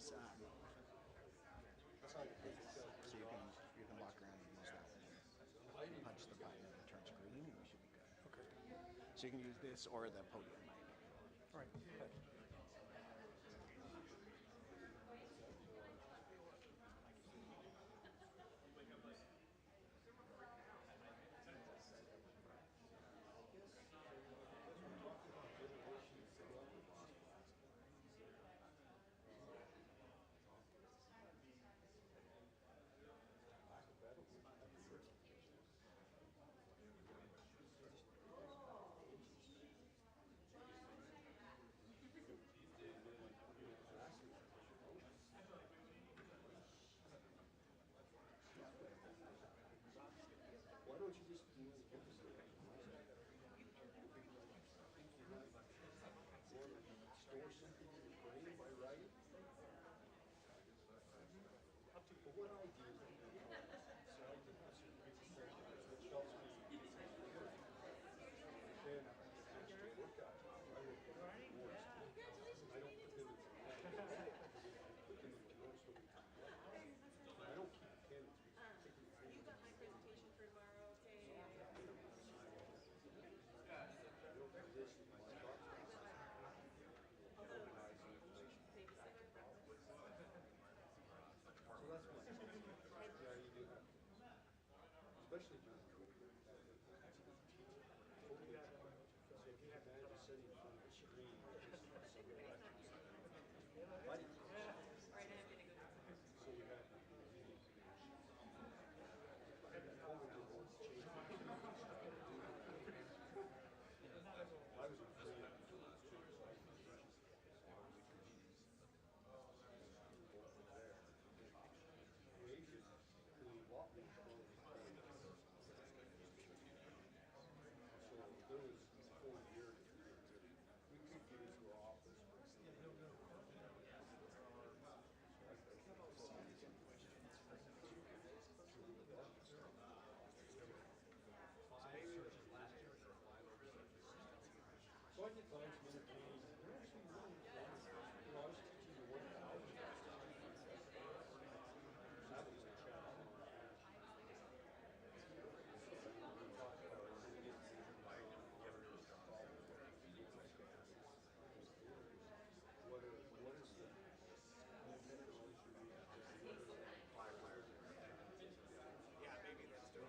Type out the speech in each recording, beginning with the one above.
is so you can walk around and use that one. Punch the button and it turns green, and you should be good. Okay. So you can use this or the podium mic. All right. Okay. Why don't you just store something in your brain by writing? But what I do, so I did this which helps me then extra workout. I don't put them into put them into notes when we come back. I don't keep pens. You got my presentation for tomorrow, okay? I don't do this in my spot. So that's why. Yeah, you do that. Especially during COVID. So if you have managed sitting in front of a screen, some elections. All right, I'm gonna go. So we had COVID did want to change. I was afraid of so there was 4 years we could get into our office. So I did find some entertaining. They're actually really fun. I was teaching the 1,000. That was a challenge. What is the yeah, maybe that's still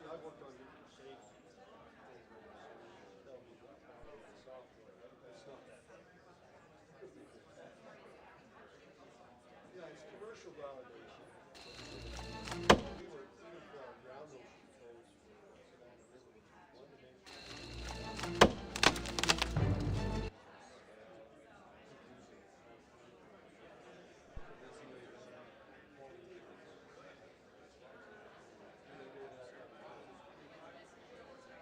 I worked on nuclear safety programs, so tell me about validated software. That's not that bad. Yeah, it's commercial validation. We were for our ground ocean codes for Savannah River. We wanted to make sure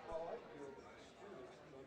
how I feel that the students from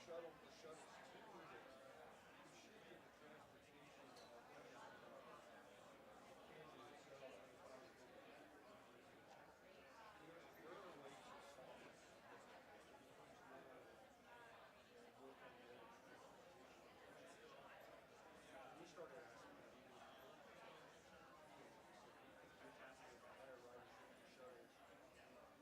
shuttle or shuttles to the you should get the transportation of Kansas itself. There are ways to solve it. Work on the other transportation. We started asking higher ridership for shuttles, whatever.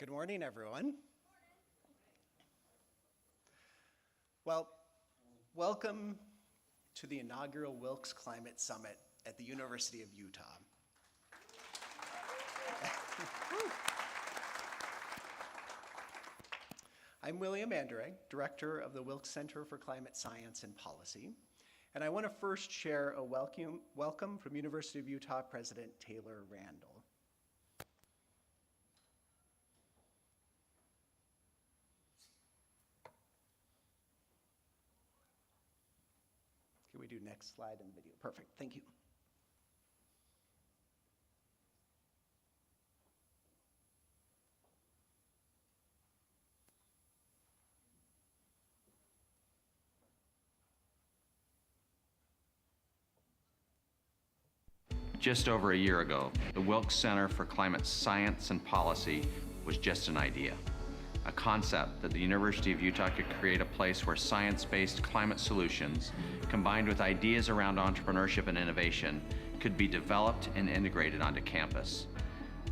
Good morning, everyone. Well, welcome to the inaugural Wilkes Climate Summit at the University of Utah. I'm William Anderegg, Director of the Wilkes Center for Climate Science and Policy, and I want to first share a welcome from University of Utah President Taylor Randall. Can we do next slide in the video? Perfect, thank you. Just over a year ago, the Wilkes Center for Climate Science and Policy was just an idea, a concept that the University of Utah could create a place where science-based climate solutions, combined with ideas around entrepreneurship and innovation, could be developed and integrated onto campus.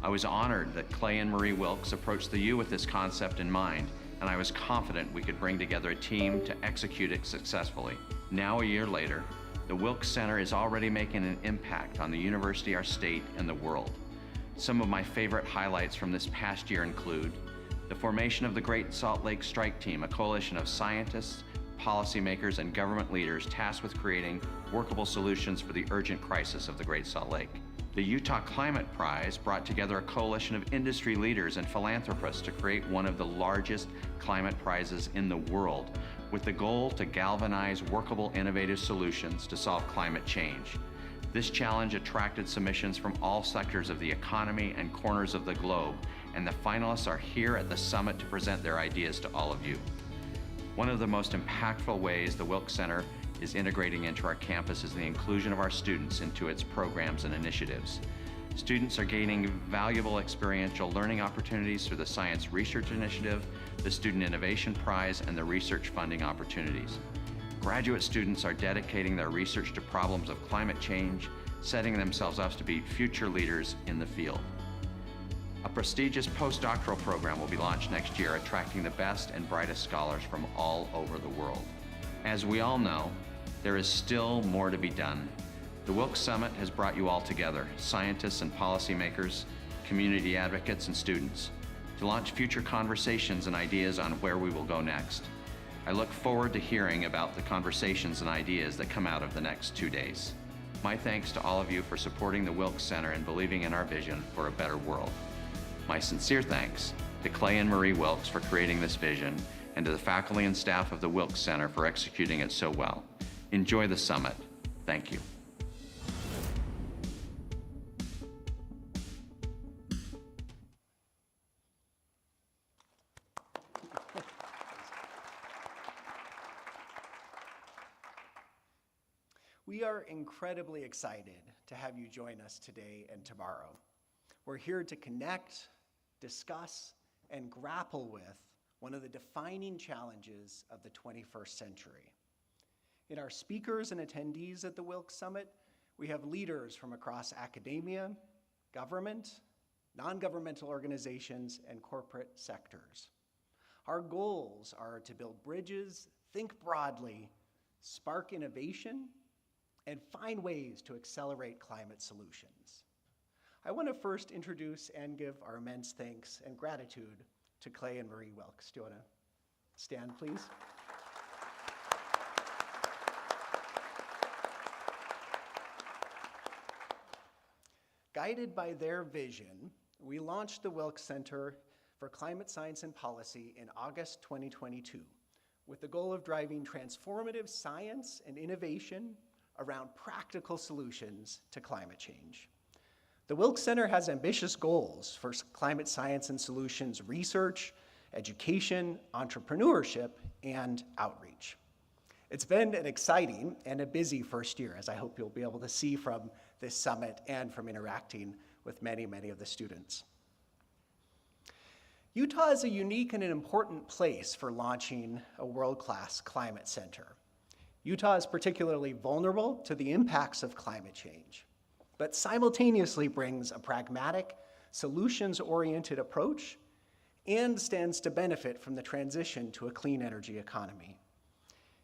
I was honored that Clay and Marie Wilkes approached the U with this concept in mind, and I was confident we could bring together a team to execute it successfully. Now, a year later, the Wilkes Center is already making an impact on the university, our state, and the world. Some of my favorite highlights from this past year include the formation of the Great Salt Lake Strike Team, a coalition of scientists, policymakers, and government leaders tasked with creating workable solutions for the urgent crisis of the Great Salt Lake. The Utah Climate Prize brought together a coalition of industry leaders and philanthropists to create one of the largest climate prizes in the world, with the goal to galvanize workable, innovative solutions to solve climate change. This challenge attracted submissions from all sectors of the economy and corners of the globe, and the finalists are here at the summit to present their ideas to all of you. One of the most impactful ways the Wilkes Center is integrating into our campus is the inclusion of our students into its programs and initiatives. Students are gaining valuable experiential learning opportunities through the Science Research Initiative, the Student Innovation Prize, and the research funding opportunities. Graduate students are dedicating their research to problems of climate change, setting themselves up to be future leaders in the field. A prestigious postdoctoral program will be launched next year, attracting the best and brightest scholars from all over the world. As we all know, there is still more to be done. The Wilkes Summit has brought you all together, scientists and policymakers, community advocates, and students, to launch future conversations and ideas on where we will go next. I look forward to hearing about the conversations and ideas that come out of the next 2 days. My thanks to all of you for supporting the Wilkes Center and believing in our vision for a better world. My sincere thanks to Clay and Marie Wilkes for creating this vision, and to the faculty and staff of the Wilkes Center for executing it so well. Enjoy the summit. Thank you. We are incredibly excited to have you join us today and tomorrow. We're here to connect, discuss, and grapple with one of the defining challenges of the 21st century. In our speakers and attendees at the Wilkes Summit, we have leaders from across academia, government, non-governmental organizations, and corporate sectors. Our goals are to build bridges, think broadly, spark innovation, and find ways to accelerate climate solutions. I want to first introduce and give our immense thanks and gratitude to Clay and Marie Wilkes. Do you want to stand, please? Guided by their vision, we launched the Wilkes Center for Climate Science and Policy in August 2022, with the goal of driving transformative science and innovation around practical solutions to climate change. The Wilkes Center has ambitious goals for climate science and solutions research, education, entrepreneurship, and outreach. It's been an exciting and a busy first year, as I hope you'll be able to see from this summit and from interacting with many, many of the students. Utah is a unique and an important place for launching a world-class climate center. Utah is particularly vulnerable to the impacts of climate change, but simultaneously brings a pragmatic, solutions-oriented approach and stands to benefit from the transition to a clean energy economy.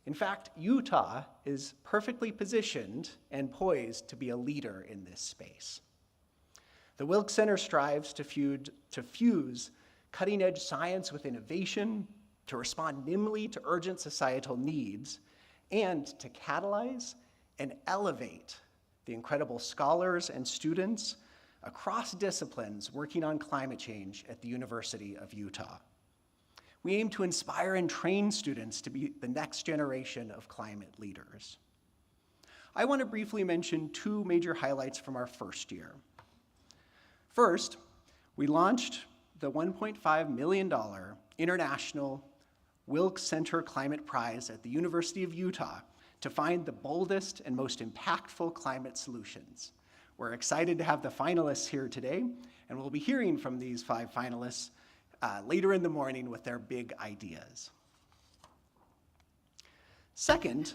In fact, Utah is perfectly positioned and poised to be a leader in this space. The Wilkes Center strives to fuse cutting-edge science with innovation, to respond nimbly to urgent societal needs, and to catalyze and elevate the incredible scholars and students across disciplines working on climate change at the University of Utah. We aim to inspire and train students to be the next generation of climate leaders. I want to briefly mention two major highlights from our first year. First, we launched the $1.5 million International Wilkes Center Climate Prize at the University of Utah to find the boldest and most impactful climate solutions. We're excited to have the finalists here today, and we'll be hearing from these 5 finalists later in the morning with their big ideas. Second,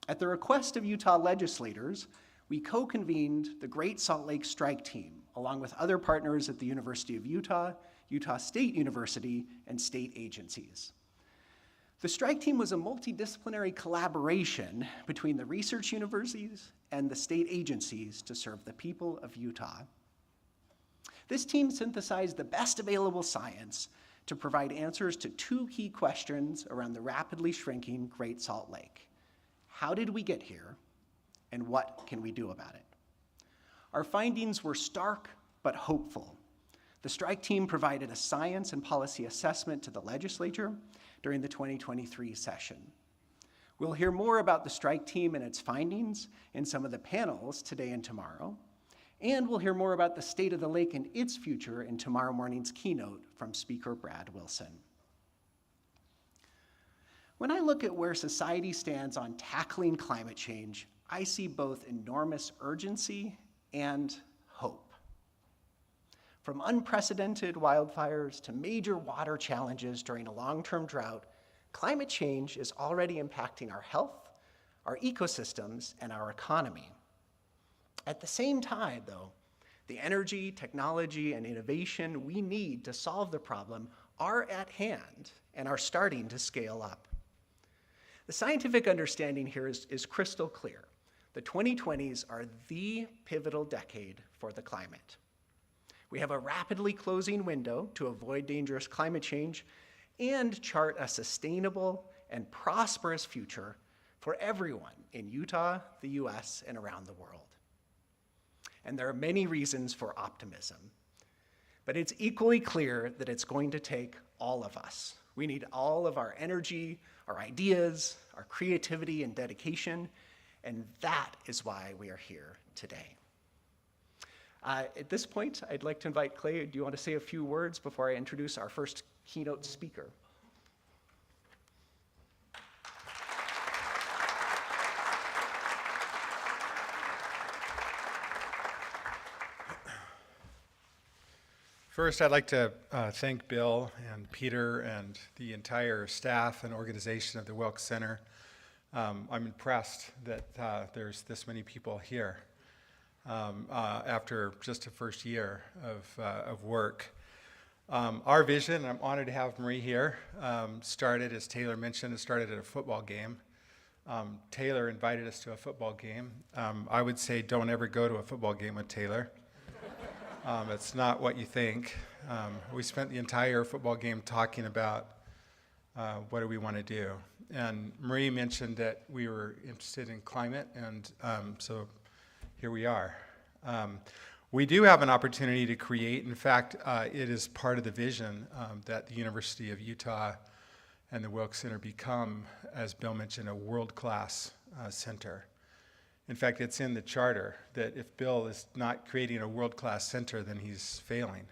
at the request of Utah legislators, we co-convened the Great Salt Lake Strike Team, along with other partners at the University of Utah, Utah State University, and state agencies. The strike team was a multidisciplinary collaboration between the research universities and the state agencies to serve the people of Utah. This team synthesized the best available science to provide answers to 2 key questions around the rapidly shrinking Great Salt Lake. How did we get here, and what can we do about it? Our findings were stark but hopeful. The strike team provided a science and policy assessment to the legislature during the 2023 session. We'll hear more about the strike team and its findings in some of the panels today and tomorrow, and we'll hear more about the state of the lake and its future in tomorrow morning's keynote from Speaker Brad Wilson. When I look at where society stands on tackling climate change, I see both enormous urgency and hope. From unprecedented wildfires to major water challenges during a long-term drought, climate change is already impacting our health, our ecosystems, and our economy. At the same time, though, the energy, technology, and innovation we need to solve the problem are at hand and are starting to scale up. The scientific understanding here is crystal clear. The 2020s are the pivotal decade for the climate. We have a rapidly closing window to avoid dangerous climate change and chart a sustainable and prosperous future for everyone in Utah, the US, and around the world. And there are many reasons for optimism, but it's equally clear that it's going to take all of us. We need all of our energy, our ideas, our creativity, and dedication, and that is why we are here today. At this point, I'd like to invite Clay. Do you want to say a few words before I introduce our first keynote speaker? First, I'd like to thank Bill and Peter and the entire staff and organization of the Wilkes Center. I'm impressed that there's this many people here after just a first year of work. Our vision, and I'm honored to have Marie here, started, as Taylor mentioned, it started at a football game. Taylor invited us to a football game. I would say don't ever go to a football game with Taylor. It's not what you think. We spent the entire football game talking about what do we want to do. And Marie mentioned that we were interested in climate, and so here we are. We do have an opportunity to create. In fact, it is part of the vision that the University of Utah and the Wilkes Center become, as Bill mentioned, a world-class center. In fact, it's in the charter that if Bill is not creating a world-class center, then he's failing.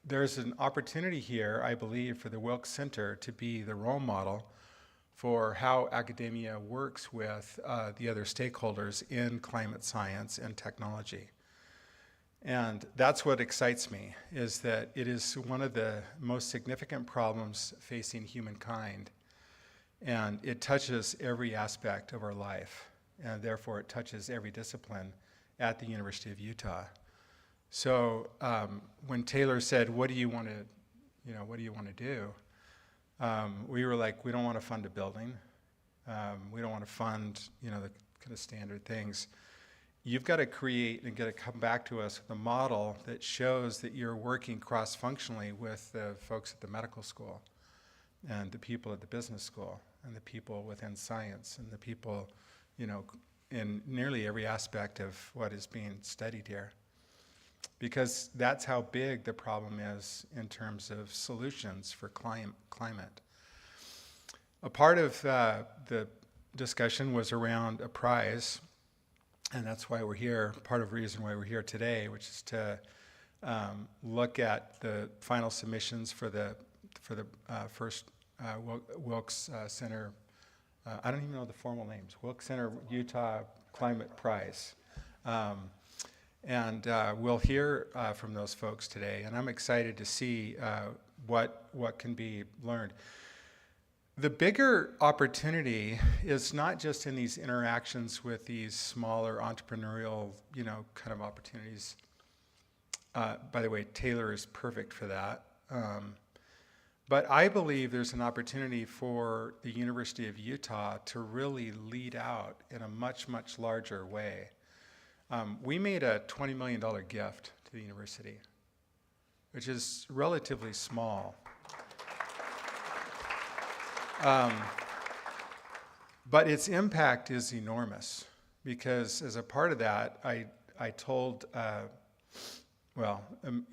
There's an opportunity here, I believe, for the Wilkes Center to be the role model for how academia works with the other stakeholders in climate science and technology. And that's what excites me, is that it is one of the most significant problems facing humankind. And it touches every aspect of our life, and therefore it touches every discipline at the University of Utah. So when Taylor said, what do you want to do? We were like, we don't want to fund a building. We don't want to fund, the kind of standard things. You've got to create and got to come back to us with a model that shows that you're working cross-functionally with the folks at the medical school and the people at the business school and the people within science and the people, in nearly every aspect of what is being studied here. Because that's how big the problem is in terms of solutions for climate. A part of the discussion was around a prize, and that's why we're here, part of the reason why we're here today, which is to look at the final submissions for the first Wilkes Center, I don't even know the formal names, Wilkes Center Utah Climate Prize. And we'll hear from those folks today, and I'm excited to see what can be learned. The bigger opportunity is not just in these interactions with these smaller entrepreneurial, kind of opportunities. By the way, Taylor is perfect for that. But I believe there's an opportunity for the University of Utah to really lead out in a much, much larger way. We made a $20 million gift to the university, which is relatively small. But its impact is enormous, because as a part of that, I told,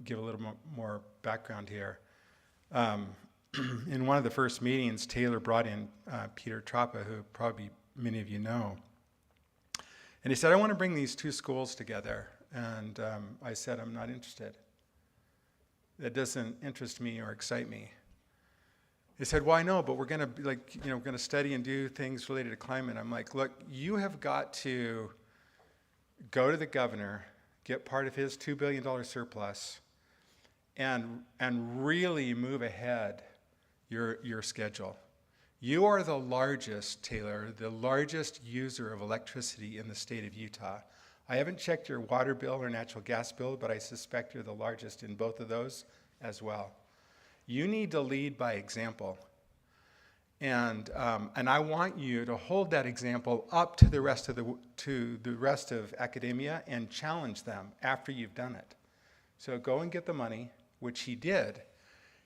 give a little more background here. In one of the first meetings, Taylor brought in Peter Trappa, who probably many of you know. And he said, I want to bring these two schools together. And I said, I'm not interested. That doesn't interest me or excite me. He said, well, I know, but we're going to be we're going to study and do things related to climate. I'm like, look, you have got to go to the governor, get part of his $2 billion surplus, and really move ahead your schedule. You are the largest, Taylor, the largest user of electricity in the state of Utah. I haven't checked your water bill or natural gas bill, but I suspect you're the largest in both of those as well. You need to lead by example. And I want you to hold that example up to the rest of academia and challenge them after you've done it. So go and get the money, which he did.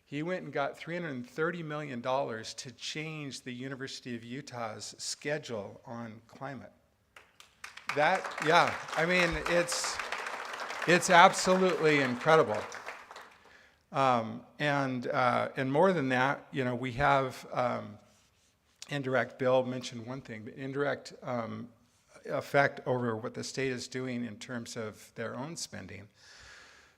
He went and got $330 million to change the University of Utah's schedule on climate. It's absolutely incredible. And more than that, we have indirect. Bill mentioned one thing, but indirect effect over what the state is doing in terms of their own spending.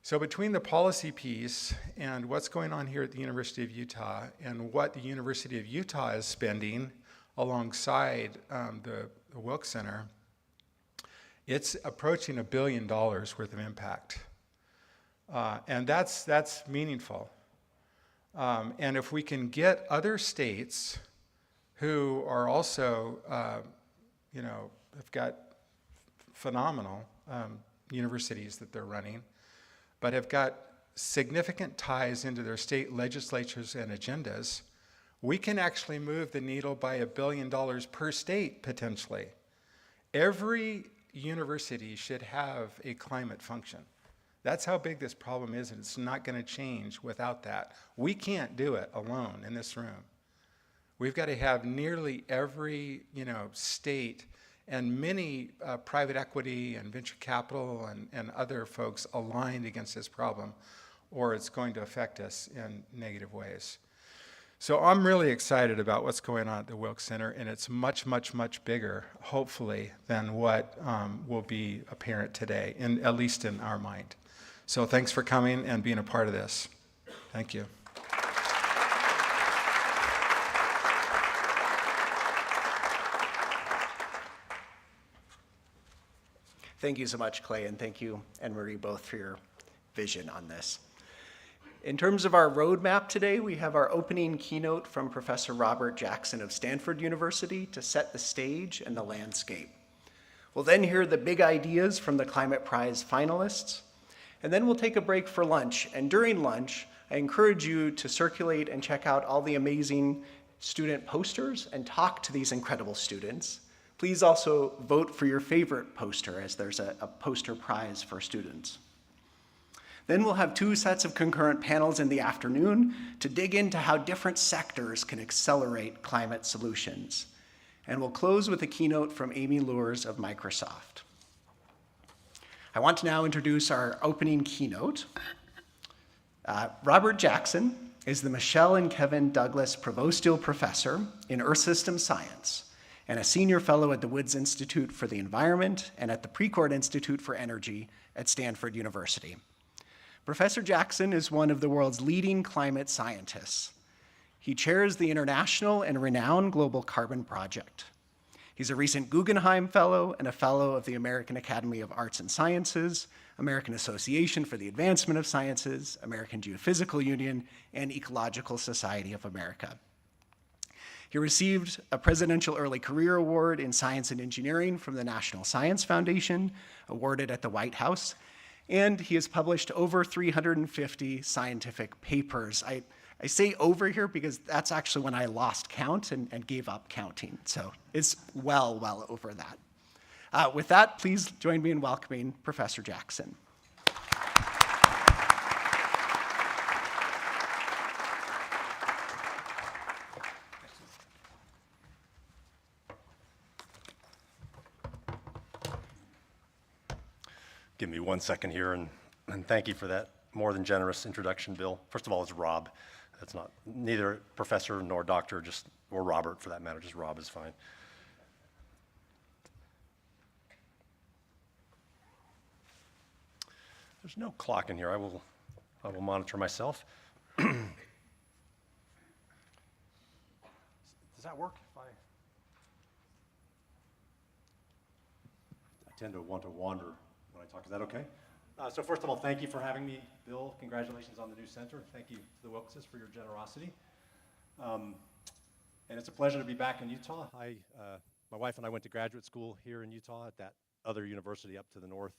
So between the policy piece and what's going on here at the University of Utah and what the University of Utah is spending alongside the Wilkes Center, it's approaching $1 billion worth of impact. And that's meaningful. And if we can get other states who are also, have got phenomenal universities that they're running, but have got significant ties into their state legislatures and agendas, we can actually move the needle by $1 billion per state, potentially. Every university should have a climate function. That's how big this problem is, and it's not going to change without that. We can't do it alone in this room. We've got to have nearly every, state and many private equity and venture capital and other folks aligned against this problem, or it's going to affect us in negative ways. So I'm really excited about what's going on at the Wilkes Center, and it's much, much, much bigger, hopefully, than what will be apparent today, at least in our mind. So thanks for coming and being a part of this. Thank you. Thank you so much, Clay, and thank you, Anne-Marie, both for your vision on this. In terms of our roadmap today, we have our opening keynote from Professor Robert Jackson of Stanford University to set the stage and the landscape. We'll then hear the big ideas from the Climate Prize finalists, And then we'll take a break for lunch. And during lunch, I encourage you to circulate and check out all the amazing student posters and talk to these incredible students. Please also vote for your favorite poster, as there's a poster prize for students. Then we'll have 2 sets of concurrent panels in the afternoon to dig into how different sectors can accelerate climate solutions. And we'll close with a keynote from Amy Lures of Microsoft. I want to now introduce our opening keynote. Robert Jackson is the Michelle and Kevin Douglas Provostial Professor in Earth System Science and a senior fellow at the Woods Institute for the Environment and at the Precourt Institute for Energy at Stanford University. Professor Jackson is one of the world's leading climate scientists. He chairs the international and renowned Global Carbon Project. He's a recent Guggenheim Fellow and a Fellow of the American Academy of Arts and Sciences, American Association for the Advancement of Sciences, American Geophysical Union, and Ecological Society of America. He received a Presidential Early Career Award in Science and Engineering from the National Science Foundation, awarded at the White House, and he has published over 350 scientific papers. I say over here because that's actually when I lost count and gave up counting, so it's well over that. With that, please join me in welcoming Professor Jackson. Give me 1 second here, and thank you for that more than generous introduction, Bill. First of all, it's Rob. That's not neither professor nor doctor, or Robert for that matter, just Rob is fine. There's no clock in here. I will monitor myself. Does that work? I tend to want to wander when I talk. Is that okay? So first of all, thank you for having me, Bill. Congratulations on the new center. Thank you to the Wilkeses for your generosity. And it's a pleasure to be back in Utah. My wife and I went to graduate school here in Utah at that other university up to the north.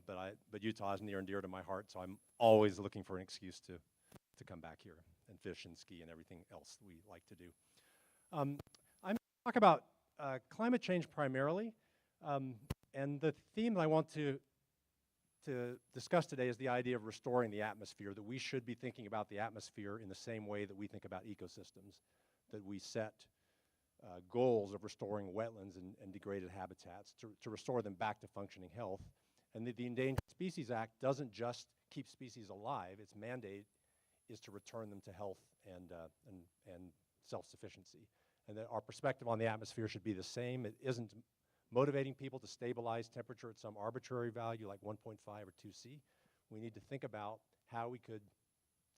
But Utah is near and dear to my heart, so I'm always looking for an excuse to come back here and fish and ski and everything else we like to do. I'm going to talk about climate change primarily, and the theme that I want to discuss today is the idea of restoring the atmosphere, that we should be thinking about the atmosphere in the same way that we think about ecosystems, that we set goals of restoring wetlands and degraded habitats to restore them back to functioning health. And the Endangered Species Act doesn't just keep species alive, its mandate is to return them to health and self-sufficiency. And that our perspective on the atmosphere should be the same. It isn't motivating people to stabilize temperature at some arbitrary value like 1.5 or 2C. We need to think about how we could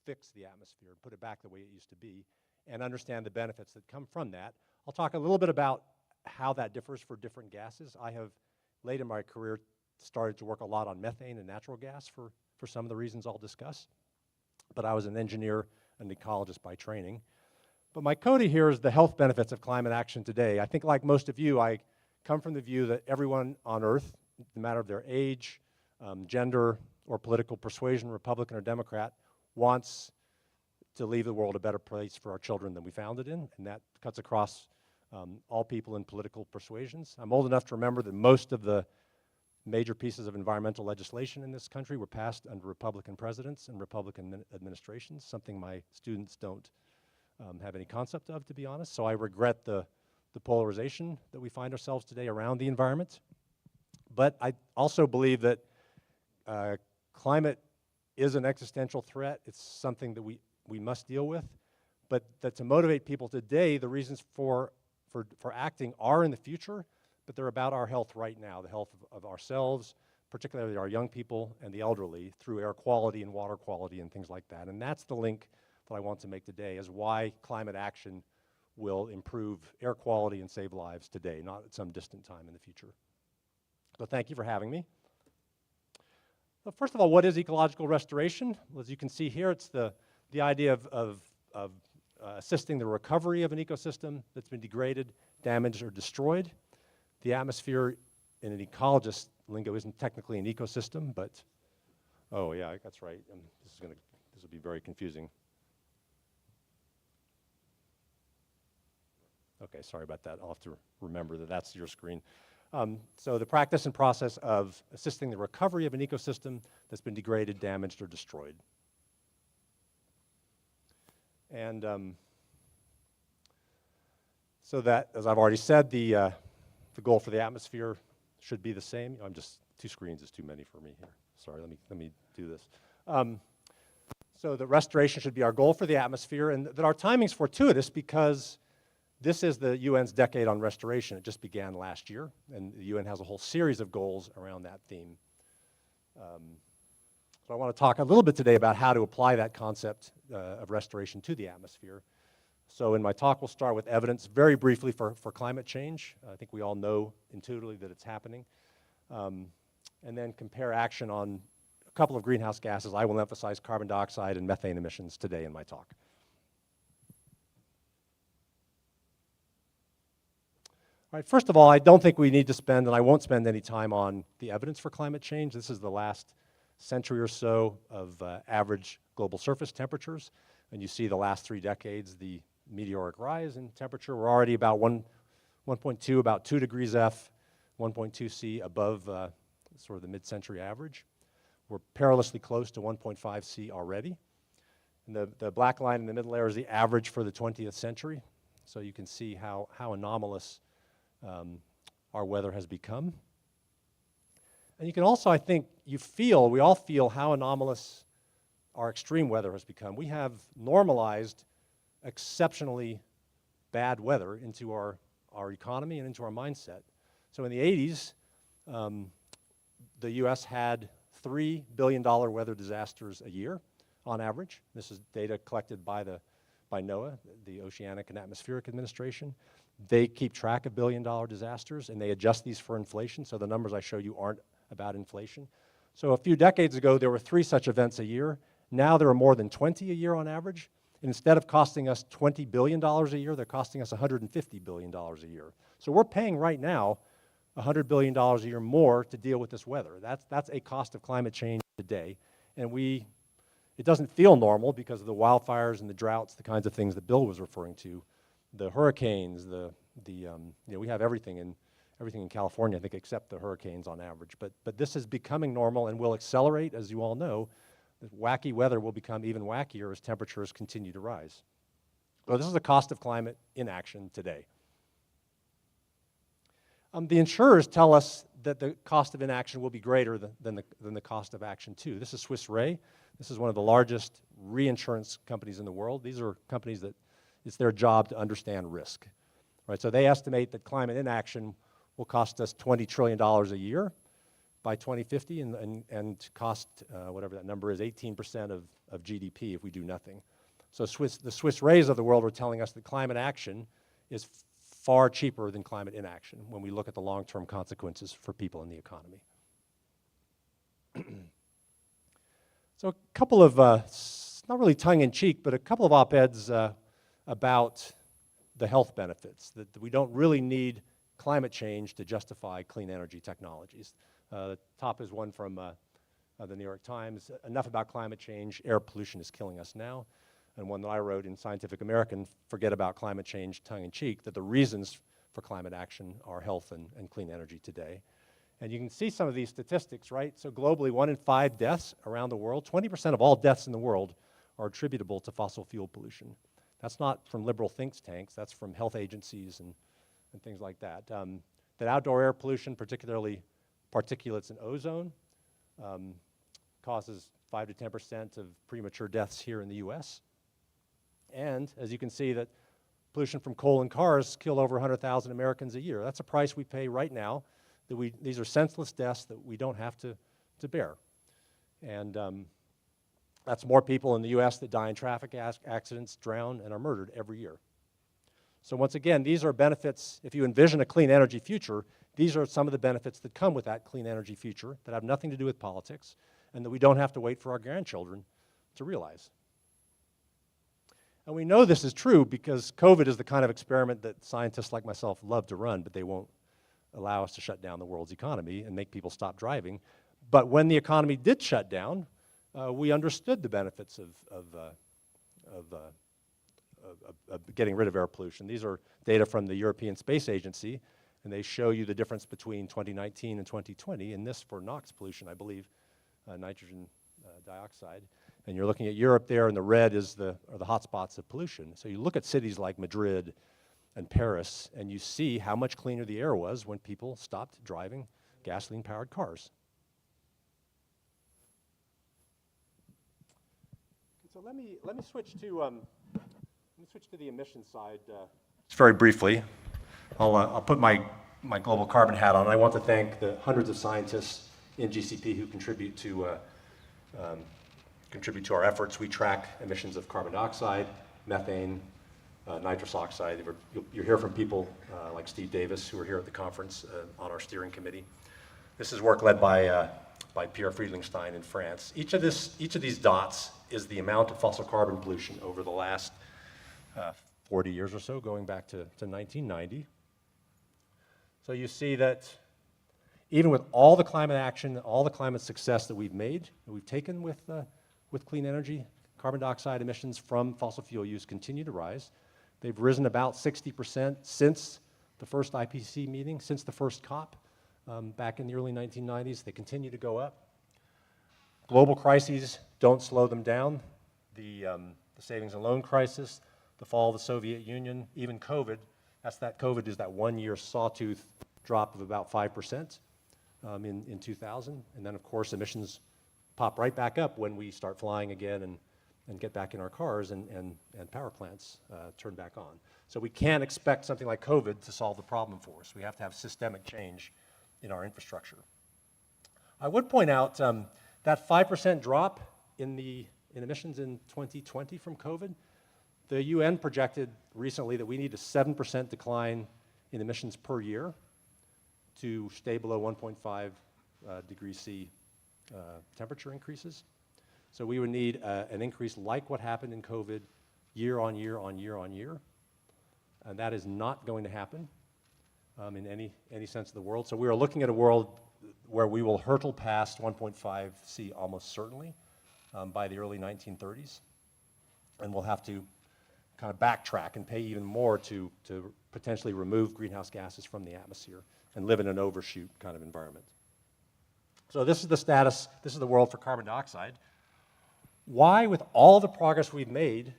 fix the atmosphere and put it back the way it used to be and understand the benefits that come from that. I'll talk a little bit about how that differs for different gases. I have, late in my career, started to work a lot on methane and natural gas for some of the reasons I'll discuss. But I was an engineer and ecologist by training. But my coda here is the health benefits of climate action today. I think like most of you, I come from the view that everyone on Earth, no matter of their age, gender, or political persuasion, Republican or Democrat, wants to leave the world a better place for our children than we found it in, and that cuts across all people in political persuasions. I'm old enough to remember that most of the major pieces of environmental legislation in this country were passed under Republican presidents and Republican administrations, something my students don't have any concept of, to be honest. So I regret the polarization that we find ourselves today around the environment. But I also believe that climate is an existential threat. It's something that we must deal with. But that to motivate people today, the reasons for acting are in the future, but they're about our health right now, the health of ourselves, particularly our young people and the elderly, through air quality and water quality and things like that. And that's the link that I want to make today, is why climate action will improve air quality and save lives today, not at some distant time in the future. So thank you for having me. So first of all, what is ecological restoration? Well, as you can see here, it's the idea of assisting the recovery of an ecosystem that's been degraded, damaged, or destroyed. The atmosphere in an ecologist lingo isn't technically an ecosystem, but Oh, yeah, that's right. This will be very confusing. Okay, sorry about that. I'll have to remember that that's your screen. So the practice and process of assisting the recovery of an ecosystem that's been degraded, damaged, or destroyed. And so that, as I've already said, the goal for the atmosphere should be the same. I'm just, 2 screens is too many for me here. Sorry, let me do this. So the restoration should be our goal for the atmosphere, and that our timing's fortuitous because this is the UN's Decade on Restoration. It just began last year, and the UN has a whole series of goals around that theme. So I want to talk a little bit today about how to apply that concept of restoration to the atmosphere. So in my talk, we'll start with evidence very briefly for climate change. I think we all know intuitively that it's happening. And then compare action on a couple of greenhouse gases. I will emphasize carbon dioxide and methane emissions today in my talk. All right, first of all, I don't think we need to spend, and I won't spend any time on the evidence for climate change. This is the last century or so of average global surface temperatures. And you see the last 3 decades, the meteoric rise in temperature. We're already about 1.2, about 2 degrees F, 1.2 C above sort of the mid-century average. We're perilously close to 1.5 C already. And the black line in the middle there is the average for the 20th century. So you can see how anomalous our weather has become. And you can also, I think, we all feel how anomalous our extreme weather has become. We have normalized exceptionally bad weather into our economy and into our mindset. So in the 80s, the US had $3 billion weather disasters a year on average. This is data collected by NOAA, the Oceanic and Atmospheric Administration. They keep track of billion-dollar disasters, and they adjust these for inflation, so the numbers I show you aren't about inflation. So a few decades ago, there were 3 such events a year. Now there are more than 20 a year on average. And instead of costing us $20 billion a year, they're costing us $150 billion a year. So we're paying right now $100 billion a year more to deal with this weather. That's a cost of climate change today. And it doesn't feel normal because of the wildfires and the droughts, the kinds of things that Bill was referring to. The hurricanes, we have everything in California, I think, except the hurricanes on average. But this is becoming normal and will accelerate, as you all know. The wacky weather will become even wackier as temperatures continue to rise. So this is the cost of climate inaction today. The insurers tell us that the cost of inaction will be greater than the cost of action too. This is Swiss Re. This is one of the largest reinsurance companies in the world. These are companies that it's their job to understand risk. Right? So they estimate that climate inaction will cost us $20 trillion a year by 2050 and cost, whatever that number is, 18% of GDP if we do nothing. So the Swiss Re's of the world are telling us that climate action is far cheaper than climate inaction when we look at the long-term consequences for people in the economy. So a couple of, not really tongue-in-cheek, but a couple of op-eds about the health benefits, that we don't really need climate change to justify clean energy technologies. The top is one from the New York Times, enough about climate change, air pollution is killing us now. And one that I wrote in Scientific American, forget about climate change, tongue-in-cheek, that the reasons for climate action are health and clean energy today. And you can see some of these statistics, right? So globally, 1 in 5 deaths around the world, 20% of all deaths in the world are attributable to fossil fuel pollution. That's not from liberal think tanks, that's from health agencies and things like that. That outdoor air pollution, particularly particulates and ozone, causes 5 to 10% of premature deaths here in the US. And as you can see, that pollution from coal and cars kill over 100,000 Americans a year. That's a price we pay right now. These are senseless deaths that we don't have to bear. And that's more people in the US that die in traffic accidents, drown, and are murdered every year. So once again, these are benefits. If you envision a clean energy future, these are some of the benefits that come with that clean energy future that have nothing to do with politics and that we don't have to wait for our grandchildren to realize. And we know this is true because COVID is the kind of experiment that scientists like myself love to run, but they won't allow us to shut down the world's economy and make people stop driving. But when the economy did shut down, we understood the benefits of getting rid of air pollution. These are data from the European Space Agency, and they show you the difference between 2019 and 2020, and this for NOx pollution, I believe, nitrogen dioxide. And you're looking at Europe there, and the red are the hotspots of pollution. So you look at cities like Madrid and Paris, and you see how much cleaner the air was when people stopped driving gasoline-powered cars. So let me switch to the emission side. Just very briefly, I'll put my global carbon hat on. I want to thank the hundreds of scientists in GCP who contribute to our efforts. We track emissions of carbon dioxide, methane, nitrous oxide. You'll hear from people like Steve Davis, who are here at the conference on our steering committee. This is work led by Pierre Friedlingstein in France. Each of these dots is the amount of fossil carbon pollution over the last 40 years or so, going back to 1990. So you see that even with all the climate action, all the climate success that we've made, that we've taken with clean energy, carbon dioxide emissions from fossil fuel use continue to rise. They've risen about 60% since the first IPCC meeting, since the first COP back in the early 1990s. They continue to go up. Global crises don't slow them down. The savings and loan crisis, the fall of the Soviet Union, even COVID, COVID is that 1 year sawtooth drop of about 5% in 2000. And then of course emissions pop right back up when we start flying again and get back in our cars and power plants turn back on. So we can't expect something like COVID to solve the problem for us. We have to have systemic change in our infrastructure. I would point out that 5% drop in emissions in 2020 from COVID, the UN projected recently that we need a 7% decline in emissions per year to stay below 1.5 degrees C temperature increases. So we would need an increase like what happened in COVID year on year on year on year. And that is not going to happen in any sense of the world. So we are looking at a world where we will hurtle past 1.5 C almost certainly by the early 1930s. And we'll have to kind of backtrack and pay even more to potentially remove greenhouse gases from the atmosphere and live in an overshoot kind of environment. So this is the status, this is the world for carbon dioxide. Why, with all the progress we've made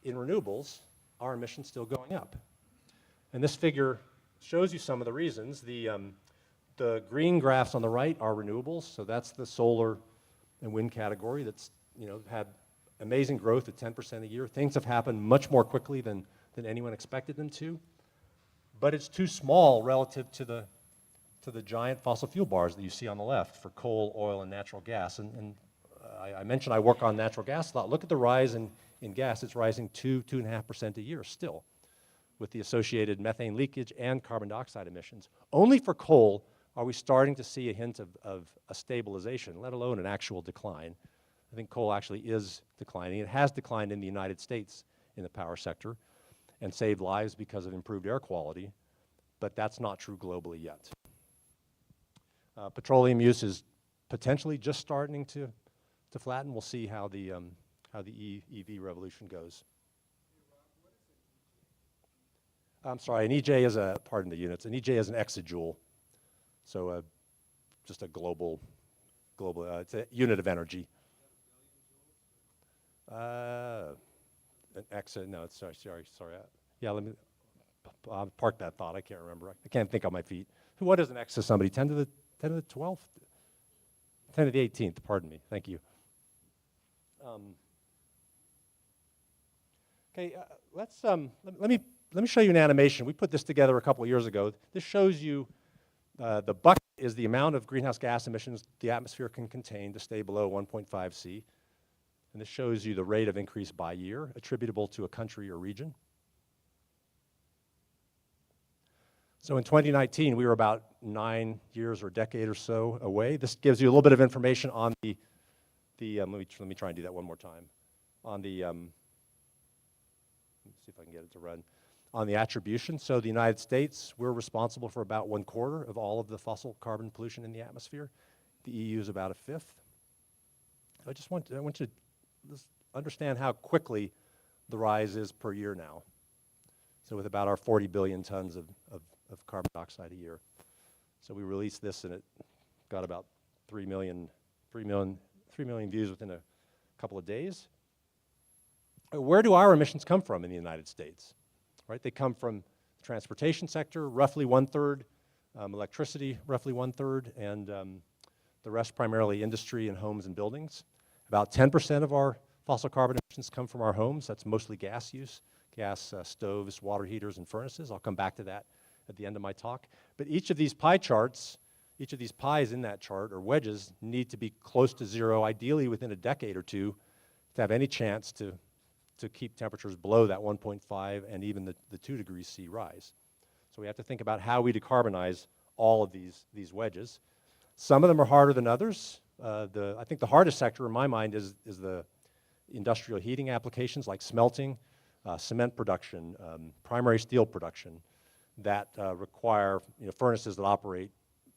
in renewables, are emissions still going up? And this figure shows you some of the reasons. The green graphs on the right are renewables, so that's the solar and wind category that's had amazing growth at 10% a year. Things have happened much more quickly than anyone expected them to, but it's too small relative to the giant fossil fuel bars that you see on the left for coal, oil, and natural gas. And I mentioned I work on natural gas a lot. Look at the rise in gas. It's rising 2.5% a year still, with the associated methane leakage and carbon dioxide emissions. Only for coal are we starting to see a hint of a stabilization, let alone an actual decline. I think coal actually is declining. It has declined in the United States in the power sector and saved lives because of improved air quality, but that's not true globally yet. Petroleum use is potentially just starting to flatten. We'll see how the EV revolution goes. I'm sorry, an EJ is pardon the units, an EJ is an exajoule. So just a global, it's a unit of energy. An exa, no, sorry. Yeah, let me park that thought. I can't remember. I can't think on my feet. What is an exa somebody? 10 to the 12th? 10 to the 18th, pardon me. Thank you. Okay, let me show you an animation. We put this together a couple of years ago. This shows you the bucket is the amount of greenhouse gas emissions the atmosphere can contain to stay below 1.5 C. And this shows you the rate of increase by year attributable to a country or region. So in 2019, we were about 9 years or a decade or so away. This gives you a little bit of information on let me try and do that one more time. On the, let me see if I can get it to run. On the attribution, so the United States, we're responsible for about 1/4 of all of the fossil carbon pollution in the atmosphere. The EU is about 1/5. I want you to just understand how quickly the rise is per year now. So with about our 40 billion tons of carbon dioxide a year. So we released this and it got about 3 million views within a couple of days. Where do our emissions come from in the United States? Right, they come from the transportation sector, roughly 1/3, electricity, roughly 1/3, and the rest primarily industry and homes and buildings. About 10% of our fossil carbon emissions come from our homes. That's mostly gas use, gas stoves, water heaters, and furnaces. I'll come back to that at the end of my talk. But each of these pie charts, each of these pies in that chart, or wedges, need to be close to zero, ideally within a decade or two, to have any chance to keep temperatures below that 1.5 and even the 2 degrees C rise. So we have to think about how we decarbonize all of these wedges. Some of them are harder than others. I think the hardest sector in my mind is the industrial heating applications like smelting, cement production, primary steel production that require furnaces that operate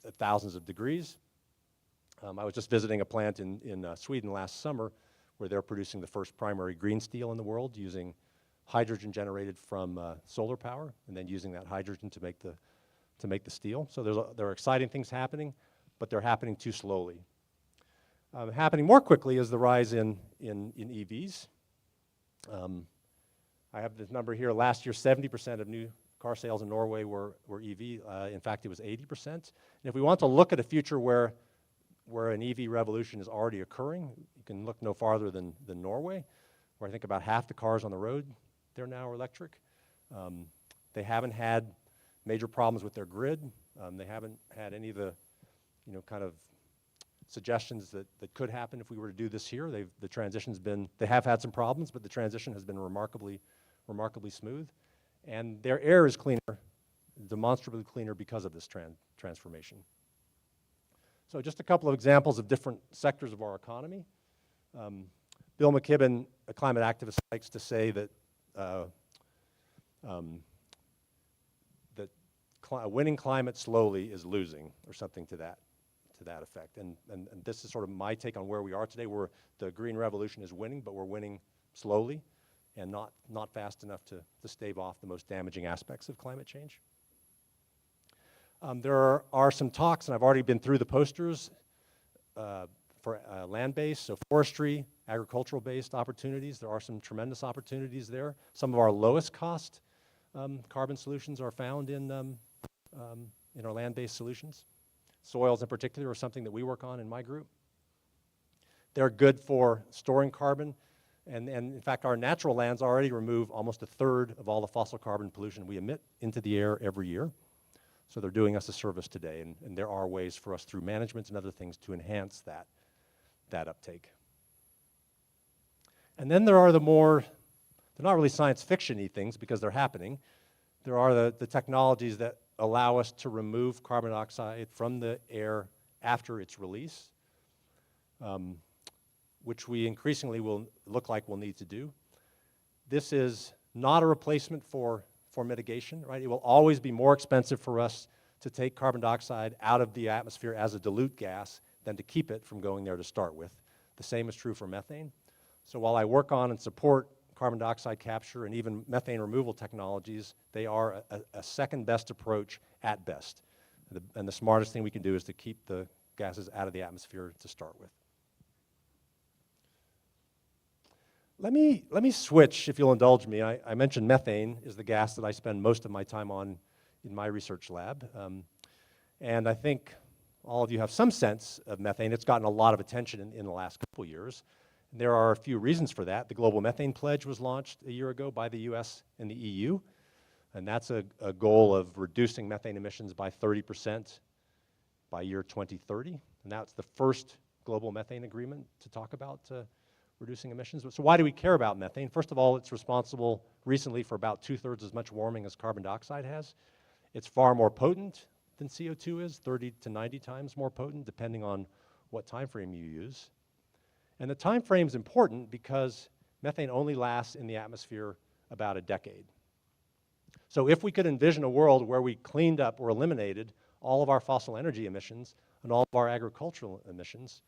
at thousands of degrees. I was just visiting a plant in Sweden last summer where they're producing the first primary green steel in the world using hydrogen generated from solar power and then using that hydrogen to make the steel. So there are exciting things happening, but they're happening too slowly. Happening more quickly is the rise in EVs. I have this number here. Last year, 70% of new car sales in Norway were EV. In fact, it was 80%. And if we want to look at a future where an EV revolution is already occurring, you can look no farther than Norway, where I think about half the cars on the road there now are electric. They haven't had major problems with their grid. They haven't had any of the kind of suggestions that could happen if we were to do this here. The transition's been, they have had some problems, but the transition has been remarkably smooth. And their air is cleaner, demonstrably cleaner because of this transformation. So just a couple of examples of different sectors of our economy. Bill McKibben, a climate activist, likes to say that winning climate slowly is losing, or something to that effect. And this is sort of my take on where we are today. The green revolution is winning, but we're winning slowly and not fast enough to stave off the most damaging aspects of climate change. There are some talks, and I've already been through the posters, for land-based, so forestry, agricultural-based opportunities. There are some tremendous opportunities there. Some of our lowest cost carbon solutions are found in our land-based solutions. Soils in particular are something that we work on in my group. They're good for storing carbon, and in fact our natural lands already remove almost 1/3 of all the fossil carbon pollution we emit into the air every year. So they're doing us a service today, and there are ways for us through management and other things to enhance that uptake. And then there are they're not really science fiction-y things because they're happening. There are the technologies that allow us to remove carbon dioxide from the air after its release, which we increasingly will look like we'll need to do. This is not a replacement for mitigation, right? It will always be more expensive for us to take carbon dioxide out of the atmosphere as a dilute gas than to keep it from going there to start with. The same is true for methane. So while I work on and support carbon dioxide capture and even methane removal technologies, they are a second best approach at best. And the smartest thing we can do is to keep the gases out of the atmosphere to start with. Let me switch, if you'll indulge me. I mentioned methane is the gas that I spend most of my time on in my research lab. And I think all of you have some sense of methane. It's gotten a lot of attention in the last couple years. And there are a few reasons for that. The Global Methane Pledge was launched a year ago by the US and the EU. And that's a goal of reducing methane emissions by 30% by year 2030. And that's the first global methane agreement to talk about reducing emissions. So why do we care about methane? First of all, it's responsible recently for about 2/3 as much warming as carbon dioxide has. It's far more potent than CO2 is, 30 to 90 times more potent, depending on what time frame you use. And the time frame is important because methane only lasts in the atmosphere about a decade. So if we could envision a world where we cleaned up or eliminated all of our fossil energy emissions and all of our agricultural emissions,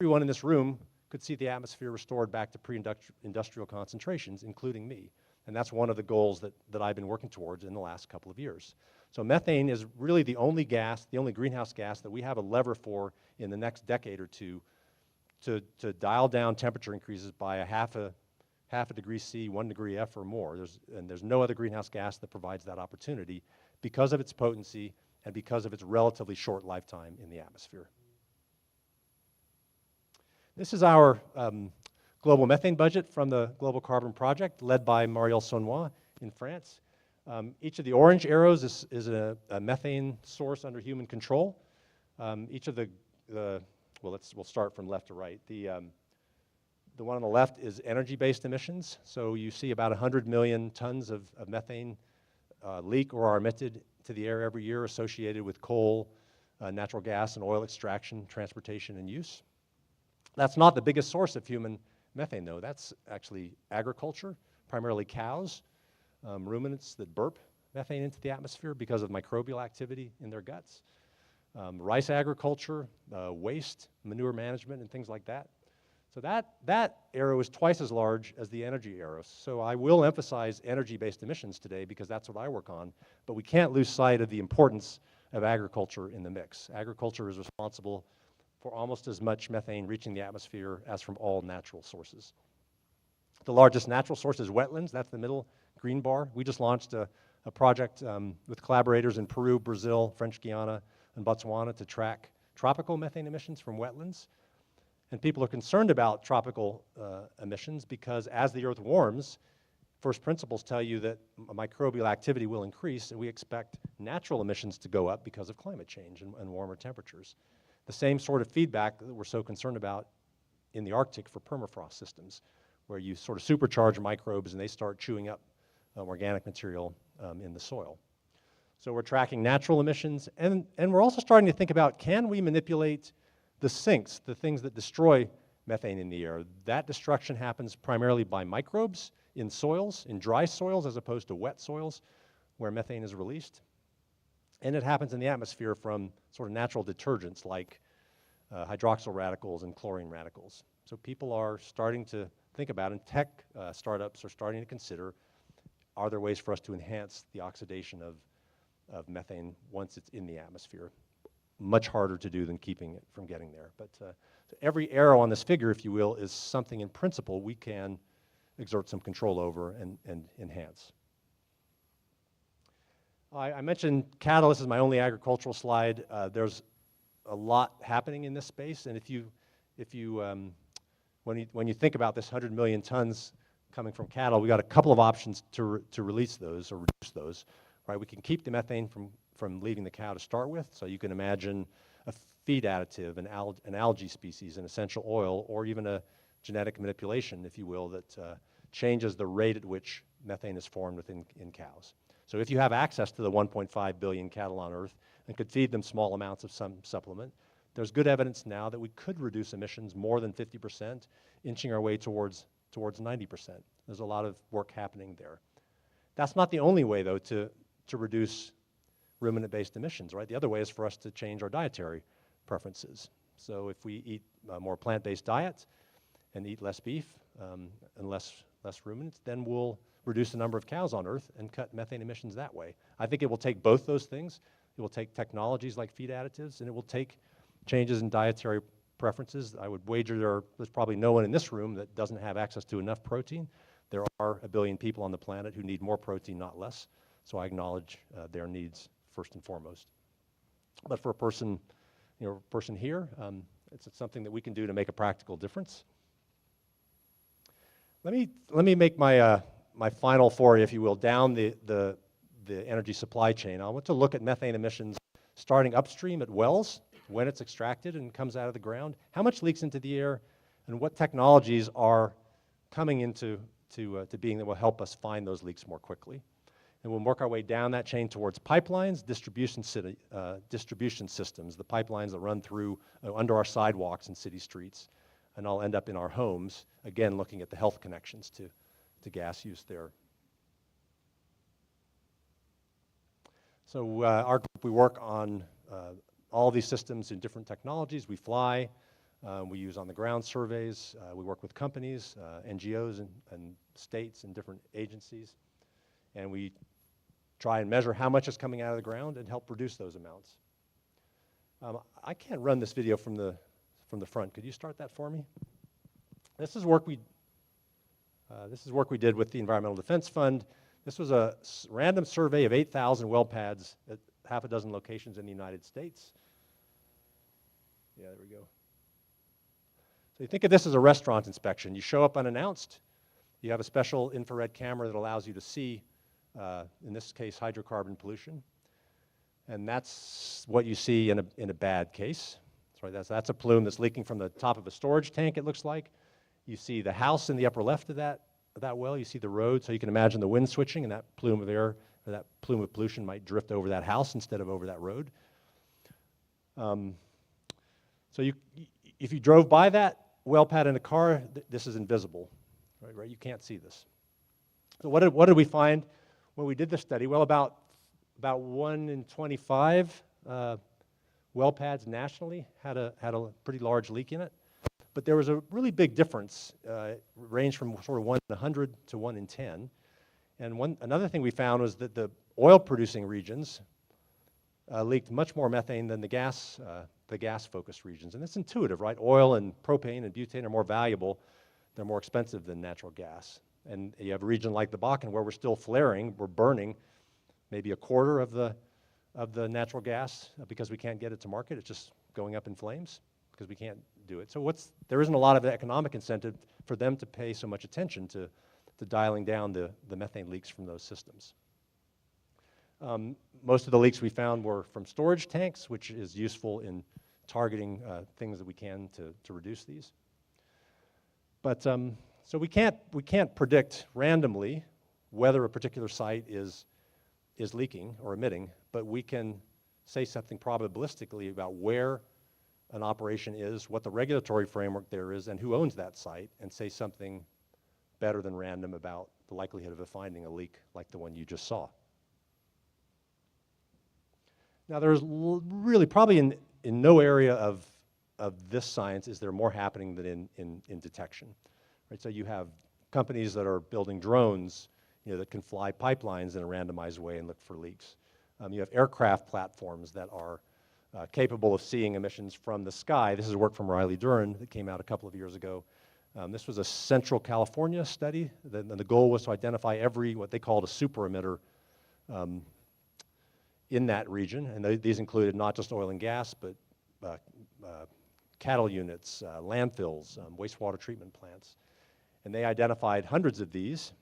everyone in this room could see the atmosphere restored back to pre-industrial concentrations, including me. And that's one of the goals that I've been working towards in the last couple of years. So methane is really the only gas, the only greenhouse gas that we have a lever for in the next decade or two to dial down temperature increases by a half a degree C, 1 degree F or more. There's no other greenhouse gas that provides that opportunity because of its potency and because of its relatively short lifetime in the atmosphere. This is our global methane budget from the Global Carbon Project, led by Marielle Saunois in France. Each of the orange arrows is a methane source under human control. Each of we'll start from left to right. The one on the left is energy-based emissions. So you see about 100 million tons of methane leak or are emitted to the air every year associated with coal, natural gas, and oil extraction, transportation, and use. That's not the biggest source of human methane, though. That's actually agriculture, primarily cows, ruminants that burp methane into the atmosphere because of microbial activity in their guts. Rice agriculture, waste, manure management, and things like that. So that arrow is twice as large as the energy arrow. So I will emphasize energy-based emissions today because that's what I work on, but we can't lose sight of the importance of agriculture in the mix. Agriculture is responsible for almost as much methane reaching the atmosphere as from all natural sources. The largest natural source is wetlands. That's the middle green bar. We just launched a project with collaborators in Peru, Brazil, French Guiana, and Botswana to track tropical methane emissions from wetlands. And people are concerned about tropical emissions because as the Earth warms, first principles tell you that microbial activity will increase, and we expect natural emissions to go up because of climate change and warmer temperatures. The same sort of feedback that we're so concerned about in the Arctic for permafrost systems, where you sort of supercharge microbes and they start chewing up organic material in the soil. So we're tracking natural emissions, and we're also starting to think about, can we manipulate the sinks, the things that destroy methane in the air? That destruction happens primarily by microbes in soils, in dry soils as opposed to wet soils where methane is released. And it happens in the atmosphere from sort of natural detergents like hydroxyl radicals and chlorine radicals. So people are starting to think about, and tech startups are starting to consider, are there ways for us to enhance the oxidation of methane once it's in the atmosphere? Much harder to do than keeping it from getting there. But so every arrow on this figure, if you will, is something in principle we can exert some control over and enhance. I mentioned cattle. This is my only agricultural slide. There's a lot happening in this space, and when you think about this 100 million tons coming from cattle, we got a couple of options to release those or reduce those. Right? We can keep the methane from leaving the cow to start with. So you can imagine a feed additive, an algae species, an essential oil, or even a genetic manipulation, if you will, that changes the rate at which methane is formed in cows. So if you have access to the 1.5 billion cattle on Earth and could feed them small amounts of some supplement, there's good evidence now that we could reduce emissions more than 50%, inching our way towards 90%. There's a lot of work happening there. That's not the only way, though, to reduce ruminant-based emissions, right? The other way is for us to change our dietary preferences. So if we eat a more plant-based diet and eat less beef and less ruminants, then we'll reduce the number of cows on Earth and cut methane emissions that way. I think it will take both those things. It will take technologies like feed additives, and it will take changes in dietary preferences. I would wager there's probably no one in this room that doesn't have access to enough protein. There are a billion people on the planet who need more protein, not less. So I acknowledge their needs first and foremost. But for a person here, it's something that we can do to make a practical difference. Let me make my my final foray, if you will, down the energy supply chain. I want to look at methane emissions starting upstream at wells when it's extracted and comes out of the ground. How much leaks into the air, and what technologies are coming into being that will help us find those leaks more quickly. And we'll work our way down that chain towards pipelines, distribution systems, the pipelines that run through under our sidewalks and city streets. And I'll end up in our homes, again, looking at the health connections to gas use there. So our group, we work on all these systems in different technologies. We fly, We use on-the-ground surveys. We work with companies, NGOs, and states and different agencies. And we try and measure how much is coming out of the ground and help reduce those amounts. I can't run this video from the front. Could you start that for me? This is work we did with the Environmental Defense Fund. This was a random survey of 8,000 well pads at half a dozen locations in the United States. Yeah, there we go. So you think of this as a restaurant inspection. You show up unannounced. You have a special infrared camera that allows you to see, in this case, hydrocarbon pollution. And that's what you see in a bad case. Sorry, that's a plume that's leaking from the top of a storage tank, it looks like. You see the house in the upper left of that well. You see the road, so you can imagine the wind switching, and that plume of air, or that plume of pollution might drift over that house instead of over that road. So if you drove by that well pad in a car, this is invisible, right? You can't see this. So what did we find when we did this study? Well, about 1 in 25 well pads nationally had a pretty large leak in it. But there was a really big difference. It ranged from sort of 1 in 100 to 1 in 10. And another thing we found was that the oil-producing regions leaked much more methane than the gas-focused regions. And it's intuitive, right? Oil and propane and butane are more valuable. They're more expensive than natural gas. And you have a region like the Bakken where we're still flaring, we're burning maybe a quarter of the natural gas because we can't get it to market. It's just going up in flames because we can't do it. So there isn't a lot of economic incentive for them to pay so much attention to dialing down the methane leaks from those systems. Most of the leaks we found were from storage tanks, which is useful in targeting things that we can to reduce these. But so we can't predict randomly whether a particular site is leaking or emitting, but we can say something probabilistically about where an operation is, what the regulatory framework there is, and who owns that site, and say something better than random about the likelihood of finding a leak like the one you just saw. Now, there's really probably in no area of this science is there more happening than in detection. Right? So you have companies that are building drones, that can fly pipelines in a randomized way and look for leaks. You have aircraft platforms that are capable of seeing emissions from the sky. This is work from Riley Duran that came out a couple of years ago. This was a Central California study. The goal was to identify what they called a super emitter in that region. And these included not just oil and gas, but cattle units, landfills, wastewater treatment plants. And they identified hundreds of these.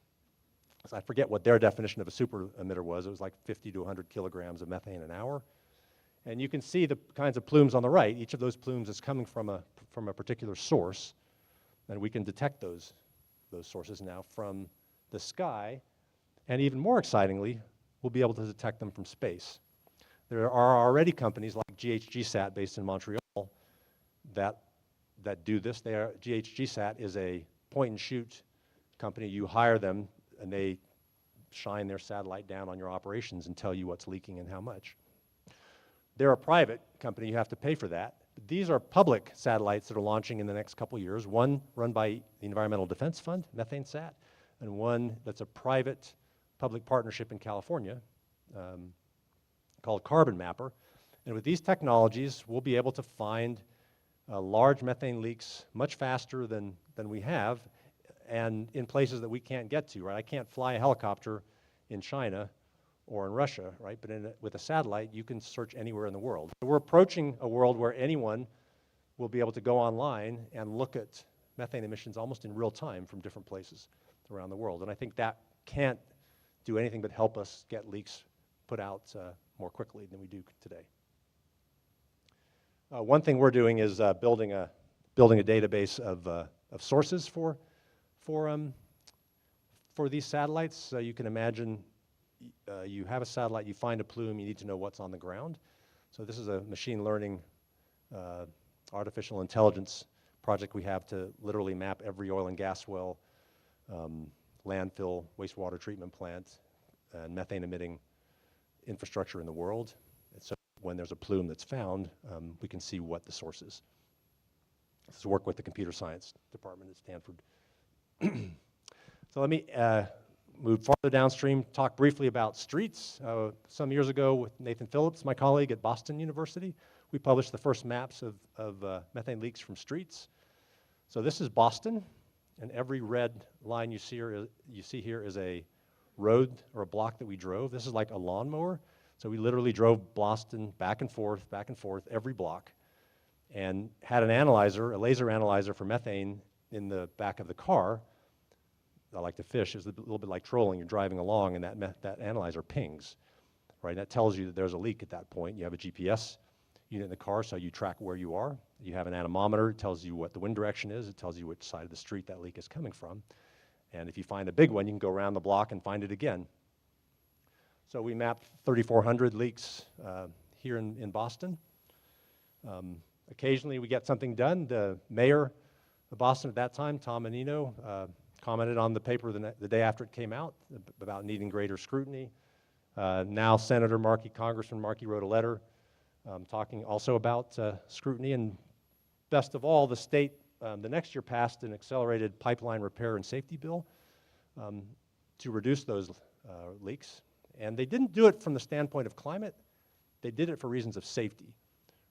So I forget what their definition of a super emitter was. It was like 50 to 100 kilograms of methane an hour. And you can see the kinds of plumes on the right. Each of those plumes is coming from a particular source, and we can detect those sources now from the sky. And even more excitingly, we'll be able to detect them from space. There are already companies like GHGSat based in Montreal that do this. GHGSat is a point-and-shoot company. You hire them, and they shine their satellite down on your operations and tell you what's leaking and how much. They're a private company. You have to pay for that. But these are public satellites that are launching in the next couple of years, one run by the Environmental Defense Fund, MethaneSat, and one that's a private public partnership in California called Carbon Mapper. And with these technologies, we'll be able to find large methane leaks much faster than we have, and in places that we can't get to, right? I can't fly a helicopter in China or in Russia, right? But with a satellite, you can search anywhere in the world. So we're approaching a world where anyone will be able to go online and look at methane emissions almost in real time from different places around the world. And I think that can't do anything but help us get leaks put out more quickly than we do today. One thing we're doing is building a database of sources for these satellites. So you can imagine you have a satellite, you find a plume, you need to know what's on the ground. So this is a machine learning, artificial intelligence project we have to literally map every oil and gas well, landfill, wastewater treatment plant, and methane emitting infrastructure in the world. And so when there's a plume that's found, we can see what the source is. This is work with the computer science department at Stanford. So let me move farther downstream, talk briefly about streets. Some years ago with Nathan Phillips, my colleague at Boston University, we published the first maps of methane leaks from streets. So this is Boston, and every red line you see here is a road or a block that we drove. This is like a lawnmower. So we literally drove Boston back and forth, every block, and had an analyzer, a laser analyzer for methane in the back of the car. I like to fish. It's a little bit like trolling. You're driving along, and that analyzer pings, right? That tells you that there's a leak at that point. You have a GPS unit in the car, so you track where you are. You have an anemometer. It tells you what the wind direction is. It tells you which side of the street that leak is coming from. And if you find a big one, you can go around the block and find it again. So we mapped 3,400 leaks here in Boston. Occasionally, we get something done. The mayor of Boston at that time, Tom Menino, commented on the paper the day after it came out about needing greater scrutiny. Now Congressman Markey wrote a letter talking also about scrutiny. And best of all, the state the next year passed an accelerated pipeline repair and safety bill to reduce those leaks. And they didn't do it from the standpoint of climate. They did it for reasons of safety.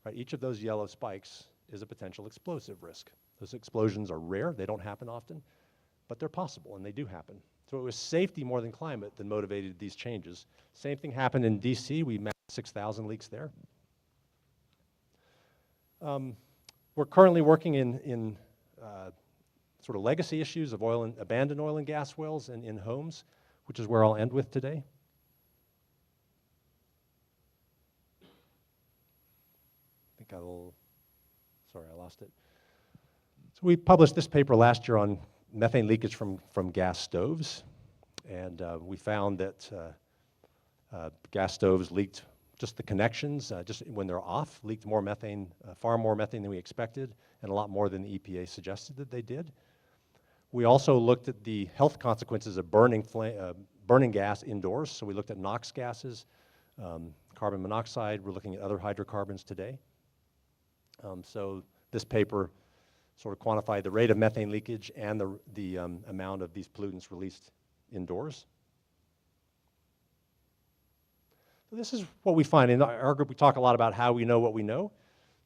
Right? Each of those yellow spikes is a potential explosive risk. Those explosions are rare. They don't happen often. But they're possible, and they do happen. So it was safety more than climate that motivated these changes. Same thing happened in DC. We mapped 6,000 leaks there. We're currently working in sort of legacy issues of abandoned oil and gas wells and in homes, which is where I'll end with today. Sorry, I lost it. So we published this paper last year on methane leakage from gas stoves, and we found that gas stoves leaked, just the connections, just when they're off, leaked more methane, far more methane than we expected, and a lot more than the EPA suggested that they did. We also looked at the health consequences of burning gas indoors, so we looked at NOx gases, carbon monoxide. We're looking at other hydrocarbons today. So this paper sort of quantified the rate of methane leakage and the amount of these pollutants released indoors. So this is what we find. In our group, we talk a lot about how we know what we know.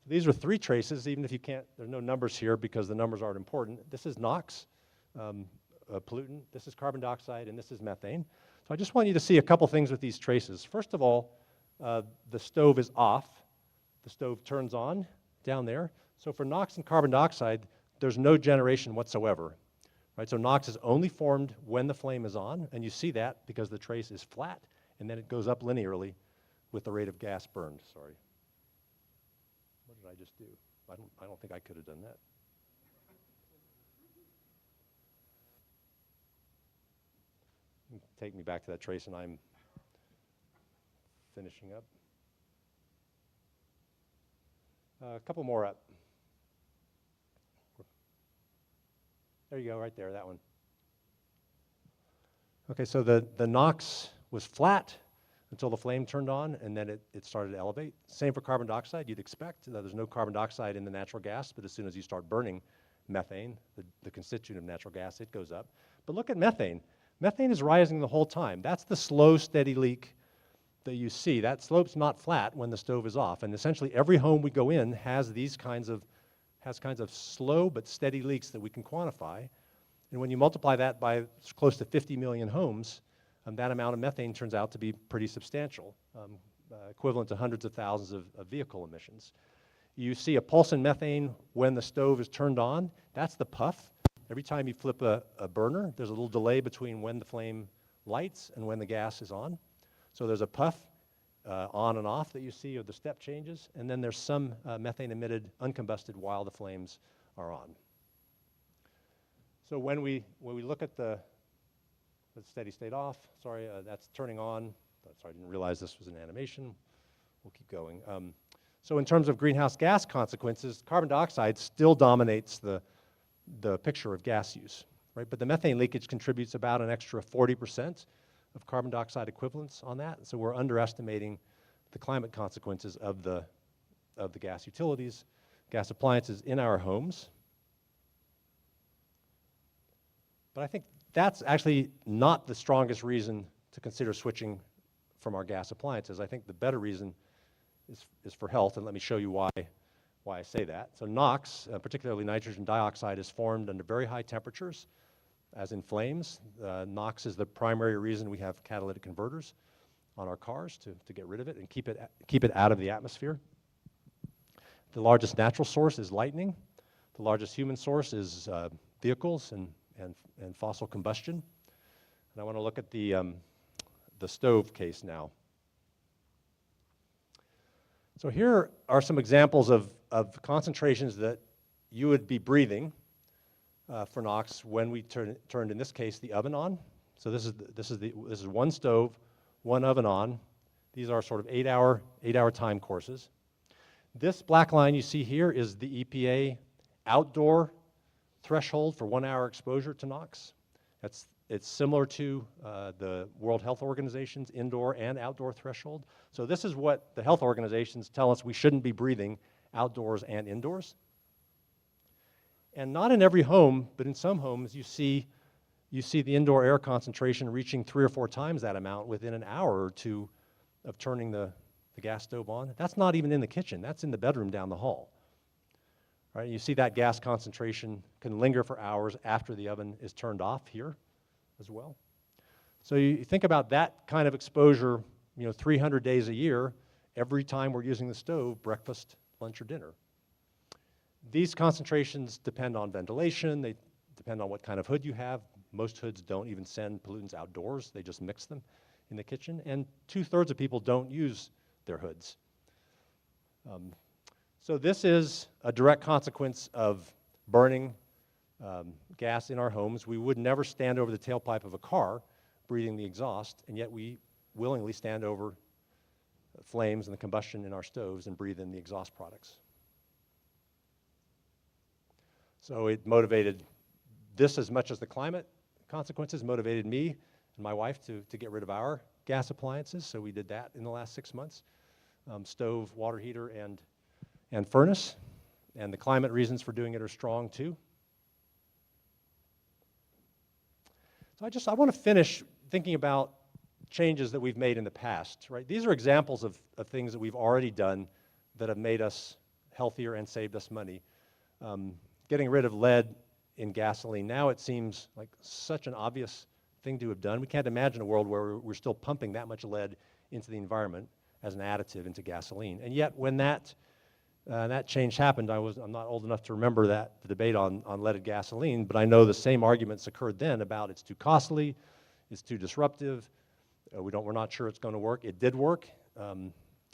These are 3 traces, even if you can't, there's no numbers here because the numbers aren't important. This is NOx, a pollutant. This is carbon dioxide, and this is methane. So I just want you to see a couple things with these traces. First of all, the stove is off. The stove turns on down there. So for NOx and carbon dioxide, there's no generation whatsoever, right? So NOx is only formed when the flame is on, and you see that because the trace is flat, and then it goes up linearly with the rate of gas burned. Sorry. What did I just do? I don't think I could have done that. Take me back to that trace, and I'm finishing up. A couple more up. There you go, right there, that one. Okay, so the NOx was flat until the flame turned on, and then it started to elevate. Same for carbon dioxide. You'd expect that there's no carbon dioxide in the natural gas, but as soon as you start burning methane, the constituent of natural gas, it goes up. But look at methane. Methane is rising the whole time. That's the slow, steady leak that you see. That slope's not flat when the stove is off, and essentially every home we go in has these kinds of slow but steady leaks that we can quantify. And when you multiply that by close to 50 million homes, that amount of methane turns out to be pretty substantial, equivalent to hundreds of thousands of vehicle emissions. You see a pulse in methane when the stove is turned on. That's the puff. Every time you flip a burner, there's a little delay between when the flame lights and when the gas is on. So there's a puff on and off that you see of the step changes, and then there's some methane emitted uncombusted while the flames are on. So when we look at the steady state off, sorry, that's turning on. Sorry, I didn't realize this was an animation. We'll keep going. So in terms of greenhouse gas consequences, carbon dioxide still dominates the picture of gas use, right? But the methane leakage contributes about an extra 40% of carbon dioxide equivalents on that. So we're underestimating the climate consequences of the gas utilities, gas appliances in our homes. But I think that's actually not the strongest reason to consider switching from our gas appliances. I think the better reason is for health, and let me show you why I say that. So NOx, particularly nitrogen dioxide, is formed under very high temperatures, as in flames. NOx is the primary reason we have catalytic converters on our cars to get rid of it and keep it out of the atmosphere. The largest natural source is lightning. The largest human source is vehicles and fossil combustion. And I want to look at the stove case now. So here are some examples of concentrations that you would be breathing for NOx when we turned, in this case, the oven on. So this is one stove, one oven on. These are sort of 8-hour time courses. This black line you see here is the EPA outdoor threshold for 1 hour exposure to NOx. It's similar to the World Health Organization's indoor and outdoor threshold. So this is what the health organizations tell us we shouldn't be breathing outdoors and indoors. And not in every home, but in some homes you see the indoor air concentration reaching 3 or 4 times that amount within an hour or two of turning the gas stove on. That's not even in the kitchen, that's in the bedroom down the hall. Right, you see that gas concentration can linger for hours after the oven is turned off here as well. So you think about that kind of exposure, 300 days a year, every time we're using the stove, breakfast, lunch, or dinner. These concentrations depend on ventilation, they depend on what kind of hood you have. Most hoods don't even send pollutants outdoors, they just mix them in the kitchen, and 2/3 of people don't use their hoods. So this is a direct consequence of burning gas in our homes. We would never stand over the tailpipe of a car breathing the exhaust, and yet we willingly stand over flames and the combustion in our stoves and breathe in the exhaust products. So it motivated this as much as the climate consequences motivated me and my wife to get rid of our gas appliances, so we did that in the last 6 months. Stove, water heater, and furnace, and the climate reasons for doing it are strong too. So I want to finish thinking about changes that we've made in the past, right? These are examples of things that we've already done that have made us healthier and saved us money. Getting rid of lead in gasoline, now it seems like such an obvious thing to have done. We can't imagine a world where we're still pumping that much lead into the environment as an additive into gasoline. And yet when that change happened, I'm not old enough to remember the debate on leaded gasoline, but I know the same arguments occurred then about it's too costly, it's too disruptive, we're not sure it's going to work. It did work.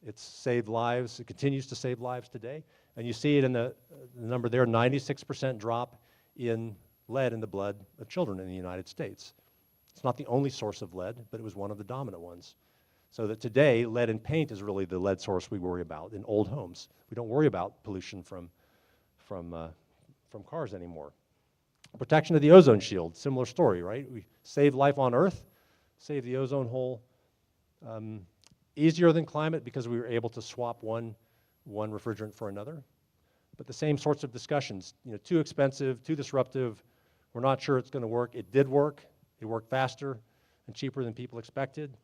It's saved lives. It continues to save lives today. And you see it in the number there, 96% drop in lead in the blood of children in the United States. It's not the only source of lead, but it was one of the dominant ones. So that today, lead in paint is really the lead source we worry about in old homes. We don't worry about pollution from cars anymore. Protection of the ozone shield, similar story, right? We save life on Earth, save the ozone hole. Easier than climate because we were able to swap one refrigerant for another. But the same sorts of discussions, too expensive, too disruptive, we're not sure it's going to work. It did work. It worked faster and cheaper than people expected.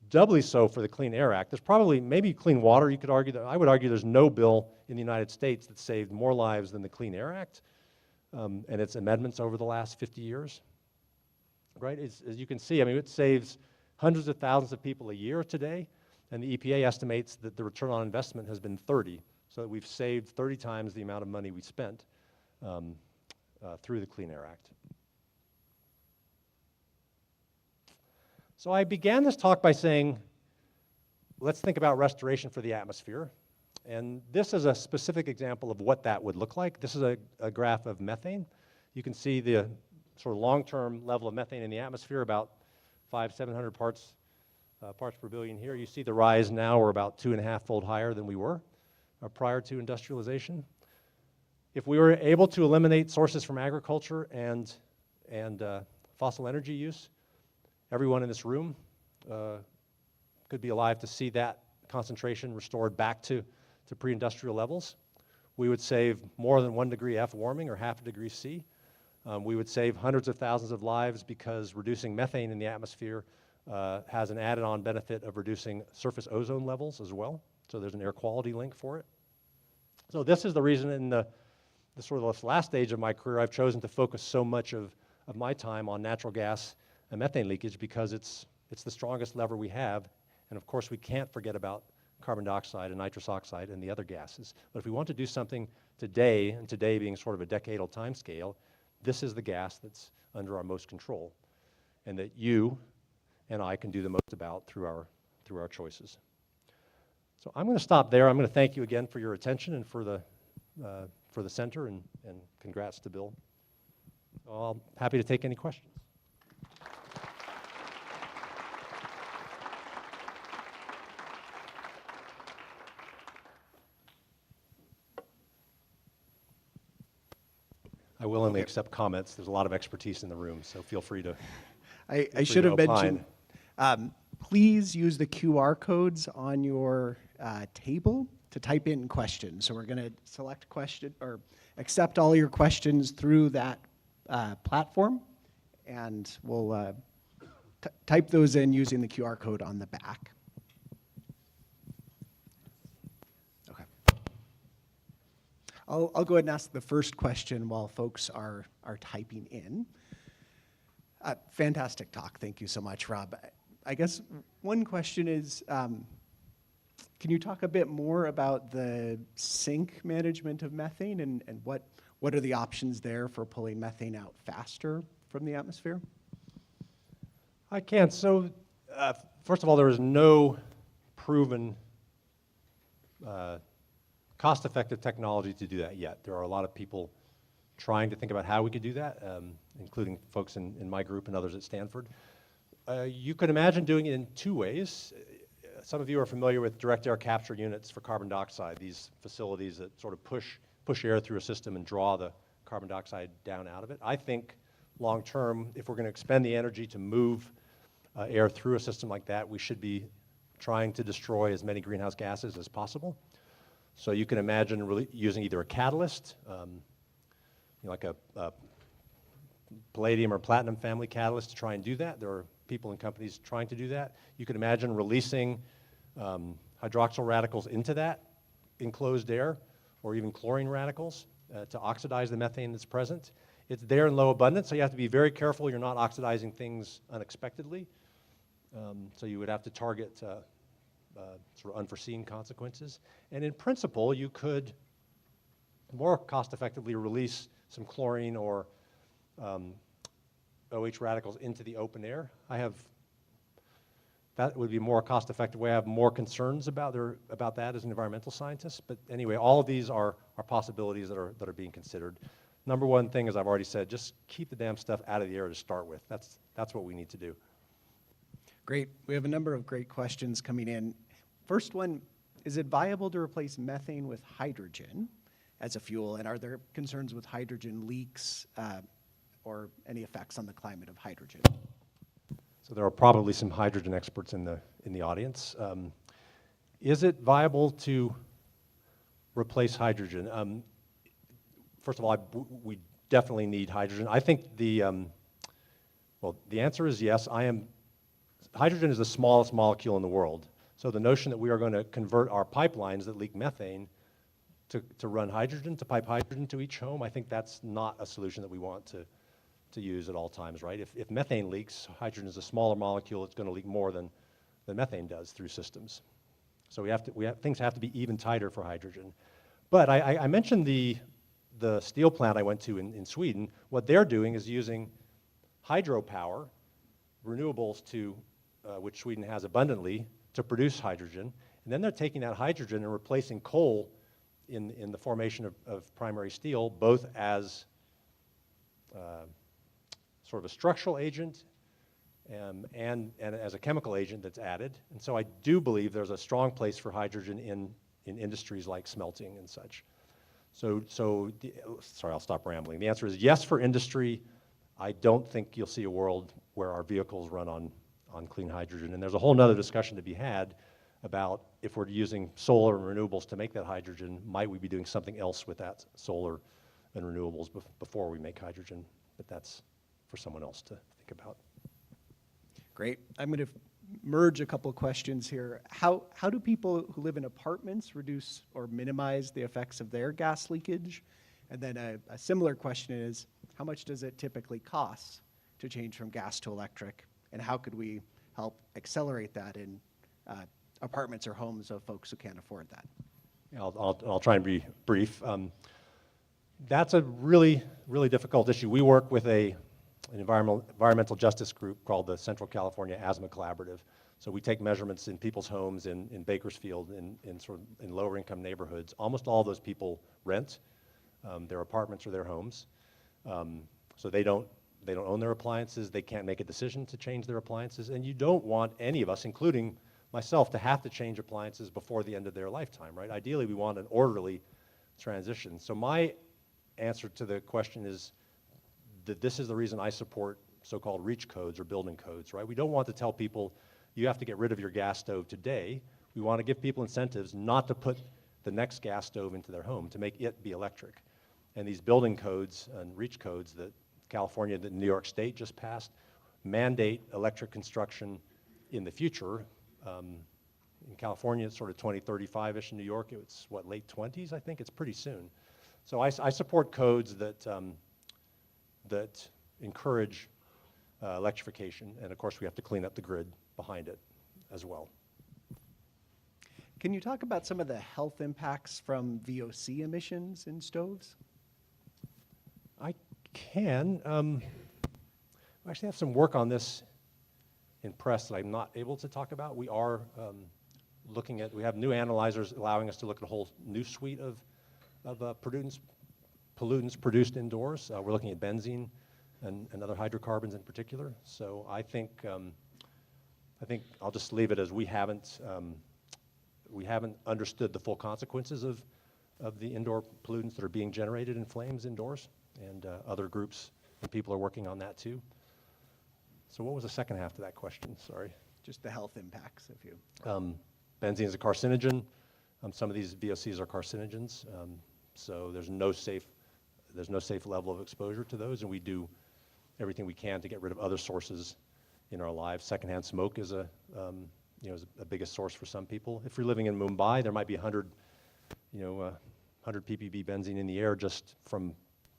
Doubly so for the Clean Air Act. There's probably, maybe clean water, you could argue that, I would argue there's no bill in the United States that saved more lives than the Clean Air Act and its amendments over the last 50 years, right? As you can see, it saves hundreds of thousands of people a year today, and the EPA estimates that the return on investment has been 30, so that we've saved 30 times the amount of money we spent through the Clean Air Act. So I began this talk by saying, let's think about restoration for the atmosphere. And this is a specific example of what that would look like. This is a graph of methane. You can see the sort of long-term level of methane in the atmosphere, about 500-700 parts per billion here. You see the rise now, we're about 2.5-fold higher than we were prior to industrialization. If we were able to eliminate sources from agriculture and fossil energy use, everyone in this room could be alive to see that concentration restored back to pre-industrial levels. We would save more than 1 degree F warming or 0.5 degree C We would save hundreds of thousands of lives because reducing methane in the atmosphere has an added-on benefit of reducing surface ozone levels as well. So there's an air quality link for it. So this is the reason in the sort of this last stage of my career I've chosen to focus so much of my time on natural gas and methane leakage, because it's the strongest lever we have. And of course we can't forget about carbon dioxide and nitrous oxide and the other gases. But if we want to do something today, and today being sort of a decadal time scale, this is the gas that's under our most control, and that you and I can do the most about through our choices. So I'm going to stop there. I'm going to thank you again for your attention and for the center, and congrats to Bill. I'm happy to take any questions. I will only accept comments. There's a lot of expertise in the room, so feel free to. I should have mentioned, please use the QR codes on your table to type in questions. So we're going to select question or accept all your questions through that platform, and we'll type those in using the QR code on the back. Okay. I'll go ahead and ask the first question while folks are typing in. Fantastic talk. Thank you so much, Rob. I guess one question is, can you talk a bit more about the sink management of methane, and what are the options there for pulling methane out faster from the atmosphere? I can. So first of all, there is no proven cost-effective technology to do that yet. There are a lot of people trying to think about how we could do that, including folks in my group and others at Stanford. You could imagine doing it in two ways. Some of you are familiar with direct air capture units for carbon dioxide, these facilities that sort of push air through a system and draw the carbon dioxide down out of it. I think long term, if we're going to expend the energy to move air through a system like that, we should be trying to destroy as many greenhouse gases as possible. So you can imagine really using either a catalyst, like a palladium or platinum family catalyst to try and do that. There are people and companies trying to do that. You can imagine releasing hydroxyl radicals into that enclosed air, or even chlorine radicals to oxidize the methane that's present. It's there in low abundance, so you have to be very careful you're not oxidizing things unexpectedly. So you would have to target sort of unforeseen consequences. And in principle, you could more cost-effectively release some chlorine or OH radicals into the open air. That would be a more cost-effective way. I have more concerns about that as an environmental scientist. But anyway, all of these are possibilities that are being considered. Number one thing, as I've already said, just keep the damn stuff out of the air to start with. That's what we need to do. Great. We have a number of great questions coming in. First one, is it viable to replace methane with hydrogen as a fuel? And are there concerns with hydrogen leaks or any effects on the climate of hydrogen? So there are probably some hydrogen experts in the audience. Is it viable to replace hydrogen? First of all, we definitely need hydrogen. I think the answer is yes. Hydrogen is the smallest molecule in the world. So the notion that we are going to convert our pipelines that leak methane to run hydrogen, to pipe hydrogen to each home, I think that's not a solution that we want to use at all times, right? If methane leaks, hydrogen is a smaller molecule. It's going to leak more than methane does through systems. So things have to be even tighter for hydrogen. But I mentioned the steel plant I went to in Sweden. What they're doing is using hydropower, renewables which Sweden has abundantly, to produce hydrogen. And then they're taking that hydrogen and replacing coal in the formation of primary steel, both as sort of a structural agent and as a chemical agent that's added. And so I do believe there's a strong place for hydrogen in industries like smelting and such. Sorry, I'll stop rambling. The answer is yes for industry. I don't think you'll see a world where our vehicles run on clean hydrogen. And there's a whole nother discussion to be had about if we're using solar and renewables to make that hydrogen, might we be doing something else with that solar and renewables before we make hydrogen? but that's for someone else to think about. Great. I'm going to merge a couple questions here. How do people who live in apartments reduce or minimize the effects of their gas leakage? And then a similar question is, how much does it typically cost to change from gas to electric? And how could we help accelerate that in apartments or homes of folks who can't afford that? I'll try and be brief. That's a really, really difficult issue. We work with an environmental justice group called the Central California Asthma Collaborative. So we take measurements in people's homes in Bakersfield, in lower income neighborhoods. Almost all of those people rent their apartments or their homes. So they don't own their appliances. They can't make a decision to change their appliances. And you don't want any of us, including myself, to have to change appliances before the end of their lifetime, right? Ideally, we want an orderly transition. So my answer to the question is that this is the reason I support so-called REACH codes or building codes, right? We don't want to tell people you have to get rid of your gas stove today. We want to give people incentives not to put the next gas stove into their home, to make it be electric. And these building codes and REACH codes that California, that New York State just passed, mandate electric construction in the future. In California, it's sort of 2035-ish. In New York, it's what, late 20s, I think? It's pretty soon. So I support codes that encourage electrification, and of course we have to clean up the grid behind it as well. Can you talk about some of the health impacts from VOC emissions in stoves? I can. We actually have some work on this in press that I'm not able to talk about. We are we have new analyzers allowing us to look at a whole new suite of pollutants produced indoors. We're looking at benzene and other hydrocarbons in particular. So I think I'll just leave it as we haven't understood the full consequences of the indoor pollutants that are being generated in flames indoors, and other groups and people are working on that too. So what was the second half to that question? Sorry. Just the health impacts, if you. Benzene is a carcinogen. Some of these VOCs are carcinogens. So there's no safe level of exposure to those, and we do everything we can to get rid of other sources in our lives. Secondhand smoke is a biggest source for some people. If you're living in Mumbai, there might be 100 ppb benzene in the air just from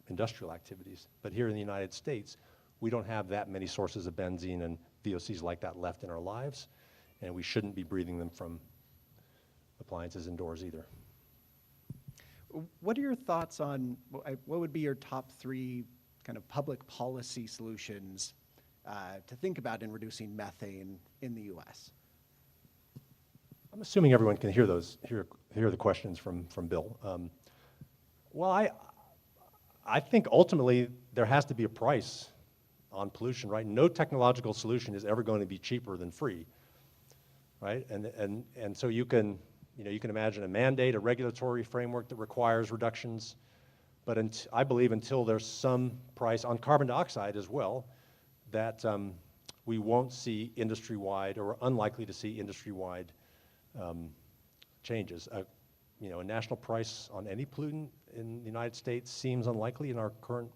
industrial activities. But here in the United States, we don't have that many sources of benzene and VOCs like that left in our lives, and we shouldn't be breathing them from appliances indoors either. What are your thoughts on, what would be your top 3 kind of public policy solutions to think about in reducing methane in the US? I'm assuming everyone can hear the questions from Bill. Well, I think ultimately there has to be a price on pollution, right? No technological solution is ever going to be cheaper than free, right? And so you can imagine a mandate, a regulatory framework that requires reductions, but I believe until there's some price on carbon dioxide as well, that we won't see industry-wide, or unlikely to see industry-wide changes. A national price on any pollutant in the United States seems unlikely in our current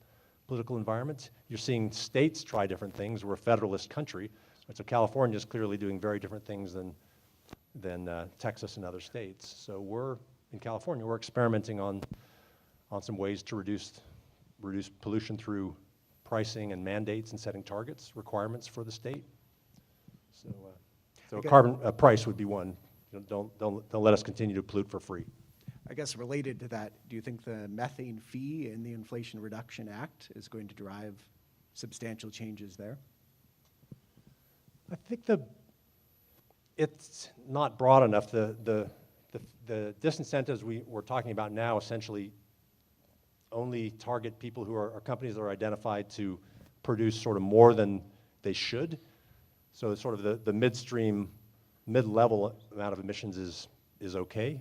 political environment. You're seeing states try different things. We're a federalist country, so California is clearly doing very different things than Texas and other states. So in California, we're experimenting on some ways to reduce pollution through pricing and mandates and setting targets, requirements for the state. So a carbon price would be one. Don't let us continue to pollute for free. I guess related to that, do you think the methane fee in the Inflation Reduction Act is going to drive substantial changes there? I think it's not broad enough. The disincentives we're talking about now essentially only target people who are companies that are identified to produce sort of more than they should. So sort of the mid-level amount of emissions is okay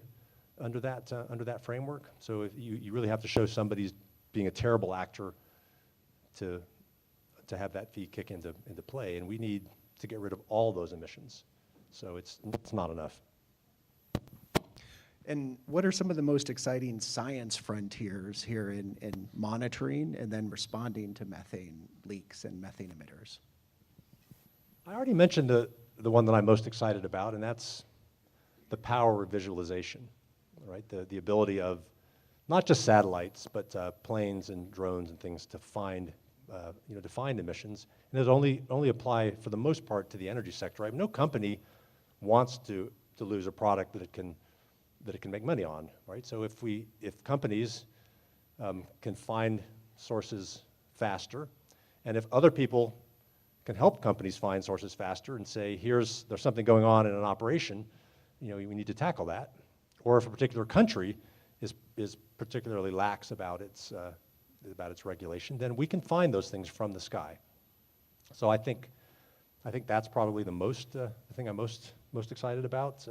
under that framework. So if you really have to show somebody's being a terrible actor to have that fee kick into play, and we need to get rid of all those emissions. So it's not enough. And what are some of the most exciting science frontiers here in monitoring and then responding to methane leaks and methane emitters? I already mentioned the one that I'm most excited about, and that's the power of visualization, right? The ability of not just satellites, but planes and drones and things to find, to find emissions. And it only apply for the most part to the energy sector, right? No company wants to lose a product that it can make money on, right? So if companies can find sources faster, and if other people can help companies find sources faster and say, there's something going on in an operation, we need to tackle that. Or if a particular country is particularly lax about its regulation, then we can find those things from the sky. So I think that's probably the thing I'm most excited about.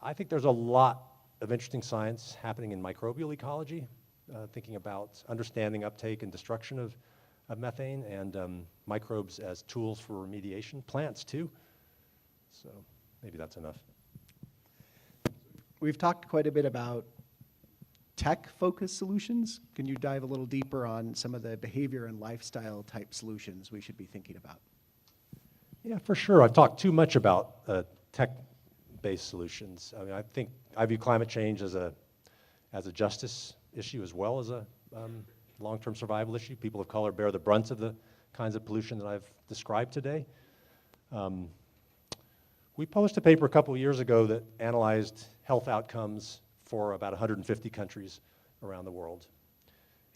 I think there's a lot of interesting science happening in microbial ecology, thinking about understanding uptake and destruction of methane and microbes as tools for remediation, plants too. So maybe that's enough. We've talked quite a bit about tech-focused solutions. Can you dive a little deeper on some of the behavior and lifestyle type solutions we should be thinking about? Yeah, for sure. I've talked too much about tech-based solutions. I mean, I view climate change as a justice issue as well as a long-term survival issue. People of color bear the brunt of the kinds of pollution that I've described today. We published a paper a couple of years ago that analyzed health outcomes for about 150 countries around the world.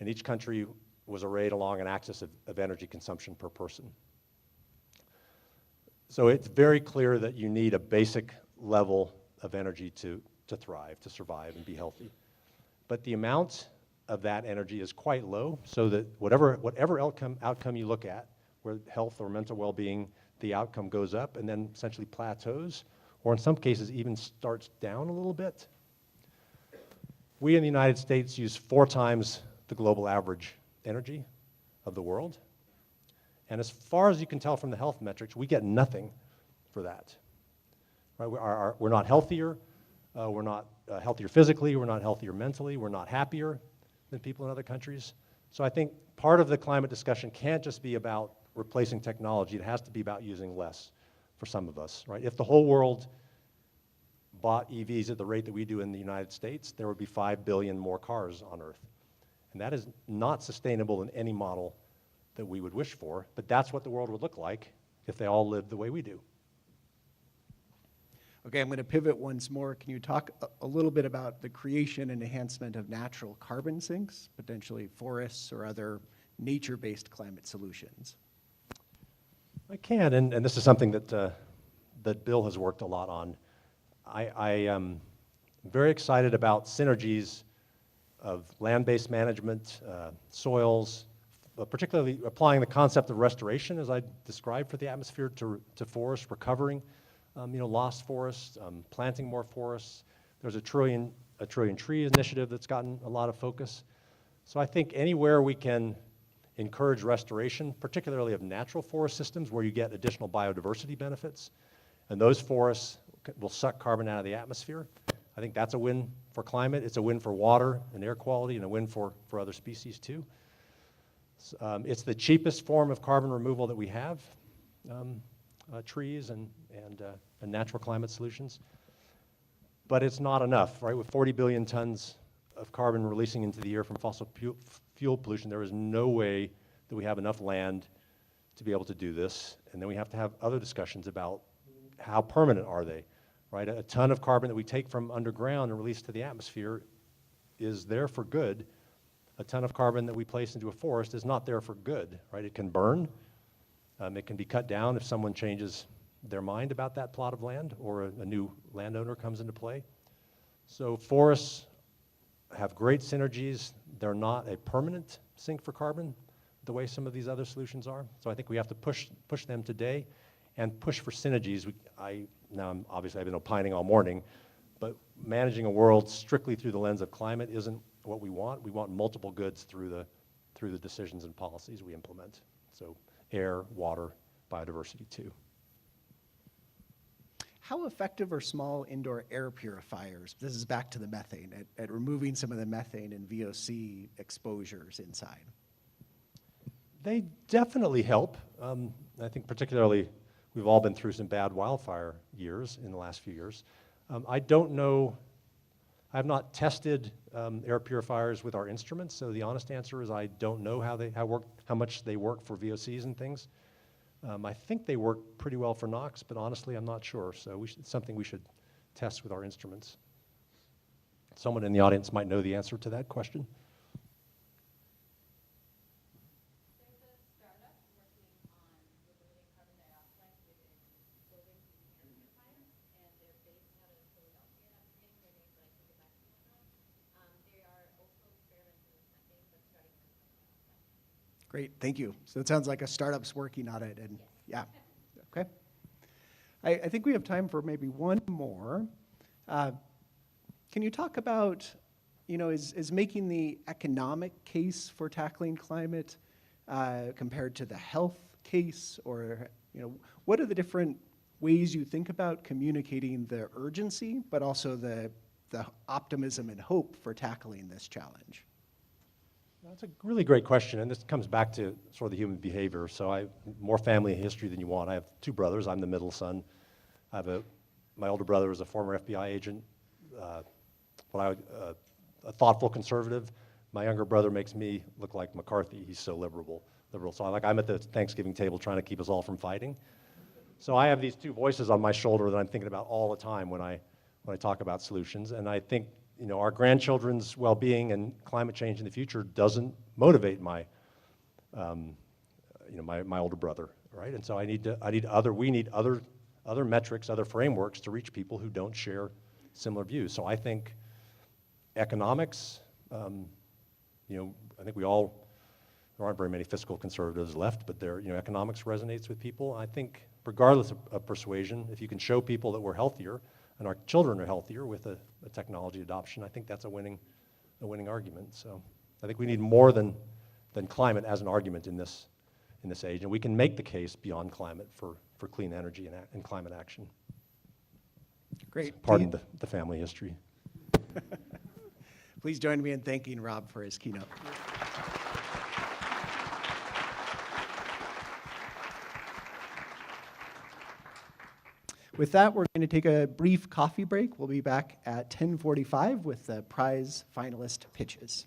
And each country was arrayed along an axis of energy consumption per person. So it's very clear that you need a basic level of energy to thrive, to survive and be healthy. But the amount of that energy is quite low, so that whatever outcome you look at, where health or mental well-being, the outcome goes up and then essentially plateaus, or in some cases even starts down a little bit. We in the United States use 4 times the global average energy of the world. And as far as you can tell from the health metrics, we get nothing for that. Right? We're not healthier, we're not healthier physically, we're not healthier mentally, we're not happier than people in other countries. So I think part of the climate discussion can't just be about replacing technology, it has to be about using less for some of us, right? If the whole world bought EVs at the rate that we do in the United States, there would be 5 billion more cars on Earth. And that is not sustainable in any model that we would wish for, but that's what the world would look like if they all lived the way we do. Okay, I'm going to pivot once more. Can you talk a little bit about the creation and enhancement of natural carbon sinks, potentially forests or other nature-based climate solutions? I can, and this is something that Bill has worked a lot on. I am very excited about synergies of land-based management, soils, particularly applying the concept of restoration, as I described, for the atmosphere to forest, recovering lost forests, planting more forests. There's a trillion tree initiative that's gotten a lot of focus. So I think anywhere we can encourage restoration, particularly of natural forest systems where you get additional biodiversity benefits, and those forests will suck carbon out of the atmosphere. I think that's a win for climate. It's a win for water and air quality, and a win for other species too. It's the cheapest form of carbon removal that we have, trees and natural climate solutions. But it's not enough, right? With 40 billion tons of carbon releasing into the air from fossil fuel pollution, there is no way that we have enough land to be able to do this. And then we have to have other discussions about how permanent are they, right? A ton of carbon that we take from underground and release to the atmosphere is there for good. A ton of carbon that we place into a forest is not there for good, right? It can burn. It can be cut down if someone changes their mind about that plot of land or a new landowner comes into play. So forests have great synergies. They're not a permanent sink for carbon the way some of these other solutions are. So I think we have to push them today and push for synergies. Obviously I've been opining all morning, but managing a world strictly through the lens of climate isn't what we want. We want multiple goods through the decisions and policies we implement. So air, water, biodiversity too. how effective are small indoor air purifiers, this is back to the methane, at removing some of the methane and VOC exposures inside? They definitely help. I think particularly we've all been through some bad wildfire years in the last few years. I don't know, I have not tested air purifiers with our instruments, so the honest answer is I don't know how much they work for VOCs and things. I think they work pretty well for NOx, but honestly, I'm not sure. So it's something we should test with our instruments. Someone in the audience might know the answer to that question. There's a startup working on removing carbon dioxide within buildings using air purifiers, and they're based out of Philadelphia. I'm forgetting their name, but I can get back to you on that. They are also experimenting with methane, but starting with carbon dioxide. Great, thank you. So it sounds like a startup's working on it, and yeah, okay. I think we have time for maybe one more. Can you talk about, is making the economic case for tackling climate compared to the health case, or what are the different ways you think about communicating the urgency, but also the optimism and hope for tackling this challenge? That's a really great question, and this comes back to sort of the human behavior. So I have more family history than you want. I have two brothers. I'm the middle son. My older brother was a former FBI agent, a thoughtful conservative. My younger brother makes me look like McCarthy. He's so liberal. So I'm at the Thanksgiving table trying to keep us all from fighting. So I have these two voices on my shoulder that I'm thinking about all the time when I talk about solutions, and I think our grandchildren's well-being and climate change in the future doesn't motivate my older brother, right? And so we need other metrics, other frameworks to reach people who don't share similar views. So I think economics, I think there aren't very many fiscal conservatives left, but economics resonates with people. I think regardless of persuasion, if you can show people that we're healthier and our children are healthier with a technology adoption, I think that's a winning argument. So I think we need more than climate as an argument in this age, and we can make the case beyond climate for clean energy and climate action. Great. So pardon the family history. Please join me in thanking Rob for his keynote. With that, we're going to take a brief coffee break. We'll be back at 10:45 with the prize finalist pitches.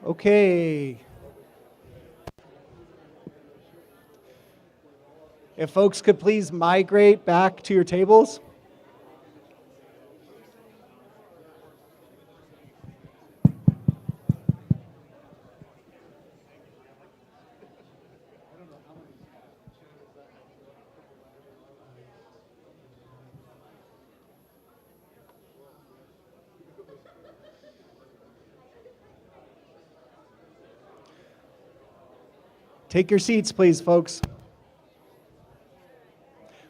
Okay. If folks could please migrate back to your tables. Take your seats, please, folks.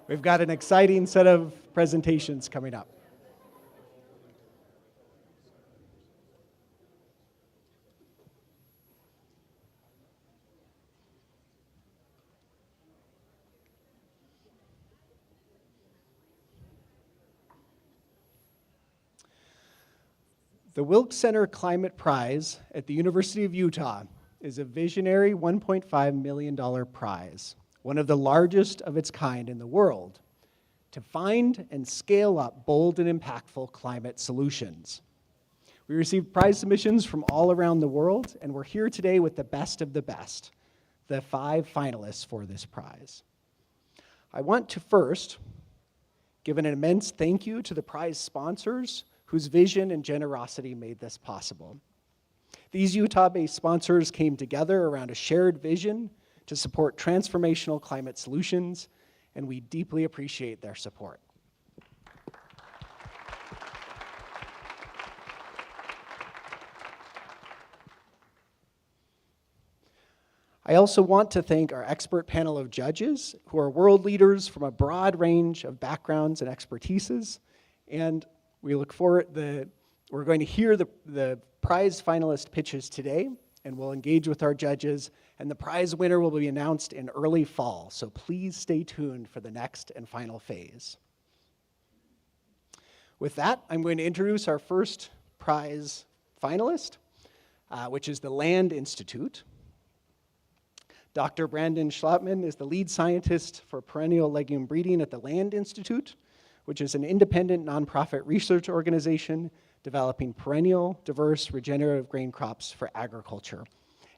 We've got an exciting set of presentations coming up. The Wilkes Center Climate Prize at the University of Utah is a visionary $1.5 million prize, one of the largest of its kind in the world, to find and scale up bold and impactful climate solutions. We received prize submissions from all around the world, and we're here today with the best of the best, the 5 finalists for this prize. I want to first give an immense thank you to the prize sponsors whose vision and generosity made this possible. These Utah-based sponsors came together around a shared vision to support transformational climate solutions, and we deeply appreciate their support. I also want to thank our expert panel of judges who are world leaders from a broad range of backgrounds and expertises, and we look forward we're going to hear the prize finalist pitches today, and we'll engage with our judges, and the prize winner will be announced in early fall, so please stay tuned for the next and final phase. With that, I'm going to introduce our first prize finalist, which is the Land Institute. Dr. Brandon Schlappman is the lead scientist for perennial legume breeding at the Land Institute, which is an independent nonprofit research organization developing perennial, diverse, regenerative grain crops for agriculture.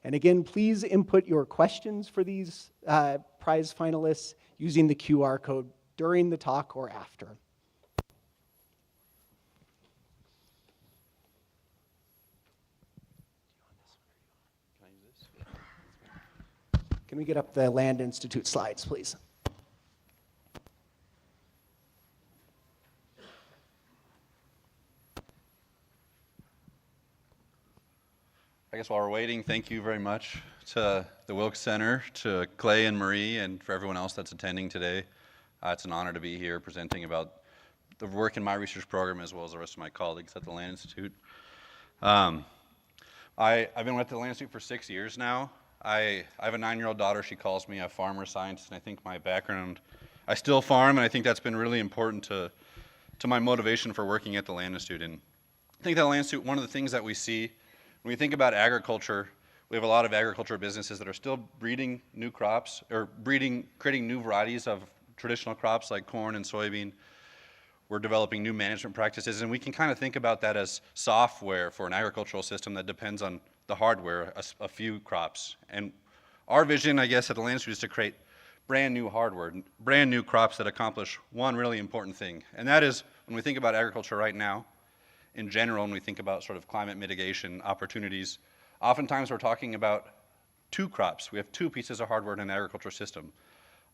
And again, please input your questions for these prize finalists using the QR code during the talk or after. Can we get up the Land Institute slides, please? I guess while we're waiting, thank you very much to the Wilkes Center, to Clay and Marie, and for everyone else that's attending today. It's an honor to be here presenting about the work in my research program as well as the rest of my colleagues at the Land Institute. I've been with the Land Institute for 6 years now. I have a 9-year-old daughter. She calls me a farmer scientist, and I think my background, I still farm, and I think that's been really important to my motivation for working at the Land Institute. And I think that Land Institute, one of the things that we see when we think about agriculture, we have a lot of agriculture businesses that are still breeding new crops, or creating new varieties of traditional crops like corn and soybean. We're developing new management practices, and we can kind of think about that as software for an agricultural system that depends on the hardware, a few crops. And our vision, I guess, at the Land Institute is to create brand new hardware, brand new crops that accomplish one really important thing. And that is, when we think about agriculture right now, in general, when we think about sort of climate mitigation opportunities, oftentimes we're talking about 2 crops. We have 2 pieces of hardware in an agriculture system.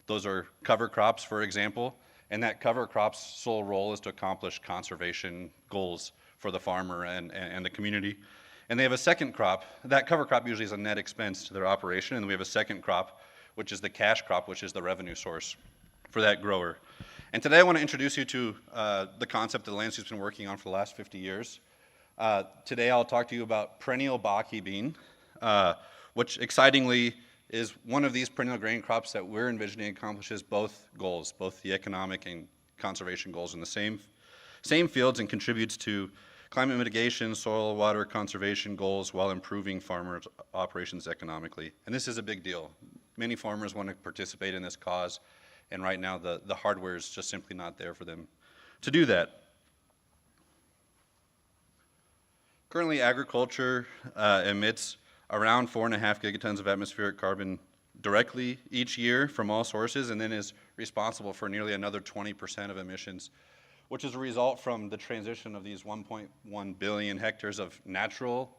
Those are cover crops, for example, and that cover crop's sole role is to accomplish conservation goals for the farmer and the community. And they have a second crop. That cover crop usually is a net expense to their operation, and we have a second crop, which is the cash crop, which is the revenue source for that grower. And today I want to introduce you to the concept that the Land Institute's been working on for the last 50 years. Today I'll talk to you about perennial baki bean, which excitingly is one of these perennial grain crops that we're envisioning accomplishes both goals, both the economic and conservation goals in the same fields, and contributes to climate mitigation, soil, water conservation goals while improving farmers' operations economically. And this is a big deal. Many farmers want to participate in this cause, and right now the hardware is just simply not there for them to do that. Currently, agriculture emits around 4.5 gigatons of atmospheric carbon directly each year from all sources, and then is responsible for nearly another 20% of emissions, which is a result from the transition of these 1.1 billion hectares of natural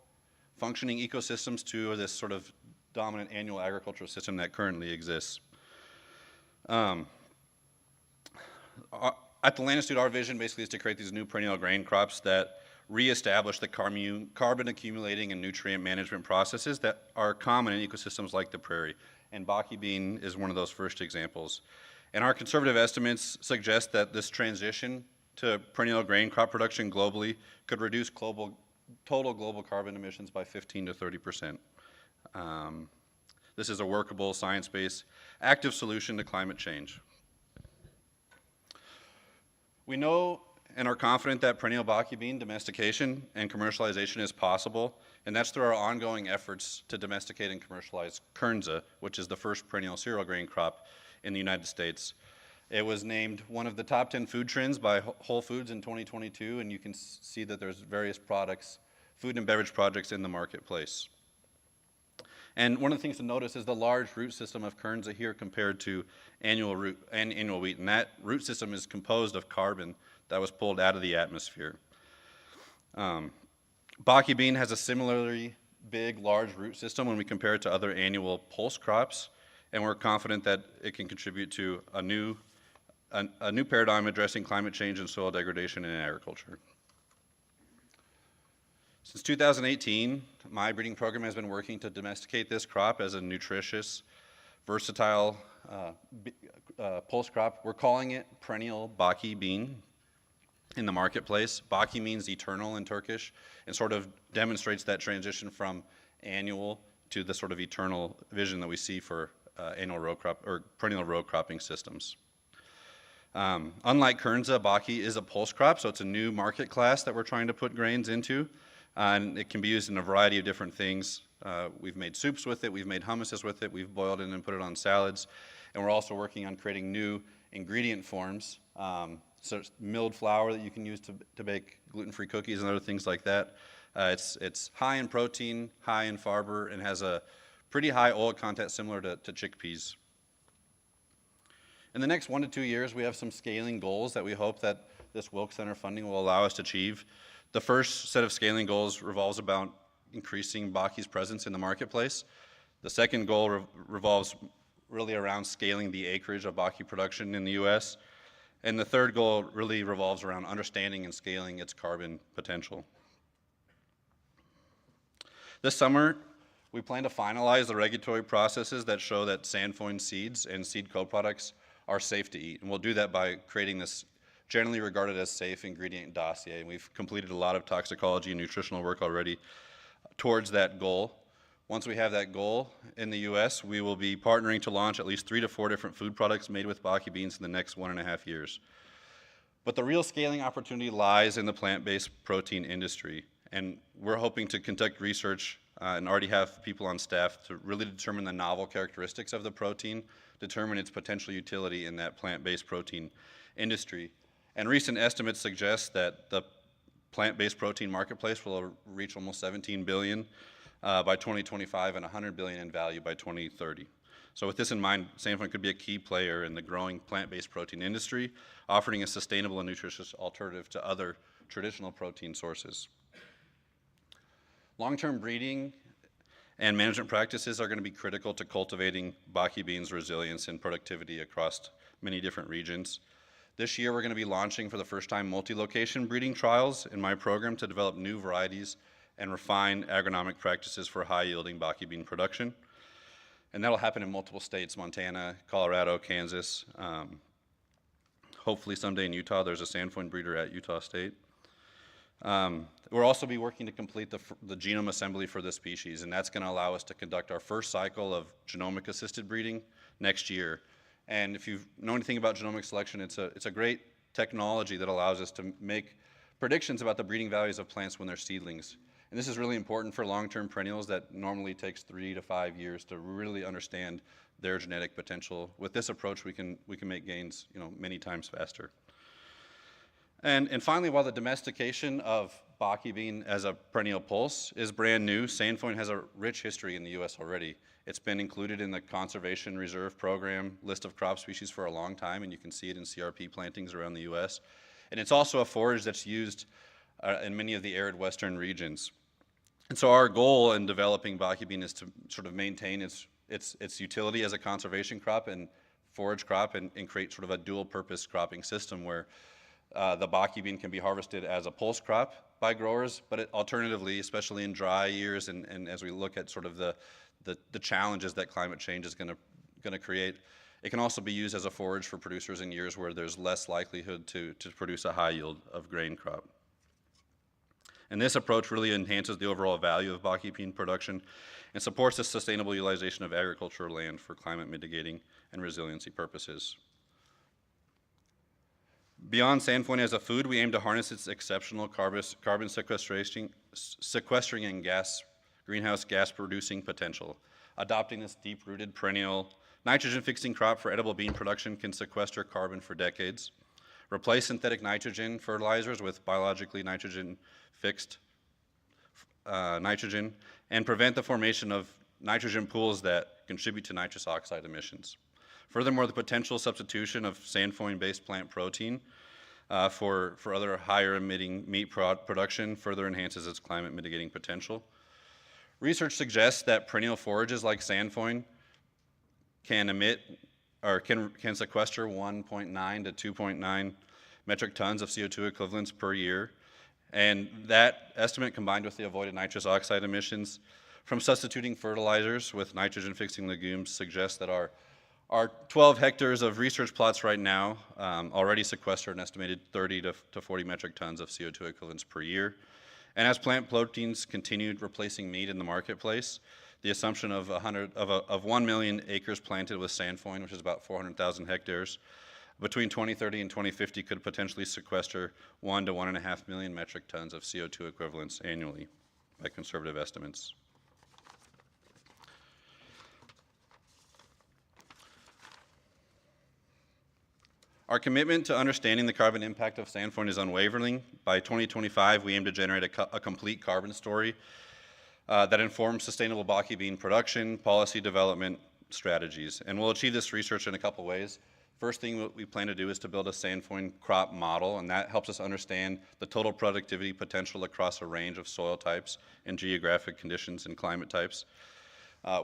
functioning ecosystems to this sort of dominant annual agricultural system that currently exists. At the Land Institute, our vision basically is to create these new perennial grain crops that reestablish the carbon accumulating and nutrient management processes that are common in ecosystems like the prairie. And Baki bean is one of those first examples. And our conservative estimates suggest that this transition to perennial grain crop production globally could reduce total global carbon emissions by 15 to 30%. This is a workable, science-based, active solution to climate change. We know and are confident that perennial Baki bean domestication and commercialization is possible, and that's through our ongoing efforts to domesticate and commercialize Kernza, which is the first perennial cereal grain crop in the United States. It was named one of the top 10 food trends by Whole Foods in 2022, and you can see that there's various products, food and beverage projects in the marketplace. And one of the things to notice is the large root system of Kernza here compared to annual wheat, and that root system is composed of carbon that was pulled out of the atmosphere. Baki bean has a similarly big, large root system when we compare it to other annual pulse crops, and we're confident that it can contribute to a new paradigm addressing climate change and soil degradation in agriculture. Since 2018, my breeding program has been working to domesticate this crop as a nutritious, versatile pulse crop. We're calling it perennial Baki bean in the marketplace. Baki means eternal in Turkish and sort of demonstrates that transition from annual to the sort of eternal vision that we see for annual row crop or perennial row cropping systems. Unlike Kernza, Baki is a pulse crop, so it's a new market class that we're trying to put grains into. And it can be used in a variety of different things. We've made soups with it, we've made hummuses with it, we've boiled it and put it on salads. And we're also working on creating new ingredient forms. So it's milled flour that you can use to bake gluten-free cookies and other things like that. It's high in protein, high in fiber, and has a pretty high oil content similar to chickpeas. In the next 1 to 2 years, we have some scaling goals that we hope that this Wilkes Center funding will allow us to achieve. The first set of scaling goals revolves about increasing Baki's presence in the marketplace. The second goal revolves really around scaling the acreage of Baki production in the US. And the third goal really revolves around understanding and scaling its carbon potential. This summer, we plan to finalize the regulatory processes that show that sandfoin seeds and seed co-products are safe to eat. And we'll do that by creating this generally regarded as safe ingredient dossier. And we've completed a lot of toxicology and nutritional work already towards that goal. Once we have that goal in the US, we will be partnering to launch at least 3 to 4 different food products made with Baki beans in the next 1.5 years. But the real scaling opportunity lies in the plant-based protein industry. And we're hoping to conduct research and already have people on staff to really determine the novel characteristics of the protein, determine its potential utility in that plant-based protein industry. And recent estimates suggest that the plant-based protein marketplace will reach almost 17 billion by 2025 and 100 billion in value by 2030. So with this in mind, sandfoin could be a key player in the growing plant-based protein industry, offering a sustainable and nutritious alternative to other traditional protein sources. Long-term breeding and management practices are going to be critical to cultivating Baki beans' resilience and productivity across many different regions. This year, we're going to be launching for the first time multi-location breeding trials in my program to develop new varieties and refine agronomic practices for high-yielding Baki bean production. And that'll happen in multiple states: Montana, Colorado, Kansas. Hopefully someday in Utah. There's a sandfoin breeder at Utah State. We'll also be working to complete the genome assembly for this species, and that's going to allow us to conduct our first cycle of genomic-assisted breeding next year. And if you know anything about genomic selection, it's a great technology that allows us to make predictions about the breeding values of plants when they're seedlings. And this is really important for long-term perennials that normally takes 3 to 5 years to really understand their genetic potential. With this approach, we can make gains, many times faster. And finally, while the domestication of Baki bean as a perennial pulse is brand new. Sandfoin has a rich history in the U.S. already. It's been included in the Conservation Reserve Program list of crop species for a long time, and you can see it in CRP plantings around the U.S. And it's also a forage that's used in many of the arid western regions. And so our goal in developing Baki bean is to sort of maintain its utility as a conservation crop and forage crop and create sort of a dual purpose cropping system where the Baki bean can be harvested as a pulse crop by growers, but alternatively, especially in dry years and as we look at sort of the challenges that climate change is going to create, it can also be used as a forage for producers in years where there's less likelihood to produce a high yield of grain crop. And this approach really enhances the overall value of Baki bean production and supports the sustainable utilization of agricultural land for climate mitigating and resiliency purposes. Beyond Sandfoin as a food, we aim to harness its exceptional carbon sequestering and greenhouse gas producing potential. Adopting this deep-rooted perennial nitrogen-fixing crop for edible bean production can sequester carbon for decades, replace synthetic nitrogen fertilizers with biologically nitrogen-fixed nitrogen, and prevent the formation of nitrogen pools that contribute to nitrous oxide emissions. Furthermore, the potential substitution of Sandfoin-based plant protein for other higher emitting meat production further enhances its climate mitigating potential. Research suggests that perennial forages like Sandfoin can sequester 1.9 to 2.9 metric tons of CO2 equivalents per year. And that estimate, combined with the avoided nitrous oxide emissions from substituting fertilizers with nitrogen-fixing legumes, suggests that our 12 hectares of research plots right now already sequester an estimated 30 to 40 metric tons of CO2 equivalents per year. And as plant proteins continued replacing meat in the marketplace, the assumption of 1 million acres planted with Sandfoin, which is about 400,000 hectares, between 2030 and 2050 could potentially sequester 1 to 1.5 million metric tons of CO2 equivalents annually by conservative estimates. Our commitment to understanding the carbon impact of Sandfoin is unwavering. By 2025, we aim to generate a complete carbon story that informs sustainable Baki bean production, policy development, strategies. And we'll achieve this research in a couple ways. First thing what we plan to do is to build a Sandfoin crop model, and that helps us understand the total productivity potential across a range of soil types and geographic conditions and climate types.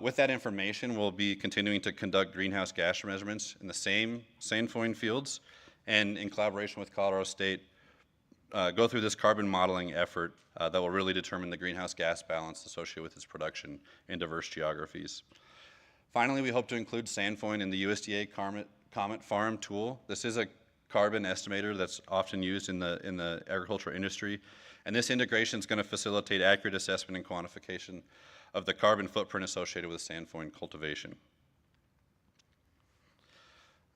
With that information, we'll be continuing to conduct greenhouse gas measurements in the same Sandfoin fields, and in collaboration with Colorado State, go through this carbon modeling effort that will really determine the greenhouse gas balance associated with its production in diverse geographies. Finally, we hope to include Sandfoin in the USDA Comet Farm tool. This is a carbon estimator that's often used in the agricultural industry, and this integration is going to facilitate accurate assessment and quantification of the carbon footprint associated with Sandfoin cultivation.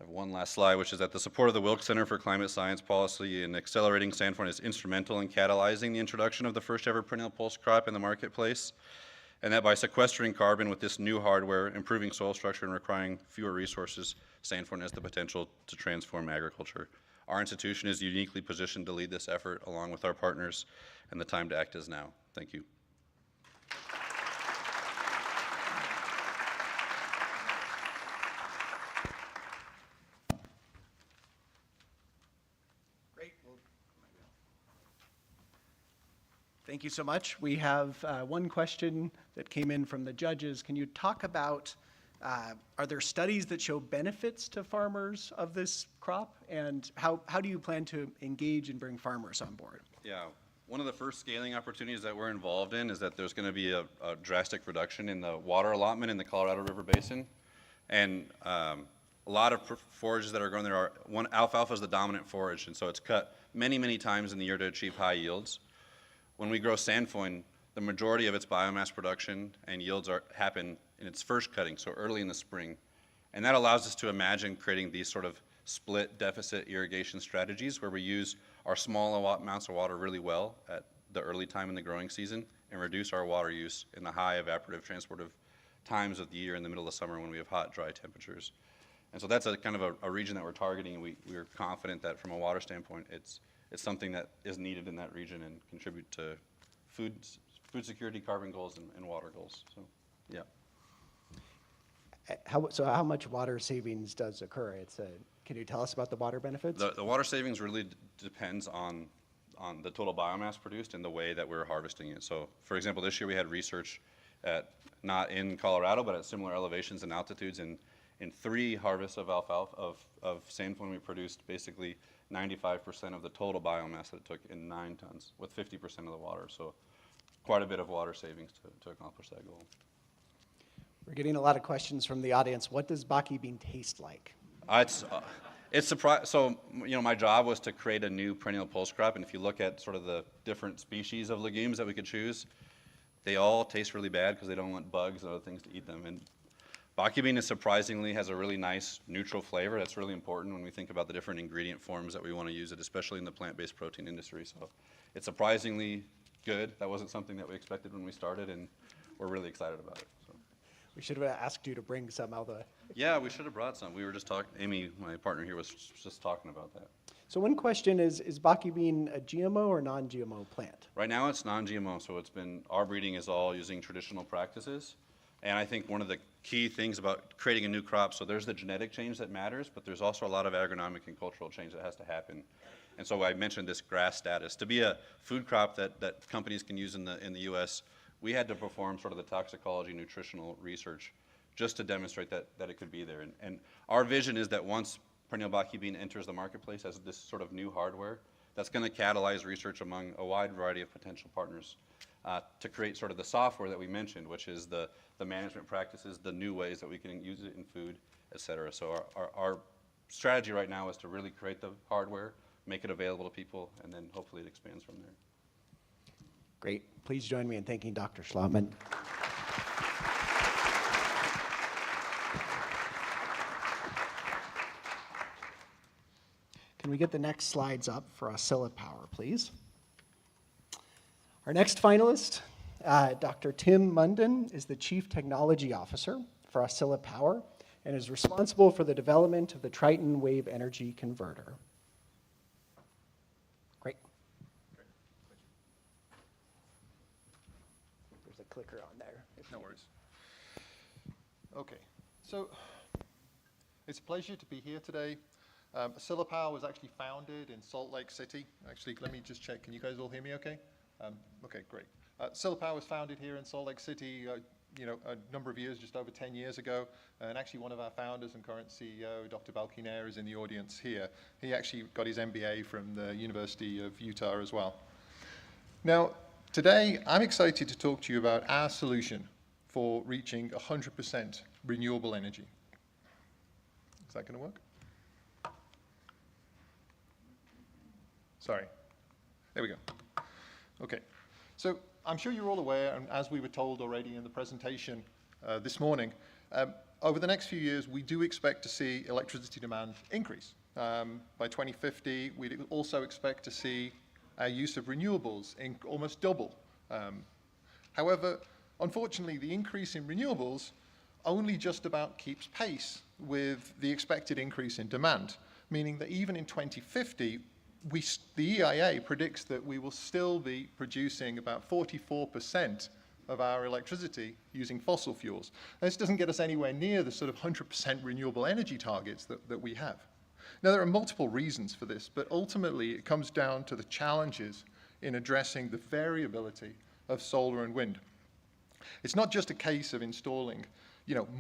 I have one last slide, which is that the support of the Wilkes Center for Climate Science Policy in accelerating Sandfoin is instrumental in catalyzing the introduction of the first ever perennial pulse crop in the marketplace, and that by sequestering carbon with this new hardware, improving soil structure, and requiring fewer resources, Sandfoin has the potential to transform agriculture. Our institution is uniquely positioned to lead this effort along with our partners, and the time to act is now. Thank you. Great. Thank you so much. We have one question that came in from the judges. Can you talk about, are there studies that show benefits to farmers of this crop? And how do you plan to engage and bring farmers on board? Yeah, one of the first scaling opportunities that we're involved in is that there's going to be a drastic reduction in the water allotment in the Colorado River Basin. And a lot of forages that are grown there alfalfa is the dominant forage, and so it's cut many, many times in the year to achieve high yields. When we grow Sandfoin, the majority of its biomass production and yields happen in its first cutting, so early in the spring. And that allows us to imagine creating these sort of split deficit irrigation strategies where we use our small amounts of water really well at the early time in the growing season and reduce our water use in the high evaporative transportive times of the year in the middle of summer when we have hot, dry temperatures. And so that's a kind of a region that we're targeting, and we're confident that from a water standpoint, it's something that is needed in that region and contribute to food security, carbon goals, and water goals. So, yeah. So how much water savings does occur? Can you tell us about the water benefits? The water savings really depends on the total biomass produced and the way that we're harvesting it. So, for example, this year we had research not in Colorado, but at similar elevations and altitudes. In 3 harvests of alfalfa, of sandflower, we produced basically 95% of the total biomass that it took in 9 tons, with 50% of the water. So quite a bit of water savings to accomplish that goal. We're getting a lot of questions from the audience. What does baki bean taste like? It's so, my job was to create a new perennial pulse crop, and if you look at sort of the different species of legumes that we could choose, they all taste really bad because they don't want bugs and other things to eat them. And baki bean surprisingly has a really nice neutral flavor. That's really important when we think about the different ingredient forms that we want to use it, especially in the plant-based protein industry. So it's surprisingly good. That wasn't something that we expected when we started, and we're really excited about it. So. We should have asked you to bring some, Alva. Yeah, we should have brought some. We were just talking, Amy, my partner here, was just talking about that. So one question is baki bean a GMO or non-GMO plant? Right now it's non-GMO, so our breeding is all using traditional practices. And I think one of the key things about creating a new crop, so there's the genetic change that matters, but there's also a lot of agronomic and cultural change that has to happen. And so I mentioned this grass status. To be a food crop that companies can use in the US, we had to perform sort of the toxicology nutritional research just to demonstrate that it could be there. And our vision is that once perennial baki bean enters the marketplace as this sort of new hardware, that's going to catalyze research among a wide variety of potential partners to create sort of the software that we mentioned, which is the management practices, the new ways that we can use it in food, et cetera. So our strategy right now is to really create the hardware, make it available to people, and then hopefully it expands from there. Great. Please join me in thanking Dr. Schlautman. Can we get the next slides up for Oscilla Power, please? Our next finalist, Dr. Tim Munden, is the Chief Technology Officer for Oscilla Power and is responsible for the development of the Triton Wave Energy Converter. Great. There's a clicker on there. No worries. Okay, so it's a pleasure to be here today. Oscilla Power was actually founded in Salt Lake City. Actually, let me just check. Can you guys all hear me okay? Okay, great. Oscilla Power was founded here in Salt Lake City, a number of years, just over 10 years ago. And actually one of our founders and current CEO, Dr. Balkiner, is in the audience here. He actually got his MBA from the University of Utah as well. Now, today, I'm excited to talk to you about our solution for reaching 100% renewable energy. Is that going to work? Sorry. There we go. Okay. So I'm sure you're all aware, and as we were told already in the presentation this morning, over the next few years, we do expect to see electricity demand increase. By 2050, we also expect to see our use of renewables almost double. However, unfortunately, the increase in renewables only just about keeps pace with the expected increase in demand, meaning that even in 2050, the EIA predicts that we will still be producing about 44% of our electricity using fossil fuels. And this doesn't get us anywhere near the sort of 100% renewable energy targets that we have. Now, there are multiple reasons for this, but ultimately it comes down to the challenges in addressing the variability of solar and wind. It's not just a case of installing,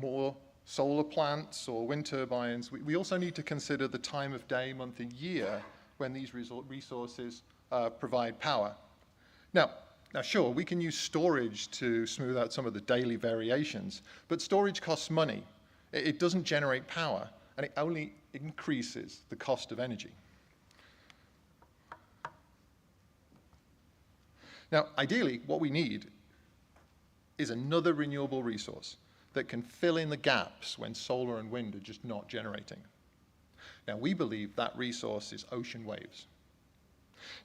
more solar plants or wind turbines. We also need to consider the time of day, month, and year when these resources provide power. Now, sure, we can use storage to smooth out some of the daily variations, but storage costs money. It doesn't generate power, and it only increases the cost of energy. Now, ideally, what we need is another renewable resource that can fill in the gaps when solar and wind are just not generating. Now, we believe that resource is ocean waves.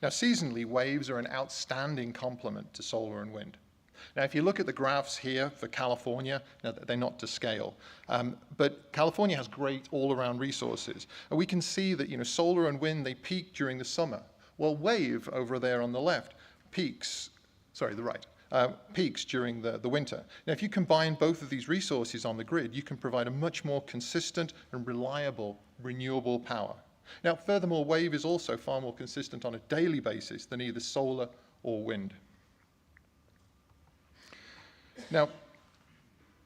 Now, seasonally, waves are an outstanding complement to solar and wind. Now, if you look at the graphs here for California, now they're not to scale, but California has great all-around resources. And we can see that, solar and wind, they peak during the summer, Well, wave over there on the left peaks, sorry, the right, peaks during the winter. Now, if you combine both of these resources on the grid, you can provide a much more consistent and reliable renewable power. Now, furthermore, wave is also far more consistent on a daily basis than either solar or wind. Now,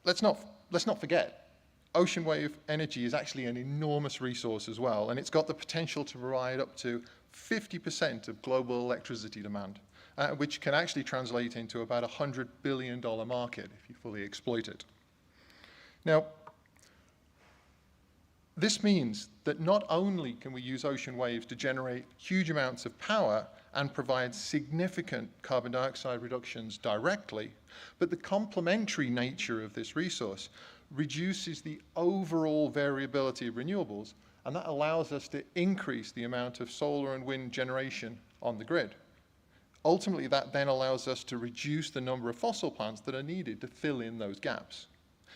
let's not forget, ocean wave energy is actually an enormous resource as well, and it's got the potential to provide up to 50% of global electricity demand, which can actually translate into about a $100 billion market if you fully exploit it. Now, this means that not only can we use ocean waves to generate huge amounts of power and provide significant carbon dioxide reductions directly, but the complementary nature of this resource reduces the overall variability of renewables, and that allows us to increase the amount of solar and wind generation on the grid. Ultimately, that then allows us to reduce the number of fossil plants that are needed to fill in those gaps.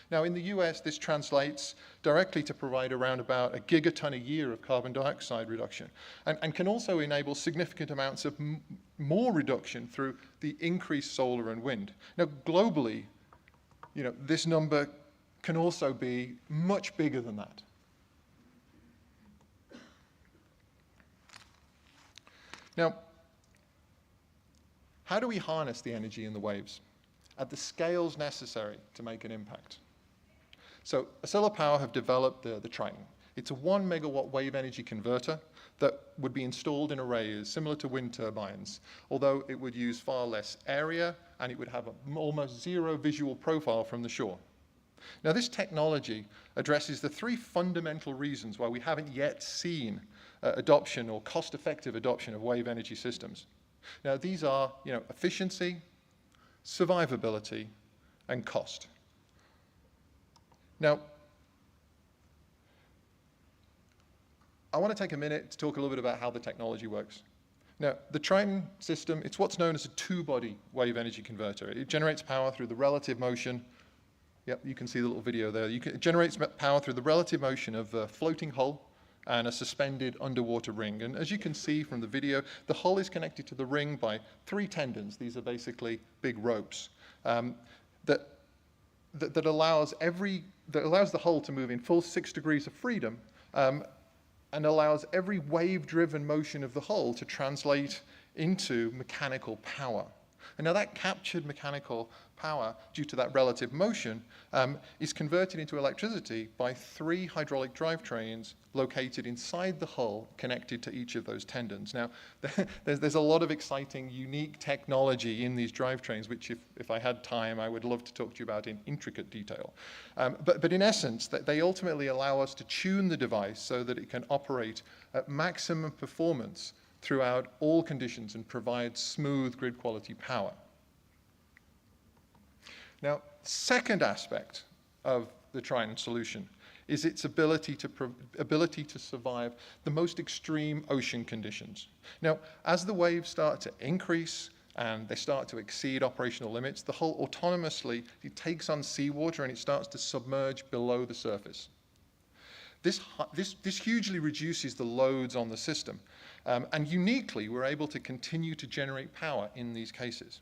Now, in the US, this translates directly to provide around about a gigaton a year of carbon dioxide reduction, and can also enable significant amounts of more reduction through the increased solar and wind. Now, globally, this number can also be much bigger than that. Now, how do we harness the energy in the waves at the scales necessary to make an impact? So Oscilla Power have developed the Triton. It's a 1 megawatt wave energy converter that would be installed in arrays similar to wind turbines, although it would use far less area and it would have almost zero visual profile from the shore. Now, this technology addresses the three fundamental reasons why we haven't yet seen adoption or cost-effective adoption of wave energy systems. Now, these are, efficiency, survivability, and cost. Now, I want to take a minute to talk a little bit about how the technology works. Now, the Triton system, it's what's known as a two-body wave energy converter. It generates power through the relative motion. Yep, you can see the little video there. It generates power through the relative motion of a floating hull and a suspended underwater ring. And as you can see from the video, the hull is connected to the ring by 3 tendons. These are basically big ropes that allows the hull to move in full 6 degrees of freedom and allows every wave-driven motion of the hull to translate into mechanical power. And now that captured mechanical power, due to that relative motion, is converted into electricity by 3 hydraulic drivetrains located inside the hull, connected to each of those tendons. Now, there's a lot of exciting, unique technology in these drivetrains, which if I had time, I would love to talk to you about in intricate detail. But in essence, they ultimately allow us to tune the device so that it can operate at maximum performance throughout all conditions and provide smooth grid quality power. Now, second aspect of the Triton solution is its ability to survive the most extreme ocean conditions. Now, as the waves start to increase and they start to exceed operational limits, the hull autonomously, it takes on seawater and it starts to submerge below the surface. This hugely reduces the loads on the system, and uniquely, we're able to continue to generate power in these cases.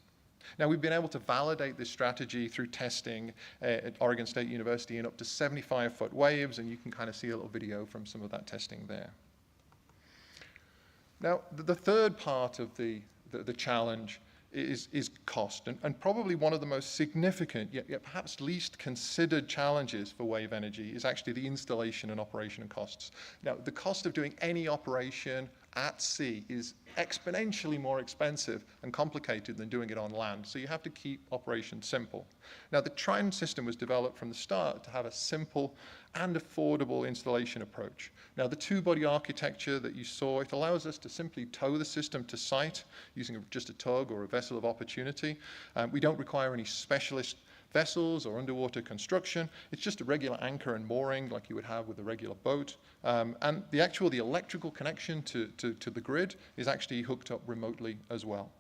Now, we've been able to validate this strategy through testing at Oregon State University in up to 75-foot waves, and you can kind of see a little video from some of that testing there. Now, the third part of the challenge is cost, and probably one of the most significant, yet perhaps least considered challenges for wave energy is actually the installation and operation costs. Now, the cost of doing any operation at sea is exponentially more expensive and complicated than doing it on land, so you have to keep operations simple. Now, the Triton system was developed from the start to have a simple and affordable installation approach. Now, the two-body architecture that you saw, it allows us to simply tow the system to site using just a tug or a vessel of opportunity. We don't require any specialist vessels or underwater construction. It's just a regular anchor and mooring like you would have with a regular boat. And the electrical connection to the grid is actually hooked up remotely as well.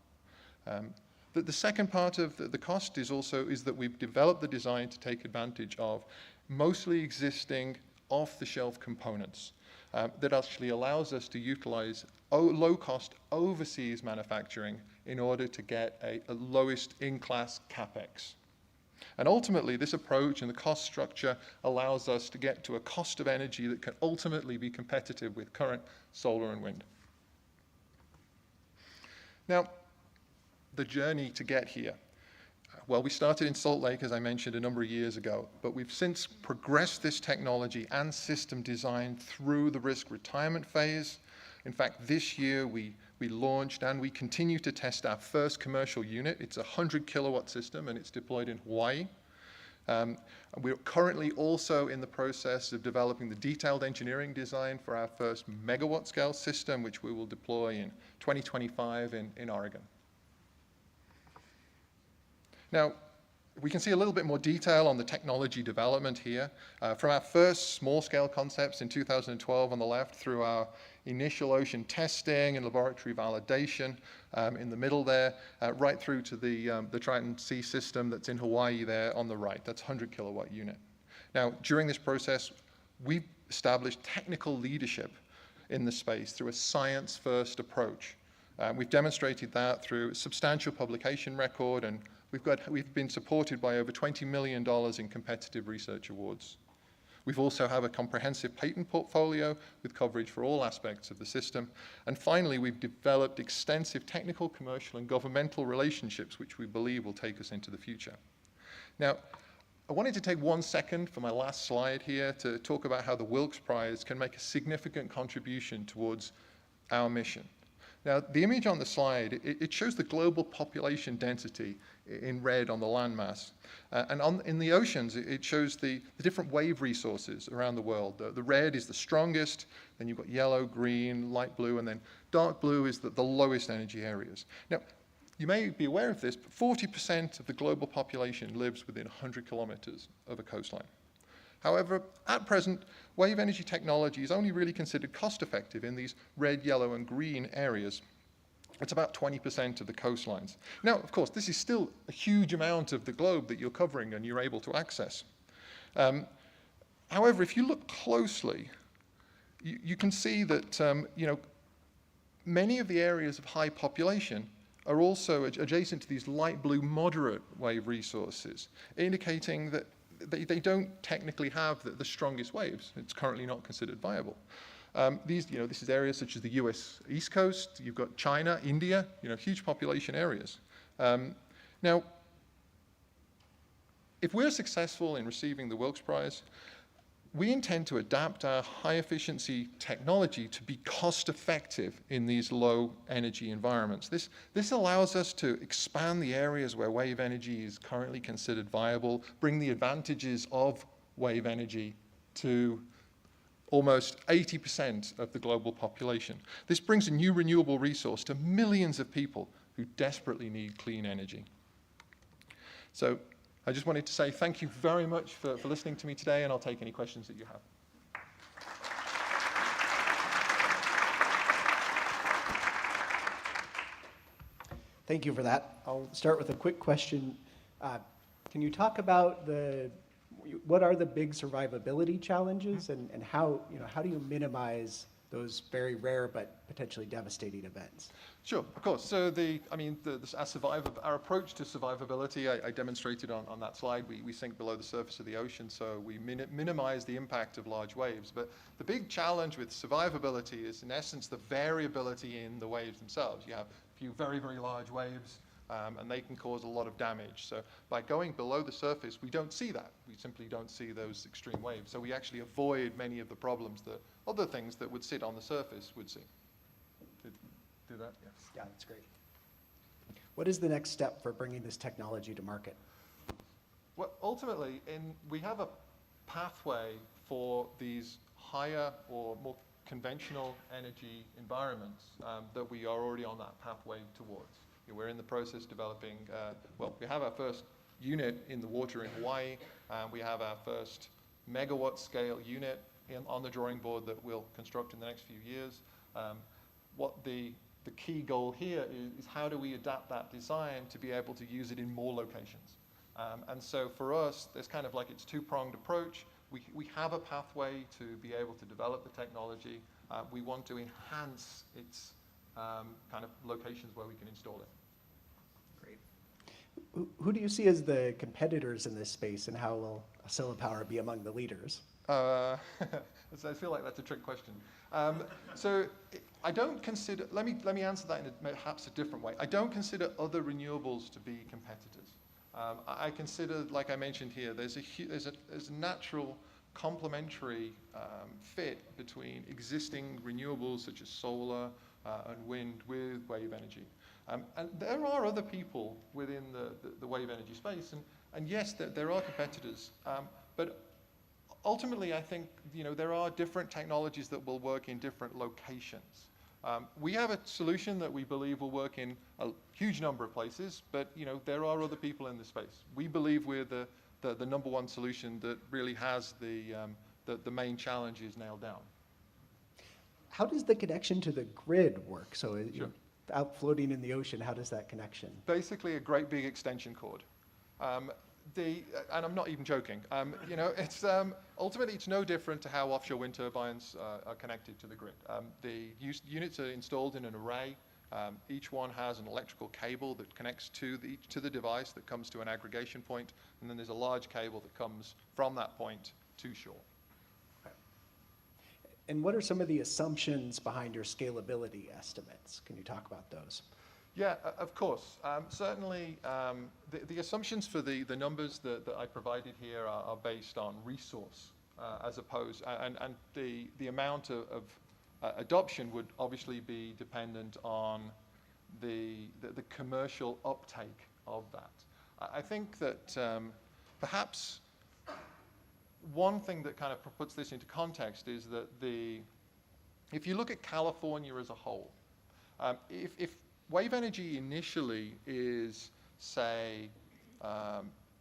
The second part of the cost is that we've developed the design to take advantage of mostly existing off-the-shelf components. that actually allows us to utilize low-cost overseas manufacturing in order to get a lowest in-class capex. And ultimately, this approach and the cost structure allows us to get to a cost of energy that can ultimately be competitive with current solar and wind. Now, the journey to get here. Well, we started in Salt Lake, as I mentioned, a number of years ago, but we've since progressed this technology and system design through the risk retirement phase. In fact, this year we launched and we continue to test our first commercial unit. It's a 100 kilowatt system and it's deployed in Hawaii. We're currently also in the process of developing the detailed engineering design for our first megawatt scale system, which we will deploy in 2025 in Oregon. Now, we can see a little bit more detail on the technology development here. From our first small-scale concepts in 2012 on the left through our initial ocean testing and laboratory validation in the middle there, right through to the Triton Sea system that's in Hawaii there on the right. That's a 100 kilowatt unit. Now, during this process, we've established technical leadership in the space through a science-first approach. We've demonstrated that through a substantial publication record, and we've been supported by over $20 million in competitive research awards. We've also have a comprehensive patent portfolio with coverage for all aspects of the system. And finally, we've developed extensive technical, commercial, and governmental relationships, which we believe will take us into the future. Now, I wanted to take 1 second for my last slide here to talk about how the Wilkes Prize can make a significant contribution towards our mission. Now, the image on the slide, it shows the global population density in red on the landmass. In the oceans, it shows the different wave resources around the world. The red is the strongest, then you've got yellow, green, light blue, and then dark blue is the lowest energy areas. Now, you may be aware of this, but 40% of the global population lives within 100 kilometers of a coastline. However, at present, wave energy technology is only really considered cost-effective in these red, yellow, and green areas. It's about 20% of the coastlines. Now, of course, this is still a huge amount of the globe that you're covering and you're able to access. However, if you look closely, you can see that many of the areas of high population are also adjacent to these light blue moderate wave resources, indicating that they don't technically have the strongest waves. It's currently not considered viable. This is areas such as the US East Coast. You've got China, India, huge population areas. Now, if we're successful in receiving the Wilkes Prize, we intend to adapt our high-efficiency technology to be cost-effective in these low-energy environments. This allows us to expand the areas where wave energy is currently considered viable, bring the advantages of wave energy to almost 80% of the global population. This brings a new renewable resource to millions of people who desperately need clean energy. So I just wanted to say thank you very much for listening to me today, and I'll take any questions that you have. Thank you for that. I'll start with a quick question. Can you talk about what are the big survivability challenges, and how do you minimize those very rare but potentially devastating events? Sure, of course. So our approach to survivability, I demonstrated on that slide. We sink below the surface of the ocean, so we minimize the impact of large waves. But the big challenge with survivability is, in essence, the variability in the waves themselves. You have a few very, very large waves, and they can cause a lot of damage. So by going below the surface, we don't see that. We simply don't see those extreme waves. So we actually avoid many of the problems that other things that would sit on the surface would see. Do that? Yes. Yeah, that's great. What is the next step for bringing this technology to market? Well, ultimately, we have a pathway for these higher or more conventional energy environments that we are already on that pathway towards. We're in the process developing, we have our first unit in the water in Hawaii. We have our first megawatt scale unit on the drawing board that we'll construct in the next few years. What the key goal here is how do we adapt that design to be able to use it in more locations? And so for us, there's kind of like it's two-pronged approach. We have a pathway to be able to develop the technology. We want to enhance its kind of locations where we can install it. Great. Who do you see as the competitors in this space, and how will Oscilla Power be among the leaders? I feel like that's a trick question. So I don't consider, let me answer that in perhaps a different way. I don't consider other renewables to be competitors. I consider, like I mentioned here, there's a natural complementary fit between existing renewables such as solar and wind with wave energy. And there are other people within the wave energy space, and yes, there are competitors, but ultimately, I think there are different technologies that will work in different locations. We have a solution that we believe will work in a huge number of places, but there are other people in the space. We believe we're the number one solution that really has the main challenges nailed down. How does the connection to the grid work? So Sure. out floating in the ocean, how does that connection? Basically, a great big extension cord. And I'm not even joking. It's ultimately it's no different to how offshore wind turbines are connected to the grid. The units are installed in an array. Each one has an electrical cable that connects to the device that comes to an aggregation point, and then there's a large cable that comes from that point to shore. And what are some of the assumptions behind your scalability estimates? Can you talk about those? Yeah, of course. Certainly, the assumptions for the numbers that I provided here are based on resource as opposed, and the amount of adoption would obviously be dependent on the commercial uptake of that. I think that perhaps one thing that kind of puts this into context is that if you look at California as a whole, if wave energy initially is, say,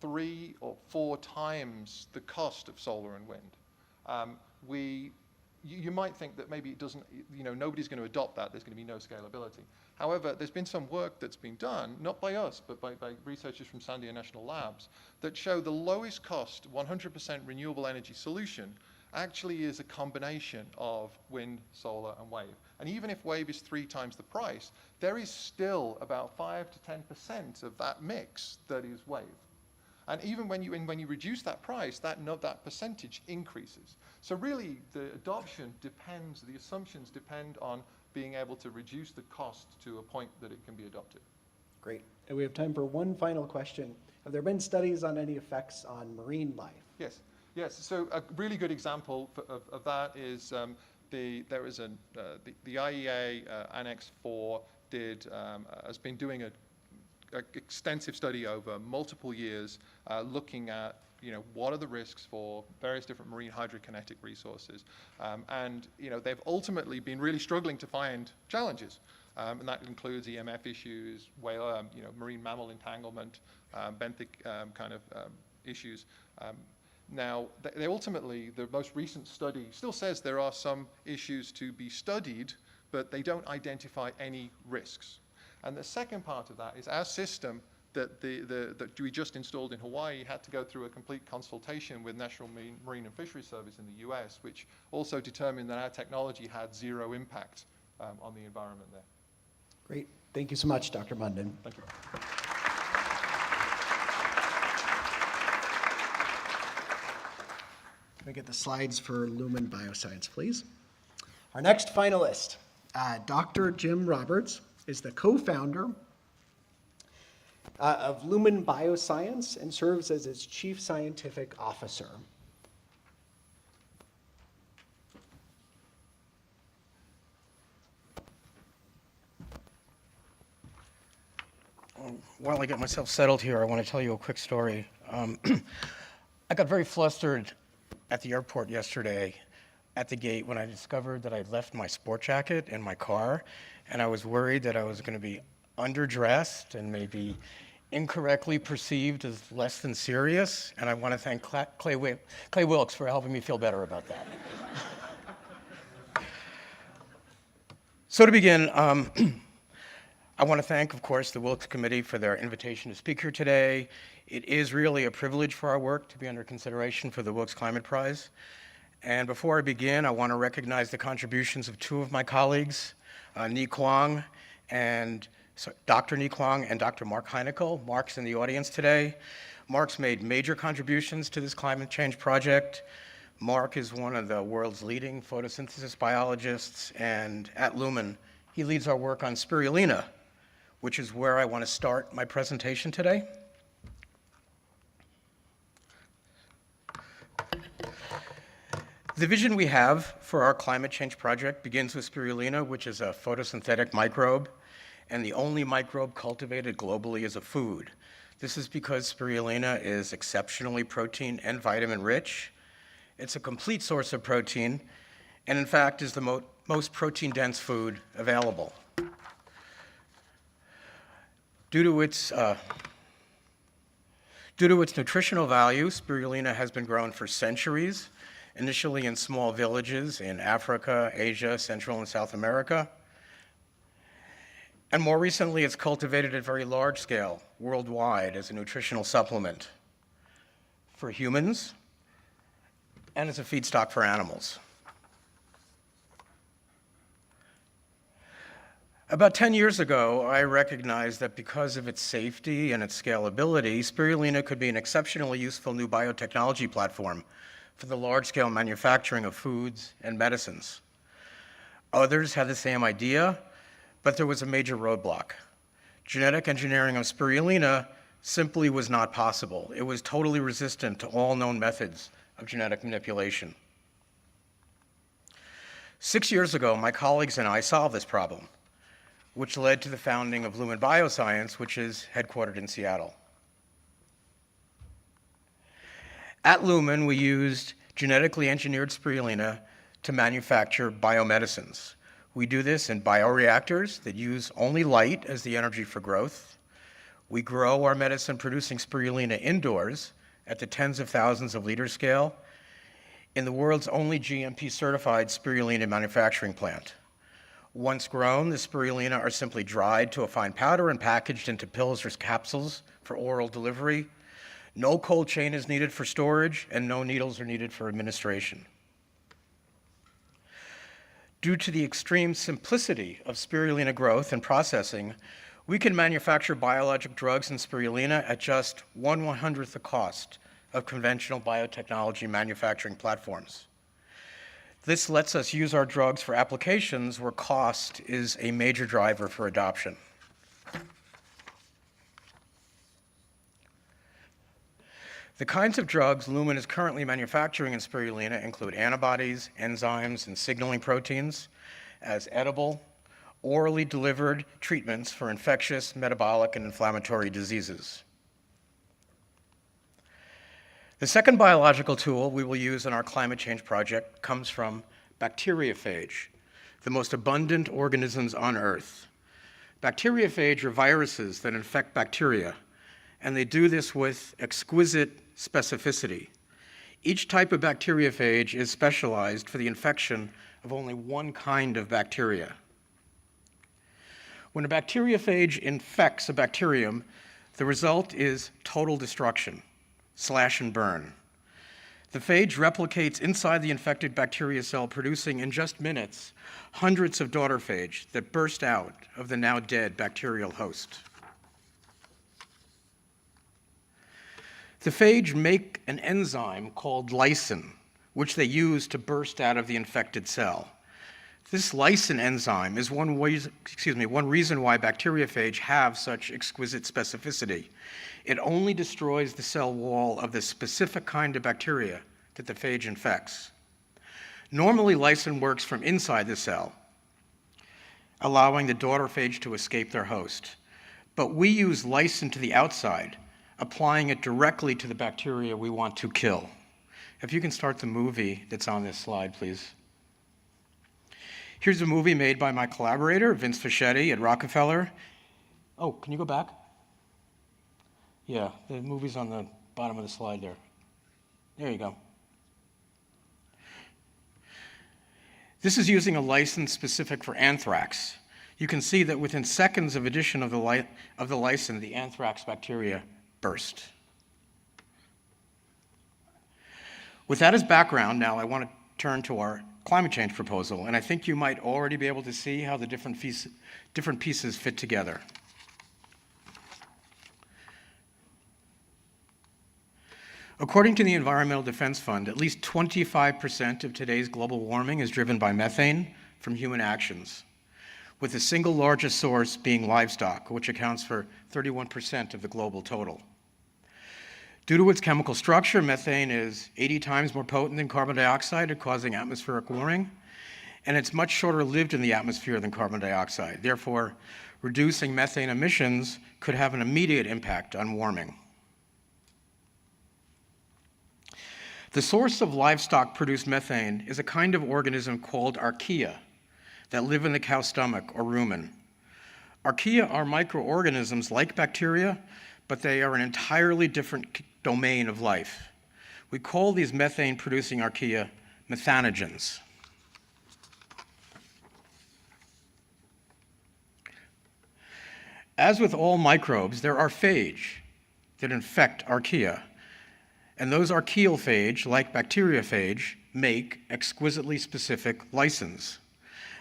3 or 4 times the cost of solar and wind, you might think that maybe it doesn't, nobody's going to adopt that, there's going to be no scalability. However, there's been some work that's been done, not by us, but by researchers from Sandia National Labs, that show the lowest cost 100% renewable energy solution actually is a combination of wind, solar, and wave. And even if wave is 3 times the price, there is still about 5 to 10% of that mix that is wave. And even when you reduce that price, that percentage increases. So really, the adoption depends, the assumptions depend on being able to reduce the cost to a point that it can be adopted. Great. And we have time for one final question. Have there been studies on any effects on marine life? Yes. So a really good example of that is the IEA Annex 4 has been doing an extensive study over multiple years, looking at what are the risks for various different marine hydrokinetic resources, and they've ultimately been really struggling to find challenges, and that includes EMF issues, whale, marine mammal entanglement, benthic kind of issues. Now, they ultimately, the most recent study still says there are some issues to be studied, but they don't identify any risks. And the second part of that is our system that we just installed in Hawaii had to go through a complete consultation with National Marine and Fisheries Service in the US, which also determined that our technology had 0 impact on the environment there. Great. Thank you so much, Dr. Munden. Thank you. Can we get the slides for Lumen Bioscience, please? Our next finalist, Dr. Jim Roberts, is the co-founder of Lumen Bioscience and serves as its chief scientific officer. While I get myself settled here, I want to tell you a quick story. I got very flustered at the airport yesterday at the gate when I discovered that I'd left my sport jacket in my car, and I was worried that I was going to be underdressed and maybe incorrectly perceived as less than serious, and I want to thank Clay Wilkes for helping me feel better about that. So to begin, I want to thank, of course, the Wilkes Committee for their invitation to speak here today. It is really a privilege for our work to be under consideration for the Wilkes Climate Prize. And before I begin, I want to recognize the contributions of two of my colleagues, Ni Kwang and Dr. Ni Kwang and Dr. Mark Heinekel. Mark's in the audience today. Mark's made major contributions to this climate change project. Mark is one of the world's leading photosynthesis biologists, and at Lumen, he leads our work on spirulina, which is where I want to start my presentation today. The vision we have for our climate change project begins with spirulina, which is a photosynthetic microbe, and the only microbe cultivated globally as a food. This is because spirulina is exceptionally protein and vitamin rich. It's a complete source of protein, and in fact is the most protein-dense food available. Due to its nutritional value, spirulina has been grown for centuries, initially in small villages in Africa, Asia, Central and South America. And more recently, it's cultivated at very large scale worldwide as a nutritional supplement for humans and as a feedstock for animals. About 10 years ago, I recognized that because of its safety and its scalability, spirulina could be an exceptionally useful new biotechnology platform for the large-scale manufacturing of foods and medicines. Others had the same idea, but there was a major roadblock. Genetic engineering of spirulina simply was not possible. It was totally resistant to all known methods of genetic manipulation. 6 years ago, my colleagues and I solved this problem, which led to the founding of Lumen Bioscience, which is headquartered in Seattle. At Lumen, we used genetically engineered spirulina to manufacture biomedicines. We do this in bioreactors that use only light as the energy for growth. We grow our medicine producing spirulina indoors at the tens of thousands of liter scale in the world's only GMP certified spirulina manufacturing plant. Once grown, the spirulina are simply dried to a fine powder and packaged into pills or capsules for oral delivery. No cold chain is needed for storage, and no needles are needed for administration. Due to the extreme simplicity of spirulina growth and processing, we can manufacture biologic drugs in spirulina at just 1/100th the cost of conventional biotechnology manufacturing platforms. This lets us use our drugs for applications where cost is a major driver for adoption. The kinds of drugs Lumen is currently manufacturing in spirulina include antibodies, enzymes, and signaling proteins as edible, orally delivered treatments for infectious, metabolic, and inflammatory diseases. The second biological tool we will use in our climate change project comes from bacteriophage, the most abundant organisms on Earth. Bacteriophage are viruses that infect bacteria, and they do this with exquisite specificity. Each type of bacteriophage is specialized for the infection of only one kind of bacteria. When a bacteriophage infects a bacterium, the result is total destruction, slash and burn. The phage replicates inside the infected bacteria cell, producing in just minutes hundreds of daughter phage that burst out of the now dead bacterial host. The phage make an enzyme called lysine, which they use to burst out of the infected cell. This lysine enzyme is one reason why bacteriophage have such exquisite specificity. It only destroys the cell wall of the specific kind of bacteria that the phage infects. Normally, lysine works from inside the cell, allowing the daughter phage to escape their host. But we use lysine to the outside, applying it directly to the bacteria we want to kill. If you can start the movie that's on this slide, please. Here's a movie made by my collaborator, Vince Fischetti at Rockefeller. Oh, can you go back? Yeah, the movie's on the bottom of the slide there. There you go. This is using a lysine specific for anthrax. you can see that within seconds of addition of the lysine, the anthrax bacteria burst. With that as background, now I want to turn to our climate change proposal, and I think you might already be able to see how the different pieces fit together. According to the Environmental Defense Fund, at least 25% of today's global warming is driven by methane from human actions, with the single largest source being livestock, which accounts for 31% of the global total. Due to its chemical structure, methane is 80 times more potent than carbon dioxide at causing atmospheric warming, and it's much shorter lived in the atmosphere than carbon dioxide. Therefore, reducing methane emissions could have an immediate impact on warming. The source of livestock-produced methane is a kind of organism called archaea that live in the cow's stomach, or rumen. Archaea are microorganisms like bacteria, but they are an entirely different domain of life. We call these methane-producing archaea methanogens. As with all microbes, there are phage that infect archaea. And those archaeal phage, like bacteriophage, make exquisitely specific lysins.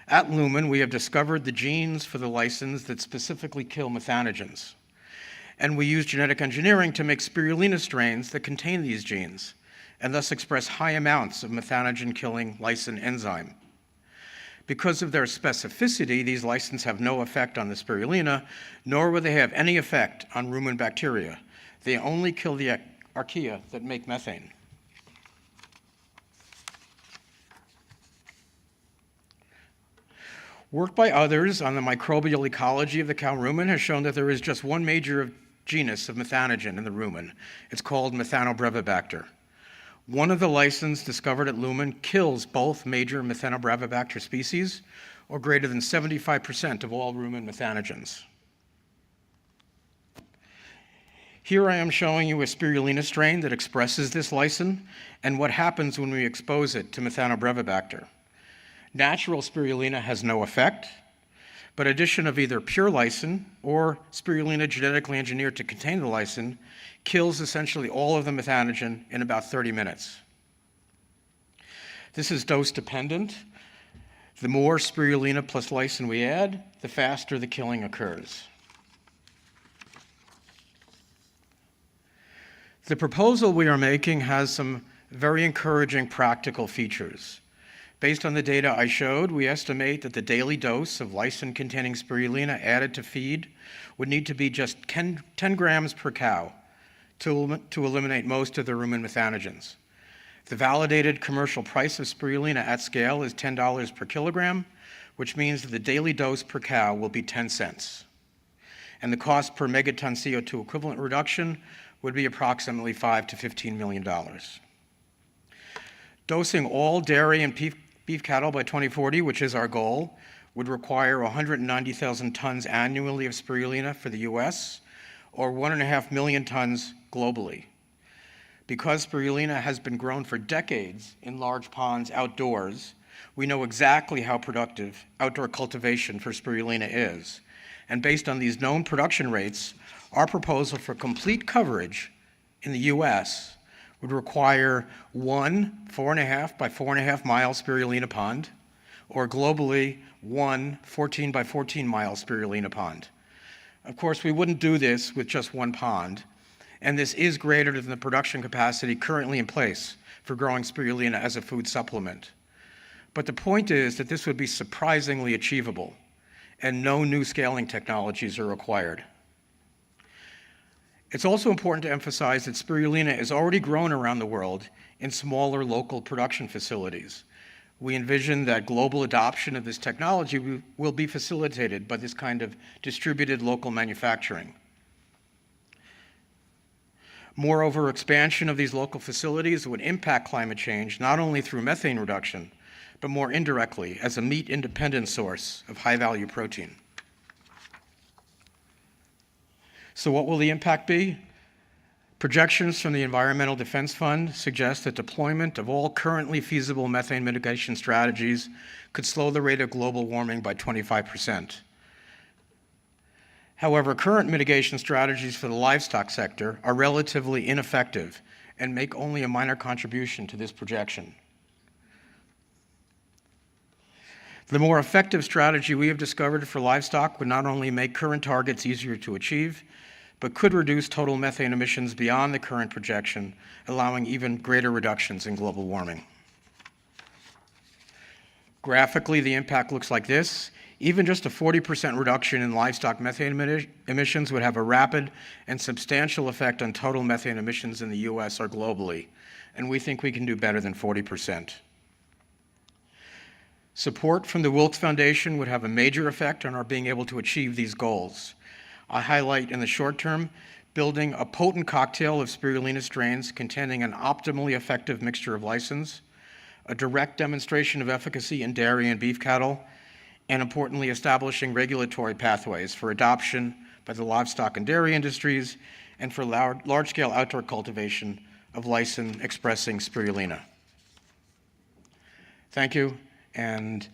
At Lumen, we have discovered the genes for the lysins that specifically kill methanogens. And we use genetic engineering to make spirulina strains that contain these genes, and thus express high amounts of methanogen-killing lysin enzyme. Because of their specificity, these lysins have no effect on the spirulina, nor will they have any effect on rumen bacteria. They only kill the archaea that make methane. Work by others on the microbial ecology of the cow rumen has shown that there is just one major genus of methanogen in the rumen. It's called Methanobrevibacter. One of the lysins discovered at Lumen kills both major Methanobrevibacter species, or greater than 75% of all rumen methanogens. Here I am showing you a spirulina strain that expresses this lysin and what happens when we expose it to Methanobrevibacter. Natural spirulina has no effect, but addition of either pure lysin or spirulina genetically engineered to contain the lysin kills essentially all of the methanogen in about 30 minutes. This is dose dependent. The more spirulina plus lysin we add, the faster the killing occurs. The proposal we are making has some very encouraging practical features. Based on the data I showed, we estimate that the daily dose of lysin-containing spirulina added to feed would need to be just 10 grams per cow to eliminate most of the rumen methanogens. The validated commercial price of spirulina at scale is $10 per kilogram, which means that the daily dose per cow will be 10 cents. And the cost per megaton CO2 equivalent reduction would be approximately $5 to $15 million. Dosing all dairy and beef cattle by 2040, which is our goal, would require 190,000 tons annually of spirulina for the US, or 1.5 million tons globally. Because spirulina has been grown for decades in large ponds outdoors, we know exactly how productive outdoor cultivation for spirulina is. And based on these known production rates, our proposal for complete coverage in the US would require one 4.5 by 4.5 mile spirulina pond, or globally, one 14 by 14 mile spirulina pond. Of course, we wouldn't do this with just one pond, and this is greater than the production capacity currently in place for growing spirulina as a food supplement. But the point is that this would be surprisingly achievable, and no new scaling technologies are required. It's also important to emphasize that spirulina is already grown around the world in smaller local production facilities. We envision that global adoption of this technology will be facilitated by this kind of distributed local manufacturing. Moreover, expansion of these local facilities would impact climate change not only through methane reduction, but more indirectly as a meat-independent source of high-value protein. So what will the impact be? Projections from the Environmental Defense Fund suggest that deployment of all currently feasible methane mitigation strategies could slow the rate of global warming by 25%. However, current mitigation strategies for the livestock sector are relatively ineffective and make only a minor contribution to this projection. The more effective strategy we have discovered for livestock would not only make current targets easier to achieve, but could reduce total methane emissions beyond the current projection, allowing even greater reductions in global warming. Graphically, the impact looks like this. Even just a 40% reduction in livestock methane emissions would have a rapid and substantial effect on total methane emissions in the US or globally, and we think we can do better than 40%. Support from the Wilkes Foundation would have a major effect on our being able to achieve these goals. I highlight in the short term, building a potent cocktail of spirulina strains containing an optimally effective mixture of lysins, a direct demonstration of efficacy in dairy and beef cattle, and importantly, establishing regulatory pathways for adoption by the livestock and dairy industries and for large-scale outdoor cultivation of lysin-expressing spirulina. Thank you, and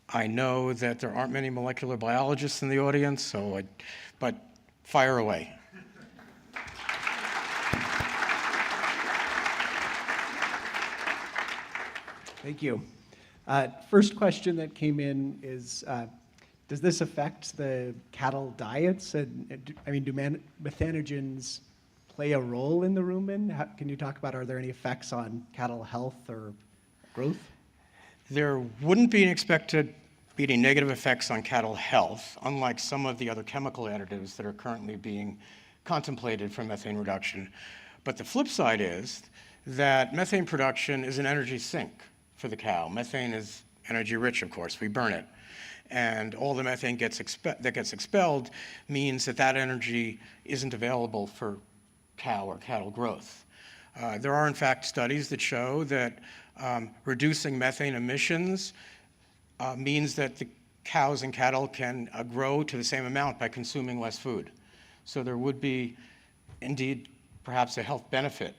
I know that there aren't many molecular biologists in the audience, but fire away. Thank you. First question that came in is, does this affect the cattle diets? Do methanogens play a role in the rumen? Can you talk about, are there any effects on cattle health or growth? There wouldn't be expected to be any negative effects on cattle health, unlike some of the other chemical additives that are currently being contemplated for methane reduction. But the flip side is that methane production is an energy sink for the cow. Methane is energy rich, of course. We burn it. And all the methane that gets expelled means that that energy isn't available for cow or cattle growth. There are, in fact, studies that show that reducing methane emissions means that the cows and cattle can grow to the same amount by consuming less food. So there would be, indeed, perhaps a health benefit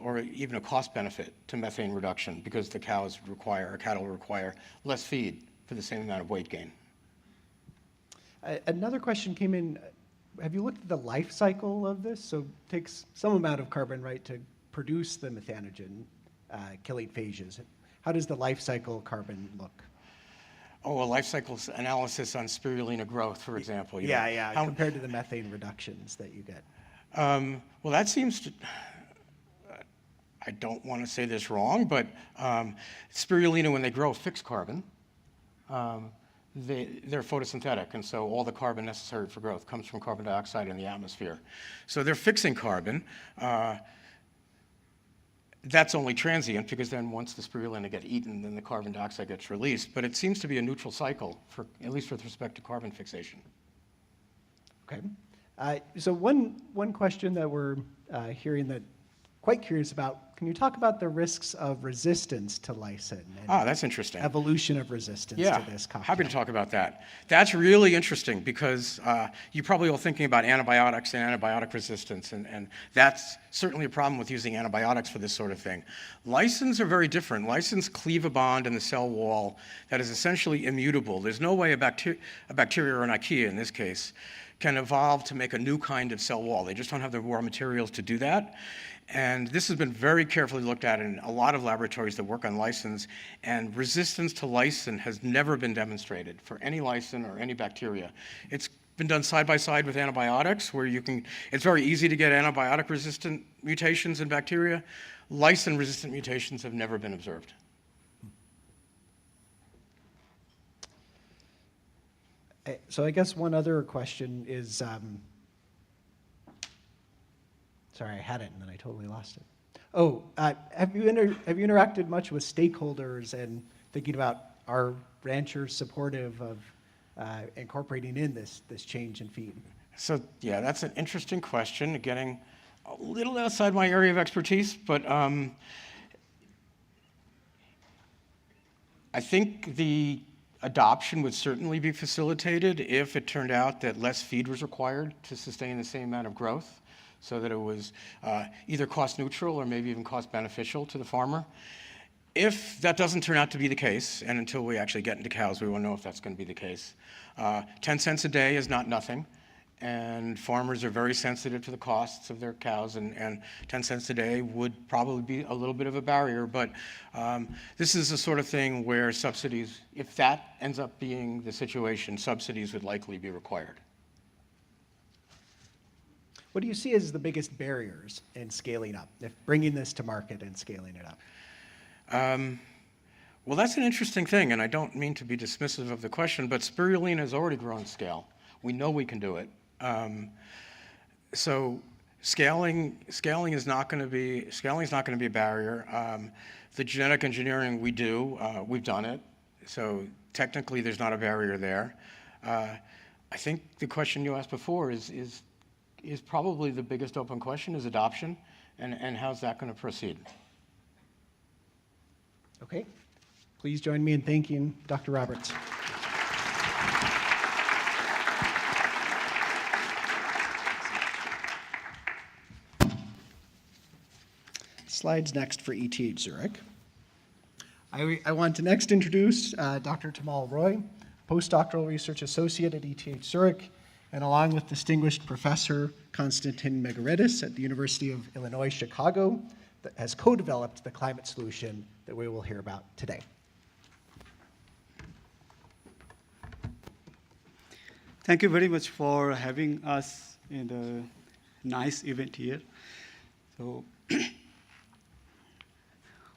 or even a cost benefit to methane reduction because the cattle require less feed for the same amount of weight gain. Another question came in. Have you looked at the life cycle of this? So it takes some amount of carbon, right, to produce the methanogen chelate phages. How does the life cycle carbon look? Oh, a life cycle analysis on spirulina growth, for example. Yeah, compared to the methane reductions that you get. Well, that seems to, I don't want to say this wrong, but spirulina, when they grow fixed carbon, they're photosynthetic, and so all the carbon necessary for growth comes from carbon dioxide in the atmosphere. So they're fixing carbon. That's only transient because then once the spirulina get eaten, then the carbon dioxide gets released. But it seems to be a neutral cycle, at least with respect to carbon fixation. Okay. So one question that we're hearing that quite curious about, can you talk about the risks of resistance to lysine? And that's interesting. Evolution of resistance to this cocktail. Happy to talk about that. That's really interesting because you're probably all thinking about antibiotics and antibiotic resistance, and that's certainly a problem with using antibiotics for this sort of thing. Lysins are very different. Lysins cleave a bond in the cell wall that is essentially immutable. There's no way a bacteria or an archaea in this case can evolve to make a new kind of cell wall. They just don't have the raw materials to do that. And this has been very carefully looked at in a lot of laboratories that work on lysins, and resistance to lysin has never been demonstrated for any lysin or any bacteria. It's been done side by side with antibiotics, where it's very easy to get antibiotic-resistant mutations in bacteria. Lysin-resistant mutations have never been observed. So I guess one other question is, sorry, I had it and then I totally lost it. Oh, have you interacted much with stakeholders and thinking about are ranchers supportive of incorporating in this change in feed? So yeah, that's an interesting question, getting a little outside my area of expertise, but I think the adoption would certainly be facilitated if it turned out that less feed was required to sustain the same amount of growth, so that it was either cost neutral or maybe even cost beneficial to the farmer. If that doesn't turn out to be the case, and until we actually get into cows, we won't know if that's going to be the case, 10 cents a day is not nothing, and farmers are very sensitive to the costs of their cows, and 10 cents a day would probably be a little bit of a barrier, but this is the sort of thing where subsidies, if that ends up being the situation, subsidies would likely be required. What do you see as the biggest barriers in scaling up, if bringing this to market and scaling it up? Well, that's an interesting thing, and I don't mean to be dismissive of the question, but spirulina has already grown scale. We know we can do it. So scaling is not going to be a barrier. The genetic engineering we do, we've done it. So technically, there's not a barrier there. I think the question you asked before is probably the biggest open question: is adoption, and how's that going to proceed? Okay, please join me in thanking Dr. Roberts. Slides next for ETH Zurich. I want to next introduce Dr. Tamal Roy, postdoctoral research associate at ETH Zurich, and along with distinguished Professor Konstantin Megaridis at the University of Illinois, Chicago, that has co-developed the climate solution that we will hear about today. Thank you very much for having us in the nice event here. So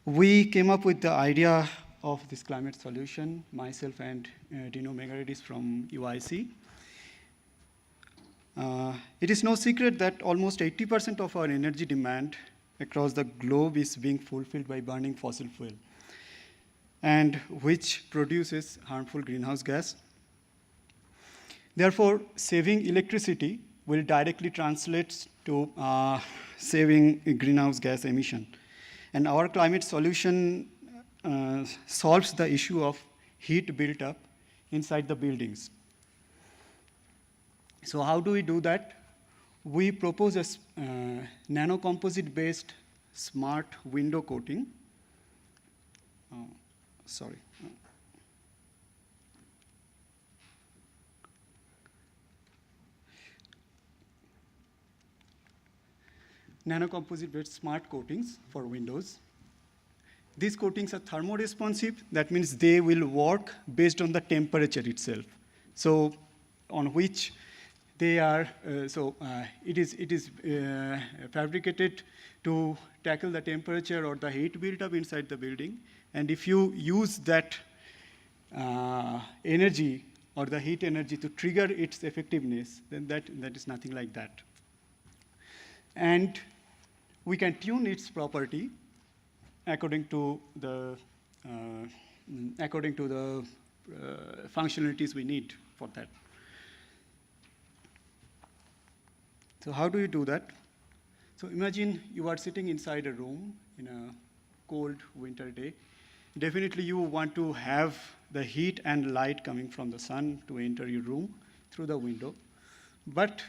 we came up with the idea of this climate solution, myself and Dino Megaridis from UIC. It is no secret that almost 80% of our energy demand across the globe is being fulfilled by burning fossil fuel, and which produces harmful greenhouse gas. Therefore, saving electricity will directly translate to saving greenhouse gas emission. And our climate solution solves the issue of heat built up inside the buildings. So how do we do that? We propose a nanocomposite-based smart window coating. Nanocomposite-based smart coatings for windows. These coatings are thermoresponsive. That means they will work based on the temperature itself. So on which they are, it is fabricated to tackle the temperature or the heat built up inside the building. And if you use that energy or the heat energy to trigger its effectiveness, then that is nothing like that. And we can tune its property according to the functionalities we need for that. So how do you do that? So imagine you are sitting inside a room in a cold winter day. Definitely you want to have the heat and light coming from the sun to enter your room through the window. But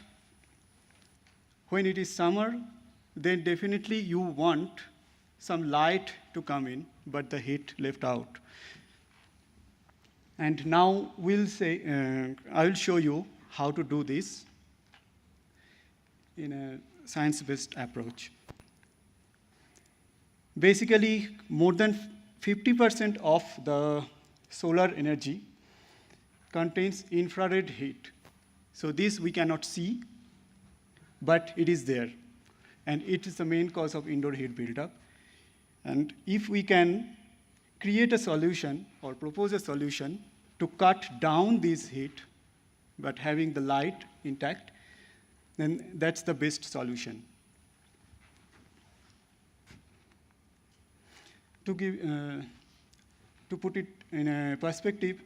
when it is summer, then definitely you want some light to come in, but the heat left out. And now I will show you how to do this in a science-based approach. Basically, more than 50% of the solar energy contains infrared heat. So this we cannot see, but it is there. And it is the main cause of indoor heat buildup. And if we can create a solution or propose a solution to cut down this heat, but having the light intact, then that's the best solution. To put it in a perspective,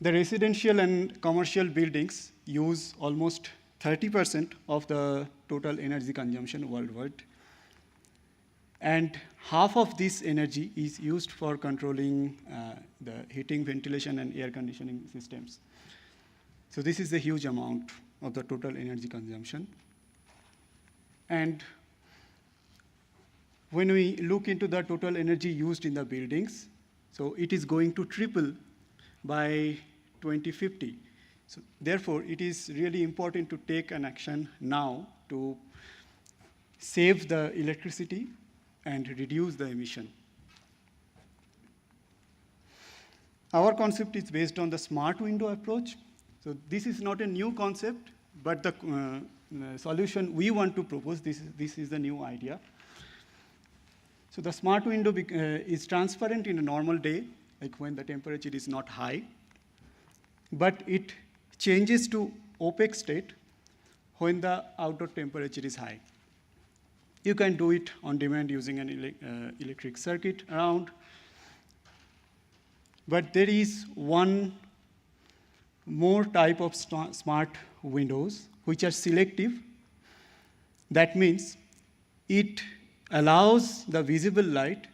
the residential and commercial buildings use almost 30% of the total energy consumption worldwide. And half of this energy is used for controlling the heating, ventilation, and air conditioning systems. So this is a huge amount of the total energy consumption. And when we look into the total energy used in the buildings, so it is going to triple by 2050. So therefore, it is really important to take an action now to save the electricity and reduce the emission. Our concept is based on the smart window approach. So this is not a new concept, but the solution we want to propose, this is the new idea. So the smart window is transparent in a normal day, like when the temperature is not high, but it changes to opaque state when the outdoor temperature is high. You can do it on demand using an electric circuit around. But there is one more type of smart windows which are selective. That means it allows the visible light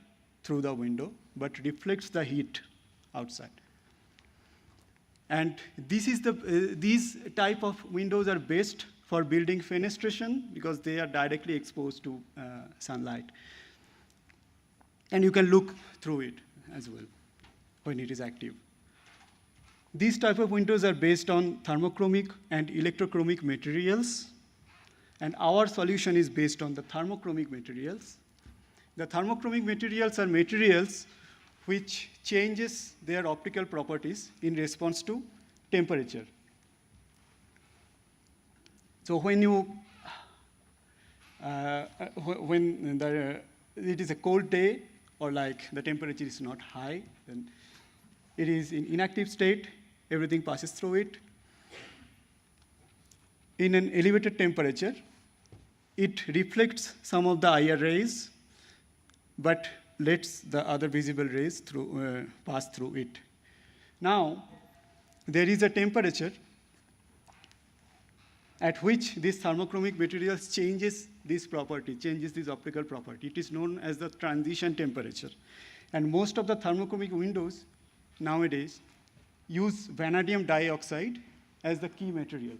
through the window, but reflects the heat outside. And these type of windows are best for building fenestration because they are directly exposed to sunlight. And you can look through it as well when it is active. These type of windows are based on thermochromic and electrochromic materials, and our solution is based on the thermochromic materials. The thermochromic materials are materials which changes their optical properties in response to temperature. So when it is a cold day or like the temperature is not high, then it is in inactive state, everything passes through it. In an elevated temperature, it reflects some of the IR rays, but lets the other visible rays pass through it. Now, there is a temperature at which this thermochromic materials changes this property, changes this optical property. It is known as the transition temperature. And most of the thermochromic windows nowadays use vanadium dioxide as the key material.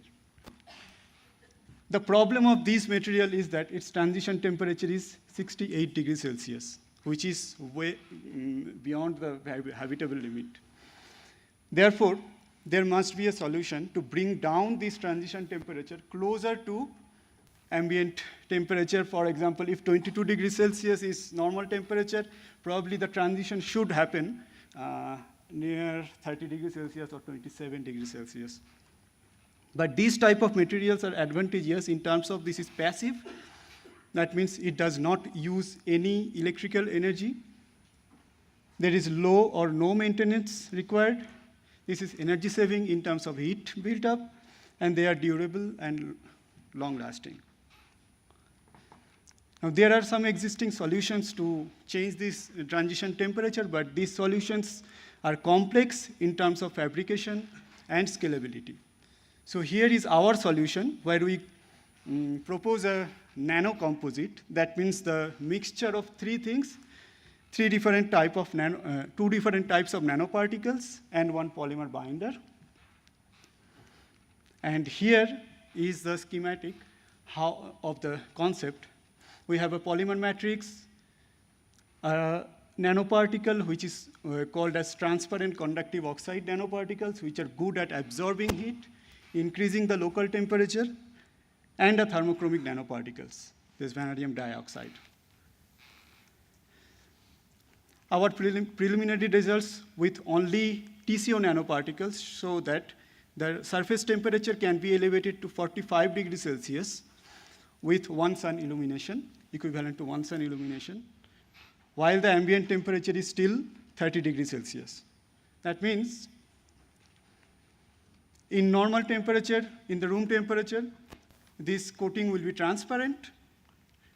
The problem of this material is that its transition temperature is 68 degrees Celsius, which is way beyond the habitable limit. Therefore, there must be a solution to bring down this transition temperature closer to ambient temperature. For example, if 22 degrees Celsius is normal temperature, probably the transition should happen near 30 degrees Celsius or 27 degrees Celsius. But these type of materials are advantageous in terms of this is passive. That means it does not use any electrical energy. There is low or no maintenance required. This is energy saving in terms of heat built up, and they are durable and long lasting. Now, there are some existing solutions to change this transition temperature, but these solutions are complex in terms of fabrication and scalability. So here is our solution where we propose a nano composite. That means the mixture of three things, two different types of nanoparticles and one polymer binder. And here is the schematic of the concept. We have a polymer matrix, a nanoparticle which is called as transparent conductive oxide nanoparticles, which are good at absorbing heat, increasing the local temperature, and a thermochromic nanoparticles, this vanadium dioxide. Our preliminary results with only TCO nanoparticles show that the surface temperature can be elevated to 45 degrees Celsius with one sun illumination, equivalent to one sun illumination, while the ambient temperature is still 30 degrees Celsius. That means in normal temperature, in the room temperature, this coating will be transparent,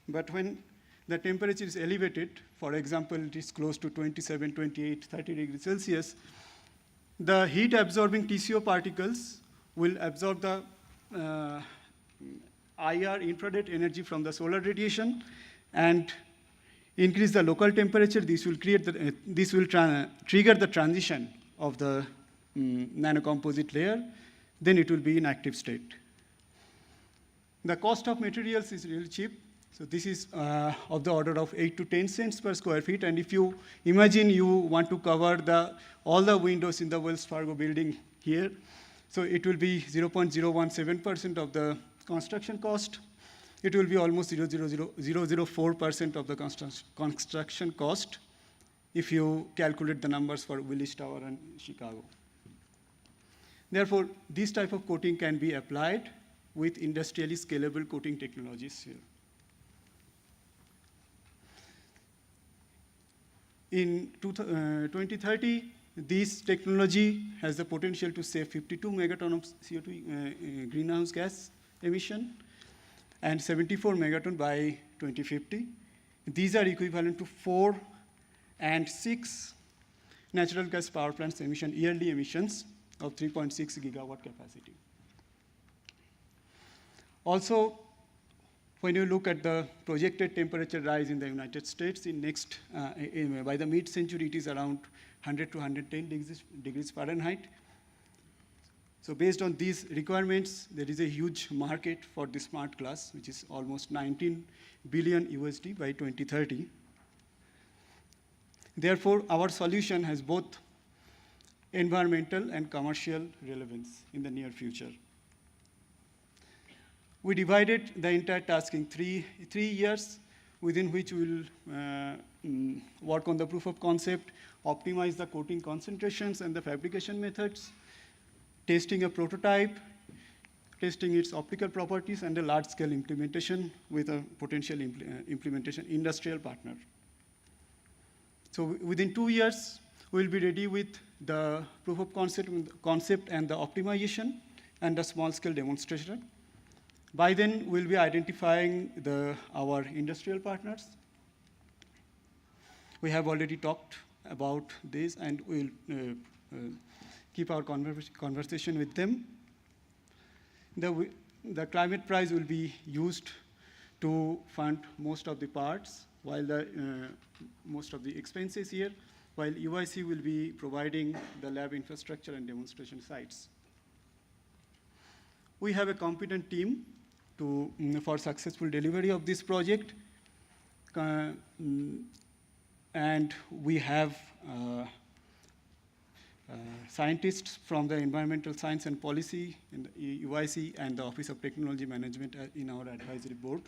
but when the temperature is elevated, for example, it is close to 27, 28, 30 degrees Celsius, the heat absorbing TCO particles will absorb the IR infrared energy from the solar radiation and increase the local temperature. This will trigger the transition of the nanocomposite layer. Then it will be in active state. The cost of materials is really cheap. So this is of the order of 8 to 10 cents per square feet. And if you imagine you want to cover all the windows in the Wells Fargo building here, So it will be 0.017% of the construction cost. It will be almost 0.004% of the construction cost if you calculate the numbers for Willis Tower and Chicago. Therefore, this type of coating can be applied with industrially scalable coating technologies here. In 2030, this technology has the potential to save 52 megaton of CO2 greenhouse gas emission and 74 megaton by 2050. These are equivalent to 4 and 6 natural gas power plants yearly emissions of 3.6 gigawatt capacity. Also, when you look at the projected temperature rise in the United States by the mid-century, it is around 100 to 110 degrees Fahrenheit. So based on these requirements, there is a huge market for the smart glass, which is almost 19 billion USD by 2030. Therefore, our solution has both environmental and commercial relevance in the near future. We divided the entire task in three years, within which we will work on the proof of concept, optimize the coating concentrations and the fabrication methods, testing a prototype, testing its optical properties, and a large-scale implementation with a potential implementation industrial partner. So within 2 years, we'll be ready with the proof of concept and the optimization and the small-scale demonstration. By then, we'll be identifying our industrial partners. We have already talked about this, and we'll keep our conversation with them. The climate prize will be used to fund most of the parts, while most of the expenses here, while UIC will be providing the lab infrastructure and demonstration sites. We have a competent team for successful delivery of this project. And we have scientists from the Environmental Science and Policy in the UIC and the Office of Technology Management in our advisory board.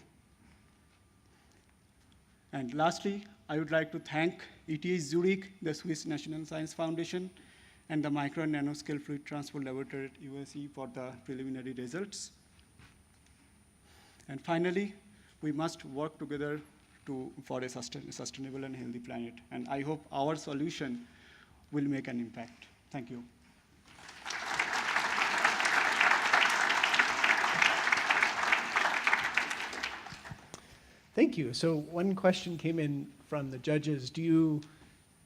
And lastly, I would like to thank ETH Zurich, the Swiss National Science Foundation, and the Micro and Nanoscale Fluid Transport Laboratory at UIC for the preliminary results. And finally, we must work together for a sustainable and healthy planet. And I hope our solution will make an impact. Thank you. Thank you. So one question came in from the judges.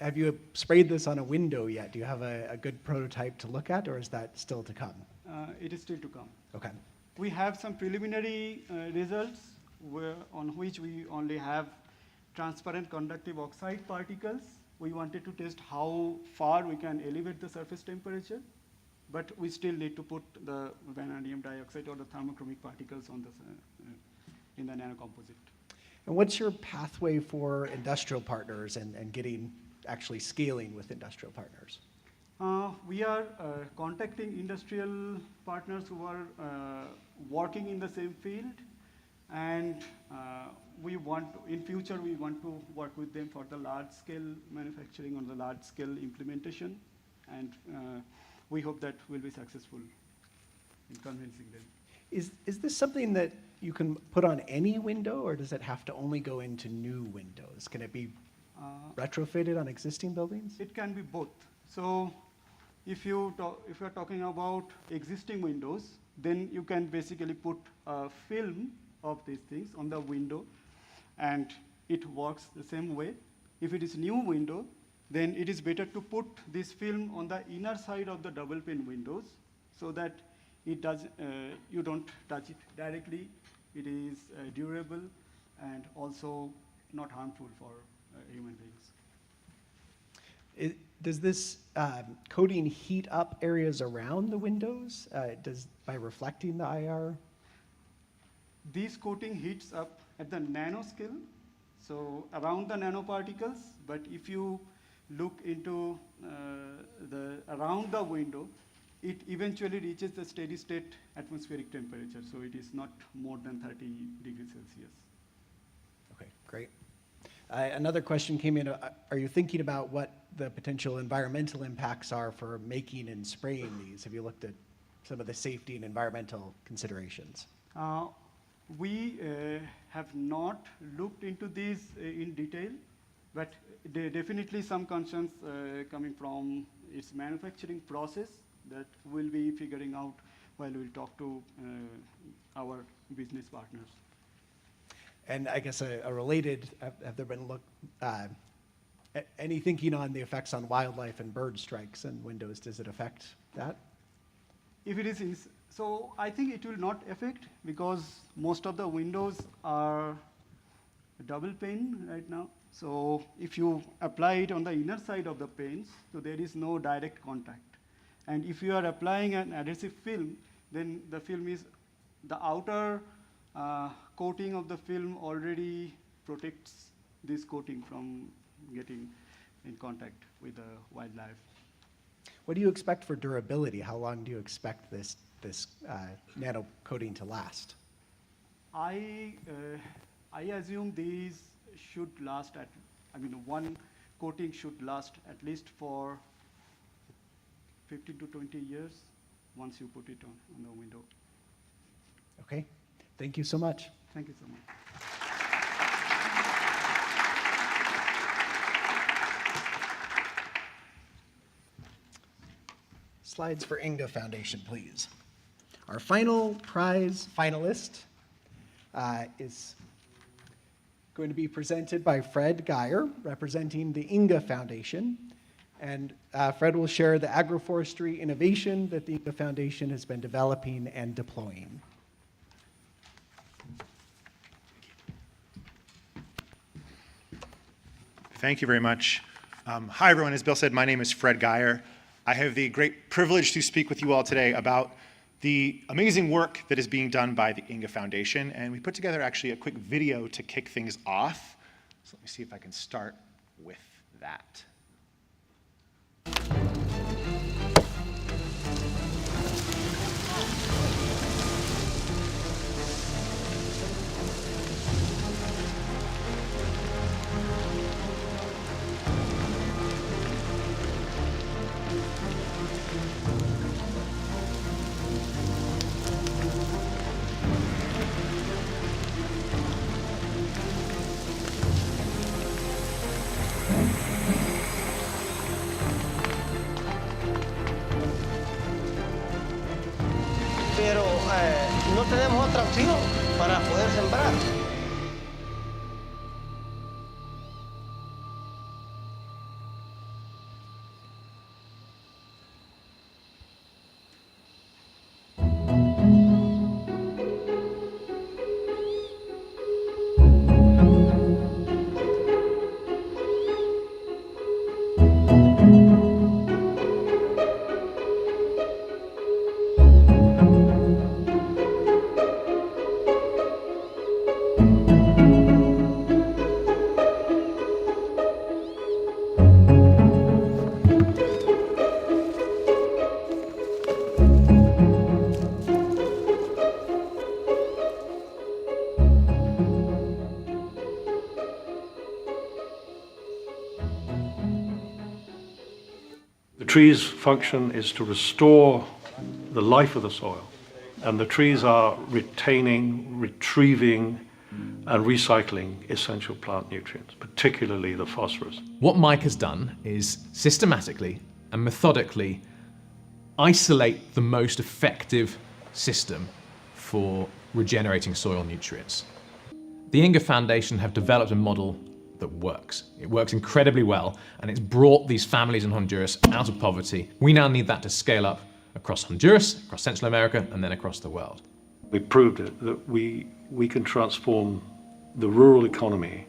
Have you sprayed this on a window yet? Do you have a good prototype to look at, or is that still to come? It is still to come. Okay. We have some preliminary results on which we only have transparent conductive oxide particles. We wanted to test how far we can elevate the surface temperature, but we still need to put the vanadium dioxide or the thermochromic particles on in the nanocomposite. And what's your pathway for industrial partners and actually scaling with industrial partners? We are contacting industrial partners who are working in the same field, and in future we want to work with them for the large-scale manufacturing or the large-scale implementation, and we hope that we'll be successful in convincing them. Is this something that you can put on any window, or does it have to only go into new windows? Can it be retrofitted on existing buildings? It can be both. So if you're talking about existing windows, then you can basically put a film of these things on the window, and it works the same way. If it is new window, then it is better to put this film on the inner side of the double pane windows, so that you don't touch it directly. It is durable and also not harmful for human beings. Does this coating heat up areas around the windows by reflecting the IR? This coating heats up at the nanoscale, so around the nanoparticles. But if you look into around the window, it eventually reaches the steady state atmospheric temperature. So it is not more than 30 degrees Celsius. Okay, great. Another question came in. Are you thinking about what the potential environmental impacts are for making and spraying these? Have you looked at some of the safety and environmental considerations? We have not looked into these in detail, but there are definitely some concerns coming from its manufacturing process that we'll be figuring out while we'll talk to our business partners. And I guess a related, have there been any thinking on the effects on wildlife and bird strikes and windows? Does it affect that? If it is, so I think it will not affect because most of the windows are double pane right now. So if you apply it on the inner side of the panes, so there is no direct contact. And if you are applying an adhesive film, then the film is, the outer coating of the film already protects this coating from getting in contact with the wildlife. What do you expect for durability? How long do you expect this nano coating to last? I assume these should last one coating should last at least for 15 to 20 years once you put it on the window. Okay, thank you so much. Thank you so much. Slides for Inga Foundation, please. Our final prize finalist is going to be presented by Fred Geyer, representing the Inga Foundation. And Fred will share the agroforestry innovation that the Inga Foundation has been developing and deploying. Thank you very much. Hi, everyone. As Bill said, my name is Fred Geyer. I have the great privilege to speak with you all today about the amazing work that is being done by the Inga Foundation. And we put together actually a quick video to kick things off. So let me see if I can start with that. Pero no tenemos otra opción para poder sembrar. The tree's function is to restore the life of the soil, and the trees are retaining, retrieving, and recycling essential plant nutrients, particularly the phosphorus. What Mike has done is systematically and methodically isolate the most effective system for regenerating soil nutrients. The Inga Foundation have developed a model that works. It works incredibly well, and it's brought these families in Honduras out of poverty. We now need that to scale up across Honduras, across Central America, and then across the world. We proved it, that we can transform the rural economy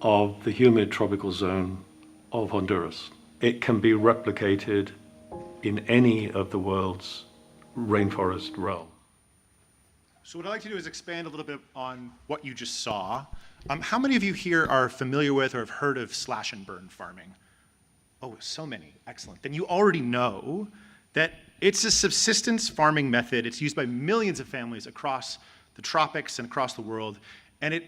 of the humid tropical zone of Honduras. It can be replicated in any of the world's rainforest realm. So what I'd like to do is expand a little bit on what you just saw. How many of you here are familiar with or have heard of slash and burn farming? Oh, so many. Excellent. Then you already know that It's a subsistence farming method. It's used by millions of families across the tropics and across the world, and it,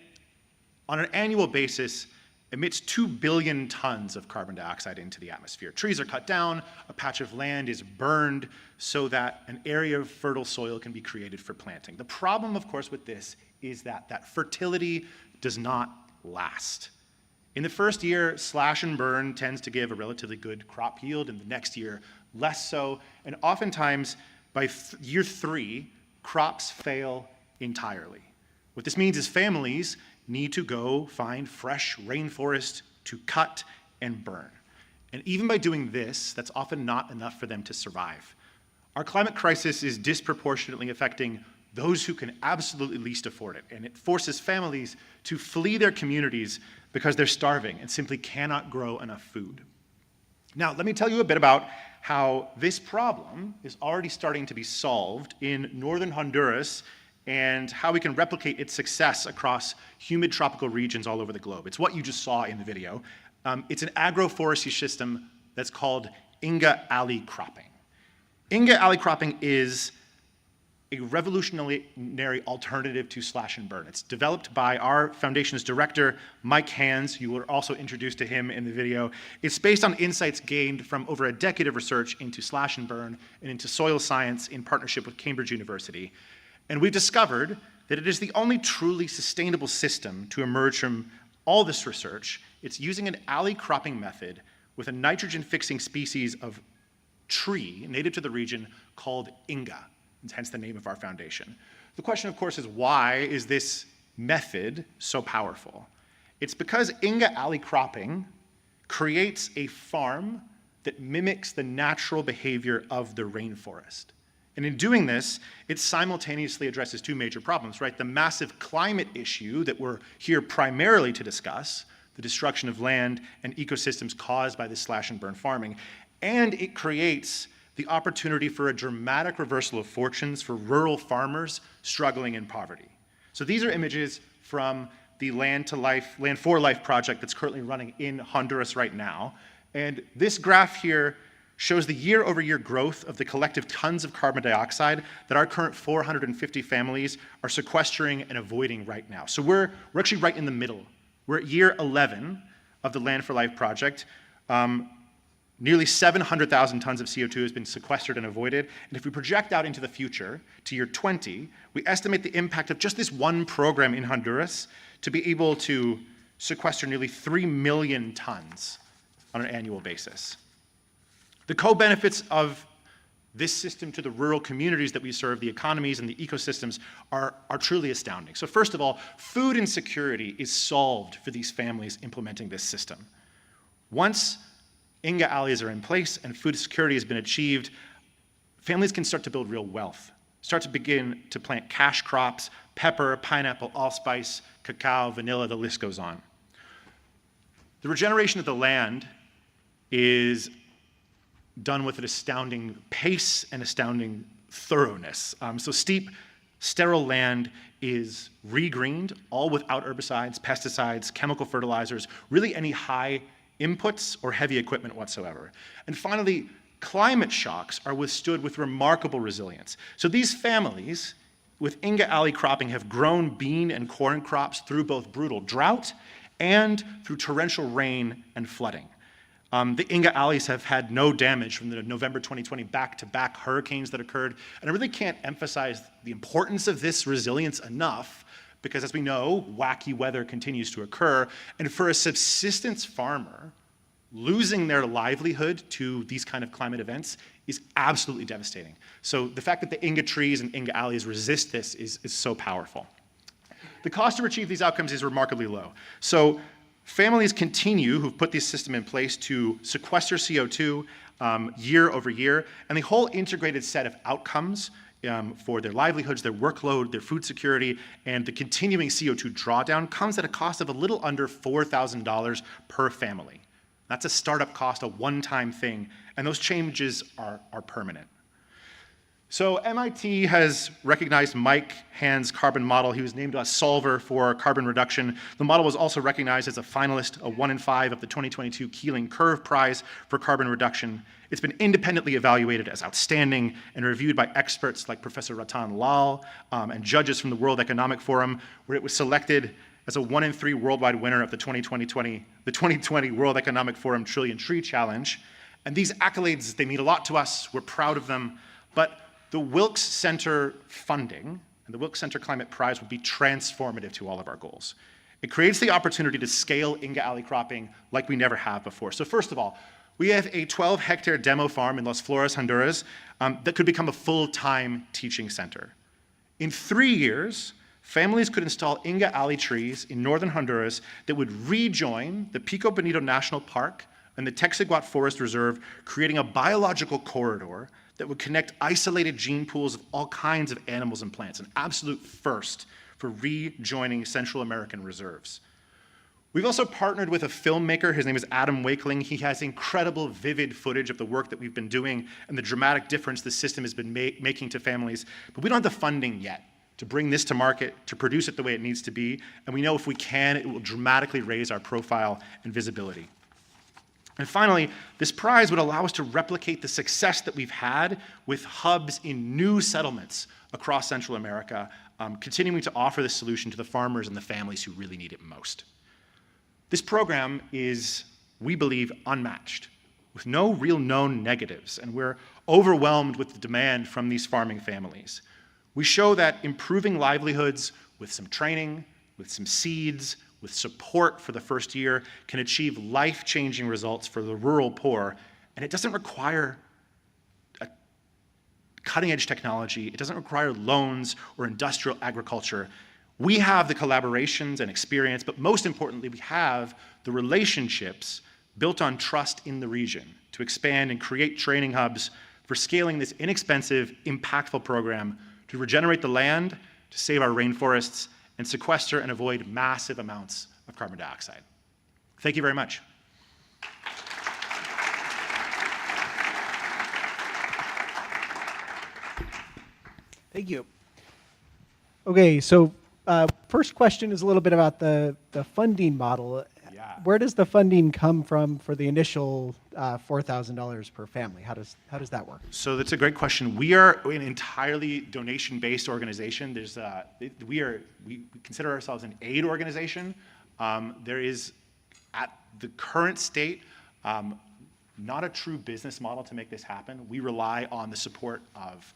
on an annual basis, emits 2 billion tons of carbon dioxide into the atmosphere. Trees are cut down, a patch of land is burned so that an area of fertile soil can be created for planting. The problem, of course, with this is that that fertility does not last. In the first year, slash and burn tends to give a relatively good crop yield, and the next year, less so. And oftentimes, by year 3, crops fail entirely. What this means is families need to go find fresh rainforest to cut and burn. And even by doing this, that's often not enough for them to survive. Our climate crisis is disproportionately affecting those who can absolutely least afford it, and it forces families to flee their communities because they're starving and simply cannot grow enough food. Now, let me tell you a bit about how this problem is already starting to be solved in northern Honduras and how we can replicate its success across humid tropical regions all over the globe. It's what you just saw in the video. It's an agroforestry system that's called Inga alley cropping. Inga alley cropping is a revolutionary alternative to slash and burn. It's developed by our foundation's director, Mike Hands. You were also introduced to him in the video. It's based on insights gained from over a decade of research into slash and burn and into soil science in partnership with Cambridge University. And we've discovered that it is the only truly sustainable system to emerge from all this research. It's using an alley cropping method with a nitrogen-fixing species of tree native to the region called Inga, and hence the name of our foundation. The question, of course, is why is this method so powerful? It's because Inga alley cropping creates a farm that mimics the natural behavior of the rainforest. And in doing this, it simultaneously addresses 2 major problems, right? The massive climate issue that we're here primarily to discuss, the destruction of land and ecosystems caused by this slash and burn farming, and it creates the opportunity for a dramatic reversal of fortunes for rural farmers struggling in poverty. So these are images from the Land for Life project that's currently running in Honduras right now. And this graph here shows the year-over-year growth of the collective tons of carbon dioxide that our current 450 families are sequestering and avoiding right now. So we're actually right in the middle. We're at year 11 of the Land for Life project. Nearly 700,000 tons of CO2 has been sequestered and avoided. And if we project out into the future, to year 20, we estimate the impact of just this one program in Honduras to be able to sequester nearly 3 million tons on an annual basis. The co-benefits of this system to the rural communities that we serve, the economies and the ecosystems, are truly astounding. So first of all, food insecurity is solved for these families implementing this system. Once Inga alleys are in place and food security has been achieved, families can start to build real wealth, start to begin to plant cash crops, pepper, pineapple, allspice, cacao, vanilla, the list goes on. The regeneration of the land is done with an astounding pace and astounding thoroughness. So steep, sterile land is regreened, all without herbicides, pesticides, chemical fertilizers, really any high inputs or heavy equipment whatsoever. And finally, climate shocks are withstood with remarkable resilience. So these families with Inga alley cropping have grown bean and corn crops through both brutal drought and through torrential rain and flooding. The Inga alleys have had no damage from the November 2020 back-to-back hurricanes that occurred, and I really can't emphasize the importance of this resilience enough, because as we know, wacky weather continues to occur, and for a subsistence farmer, losing their livelihood to these kind of climate events is absolutely devastating. So the fact that the Inga trees and Inga alleys resist this is so powerful. The cost to achieve these outcomes is remarkably low. So families continue, who've put this system in place, to sequester CO2 year over year, and the whole integrated set of outcomes for their livelihoods, their workload, their food security, and the continuing CO2 drawdown comes at a cost of a little under $4,000 per family. That's a startup cost, a one-time thing, and those changes are permanent. So MIT has recognized Mike Hand's carbon model. He was named a solver for carbon reduction. The model was also recognized as a finalist, a 1 in 5 of the 2022 Keeling Curve Prize for carbon reduction. It's been independently evaluated as outstanding and reviewed by experts like Professor Ratan Lal and judges from the World Economic Forum, where it was selected as a 1 in 3 worldwide winner of the 2020 World Economic Forum Trillion Tree Challenge. And these accolades, they mean a lot to us. We're proud of them. But the Wilkes Center funding and the Wilkes Center Climate Prize will be transformative to all of our goals. It creates the opportunity to scale Inga alley cropping like we never have before. So first of all, we have a 12-hectare demo farm in Las Flores, Honduras, that could become a full-time teaching center. In 3 years, families could install Inga alley trees in northern Honduras that would rejoin the Pico Bonito National Park and the Texaguat Forest Reserve, creating a biological corridor that would connect isolated gene pools of all kinds of animals and plants, an absolute first for rejoining Central American reserves. We've also partnered with a filmmaker. His name is Adam Wakeling. He has incredible, vivid footage of the work that we've been doing and the dramatic difference the system has been making to families. But we don't have the funding yet to bring this to market, to produce it the way it needs to be. And we know if we can, it will dramatically raise our profile and visibility. And finally, this prize would allow us to replicate the success that we've had with hubs in new settlements across Central America, continuing to offer this solution to the farmers and the families who really need it most. This program is, we believe, unmatched, with no real known negatives, and we're overwhelmed with the demand from these farming families. We show that improving livelihoods with some training, with some seeds, with support for the first year can achieve life-changing results for the rural poor, and it doesn't require a cutting-edge technology. It doesn't require loans or industrial agriculture. We have the collaborations and experience, but most importantly, we have the relationships built on trust in the region to expand and create training hubs for scaling this inexpensive, impactful program to regenerate the land, to save our rainforests, and sequester and avoid massive amounts of carbon dioxide. Thank you very much. Thank you. Okay, so first question is a little bit about the funding model. Yeah. Where does the funding come from for the initial $4,000 per family? How does that work? So that's a great question. We are an entirely donation-based organization. We consider ourselves an aid organization. There is, at the current state, not a true business model to make this happen. We rely on the support of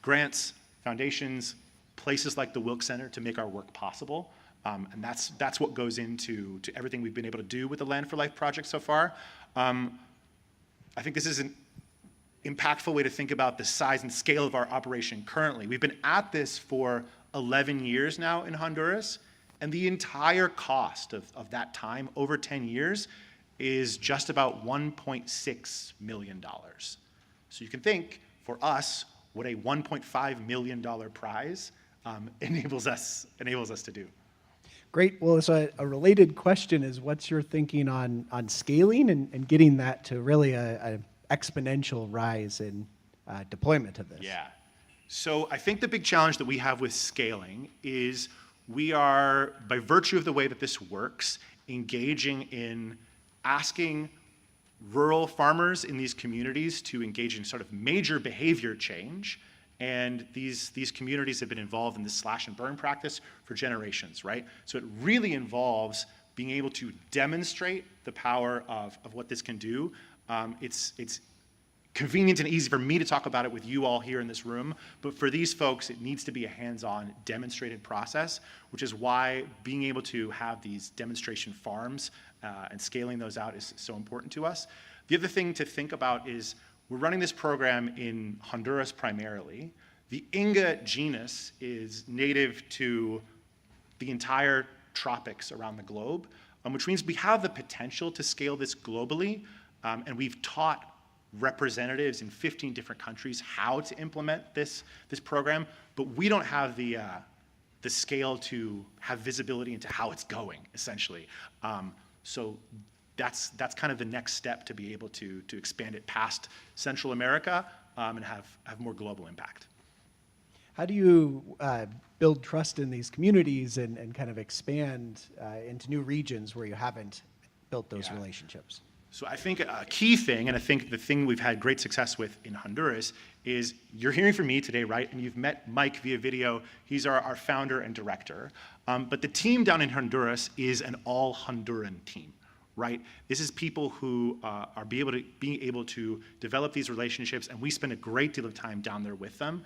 grants, foundations, places like the Wilkes Center to make our work possible. And that's what goes into everything we've been able to do with the Land for Life project so far. I think this is an impactful way to think about the size and scale of our operation currently. We've been at this for 11 years now in Honduras, and the entire cost of that time, over 10 years, is just about $1.6 million. So you can think, for us, what a $1.5 million prize enables us to do. Great. Well, so a related question is, what's your thinking on scaling and getting that to really an exponential rise in deployment of this? Yeah. So I think the big challenge that we have with scaling is we are, by virtue of the way that this works, engaging in asking rural farmers in these communities to engage in sort of major behavior change. And these communities have been involved in this slash and burn practice for generations, right? So it really involves being able to demonstrate the power of what this can do. It's convenient and easy for me to talk about it with you all here in this room, but for these folks, it needs to be a hands-on demonstrated process, which is why being able to have these demonstration farms and scaling those out is so important to us. The other thing to think about is we're running this program in Honduras primarily. The Inga genus is native to the entire tropics around the globe, which means we have the potential to scale this globally, and we've taught representatives in 15 different countries how to implement this program, but we don't have the scale to have visibility into how it's going, essentially. So that's kind of the next step to be able to expand it past Central America and have more global impact. How do you build trust in these communities and kind of expand into new regions where you haven't built those relationships? So I think a key thing, and I think the thing we've had great success with in Honduras, is you're hearing from me today, right? And you've met Mike via video. He's our founder and director. But the team down in Honduras is an all Honduran team, right? This is people who are being able to develop these relationships, and we spend a great deal of time down there with them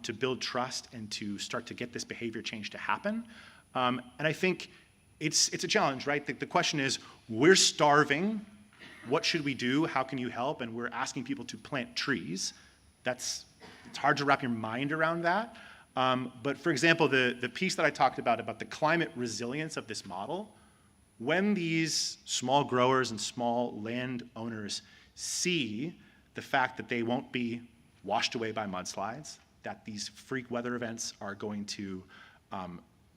to build trust and to start to get this behavior change to happen. And I think it's a challenge, right? The question is, we're starving. What should we do? How can you help? And we're asking people to plant trees. It's hard to wrap your mind around that. But for example, the piece that I talked about the climate resilience of this model, when these small growers and small landowners see the fact that they won't be washed away by mudslides, that these freak weather events are going to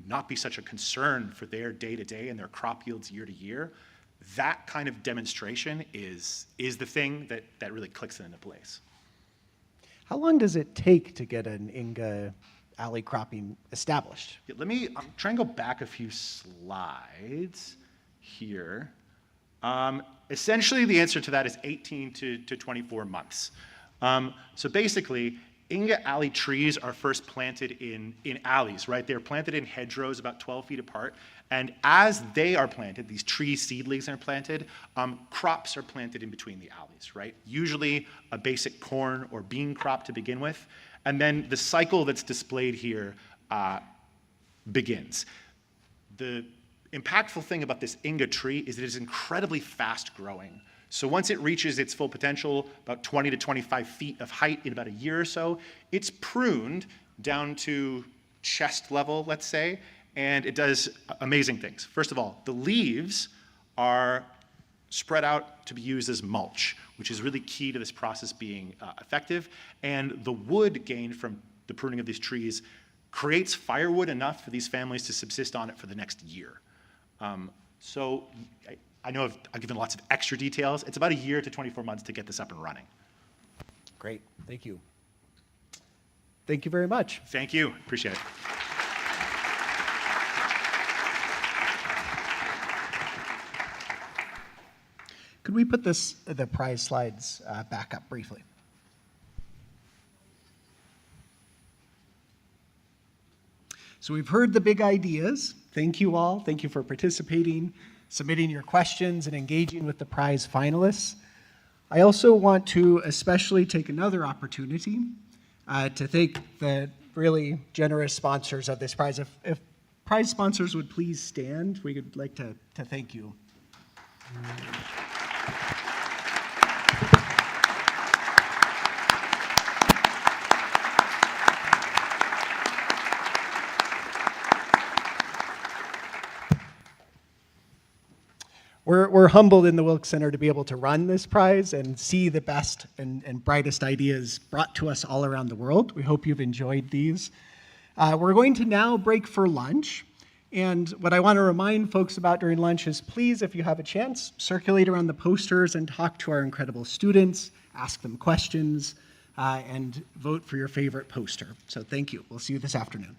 not be such a concern for their day-to-day and their crop yields year to year, that kind of demonstration is the thing that really clicks it into place. How long does it take to get an Inga alley cropping established? Yeah, let me try and go back a few slides here. Essentially, the answer to that is 18 to 24 months. So basically, Inga alley trees are first planted in alleys, right? They're planted in hedgerows about 12 feet apart. And as they are planted, these tree seedlings are planted, crops are planted in between the alleys, right? Usually a basic corn or bean crop to begin with. And then the cycle that's displayed here begins. The impactful thing about this Inga tree is it is incredibly fast growing. So once it reaches its full potential, about 20 to 25 feet of height in about a year or so, it's pruned down to chest level, let's say, and it does amazing things. First of all, the leaves are spread out to be used as mulch, which is really key to this process being effective. And the wood gained from the pruning of these trees creates firewood enough for these families to subsist on it for the next year. So I know I've given lots of extra details. It's about a year to 24 months to get this up and running. Great, thank you. Thank you very much. Thank you, appreciate it. Could we put the prize slides back up briefly? So we've heard the big ideas. Thank you all. Thank you for participating, submitting your questions, and engaging with the prize finalists. I also want to especially take another opportunity to thank the really generous sponsors of this prize. If prize sponsors would please stand, we would like to thank you. We're humbled in the Wilkes Center to be able to run this prize and see the best and brightest ideas brought to us all around the world. We hope you've enjoyed these. We're going to now break for lunch. And what I want to remind folks about during lunch is please, if you have a chance, circulate around the posters and talk to our incredible students, ask them questions, and vote for your favorite poster. So thank you. We'll see you this afternoon.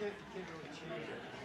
You can't really change it.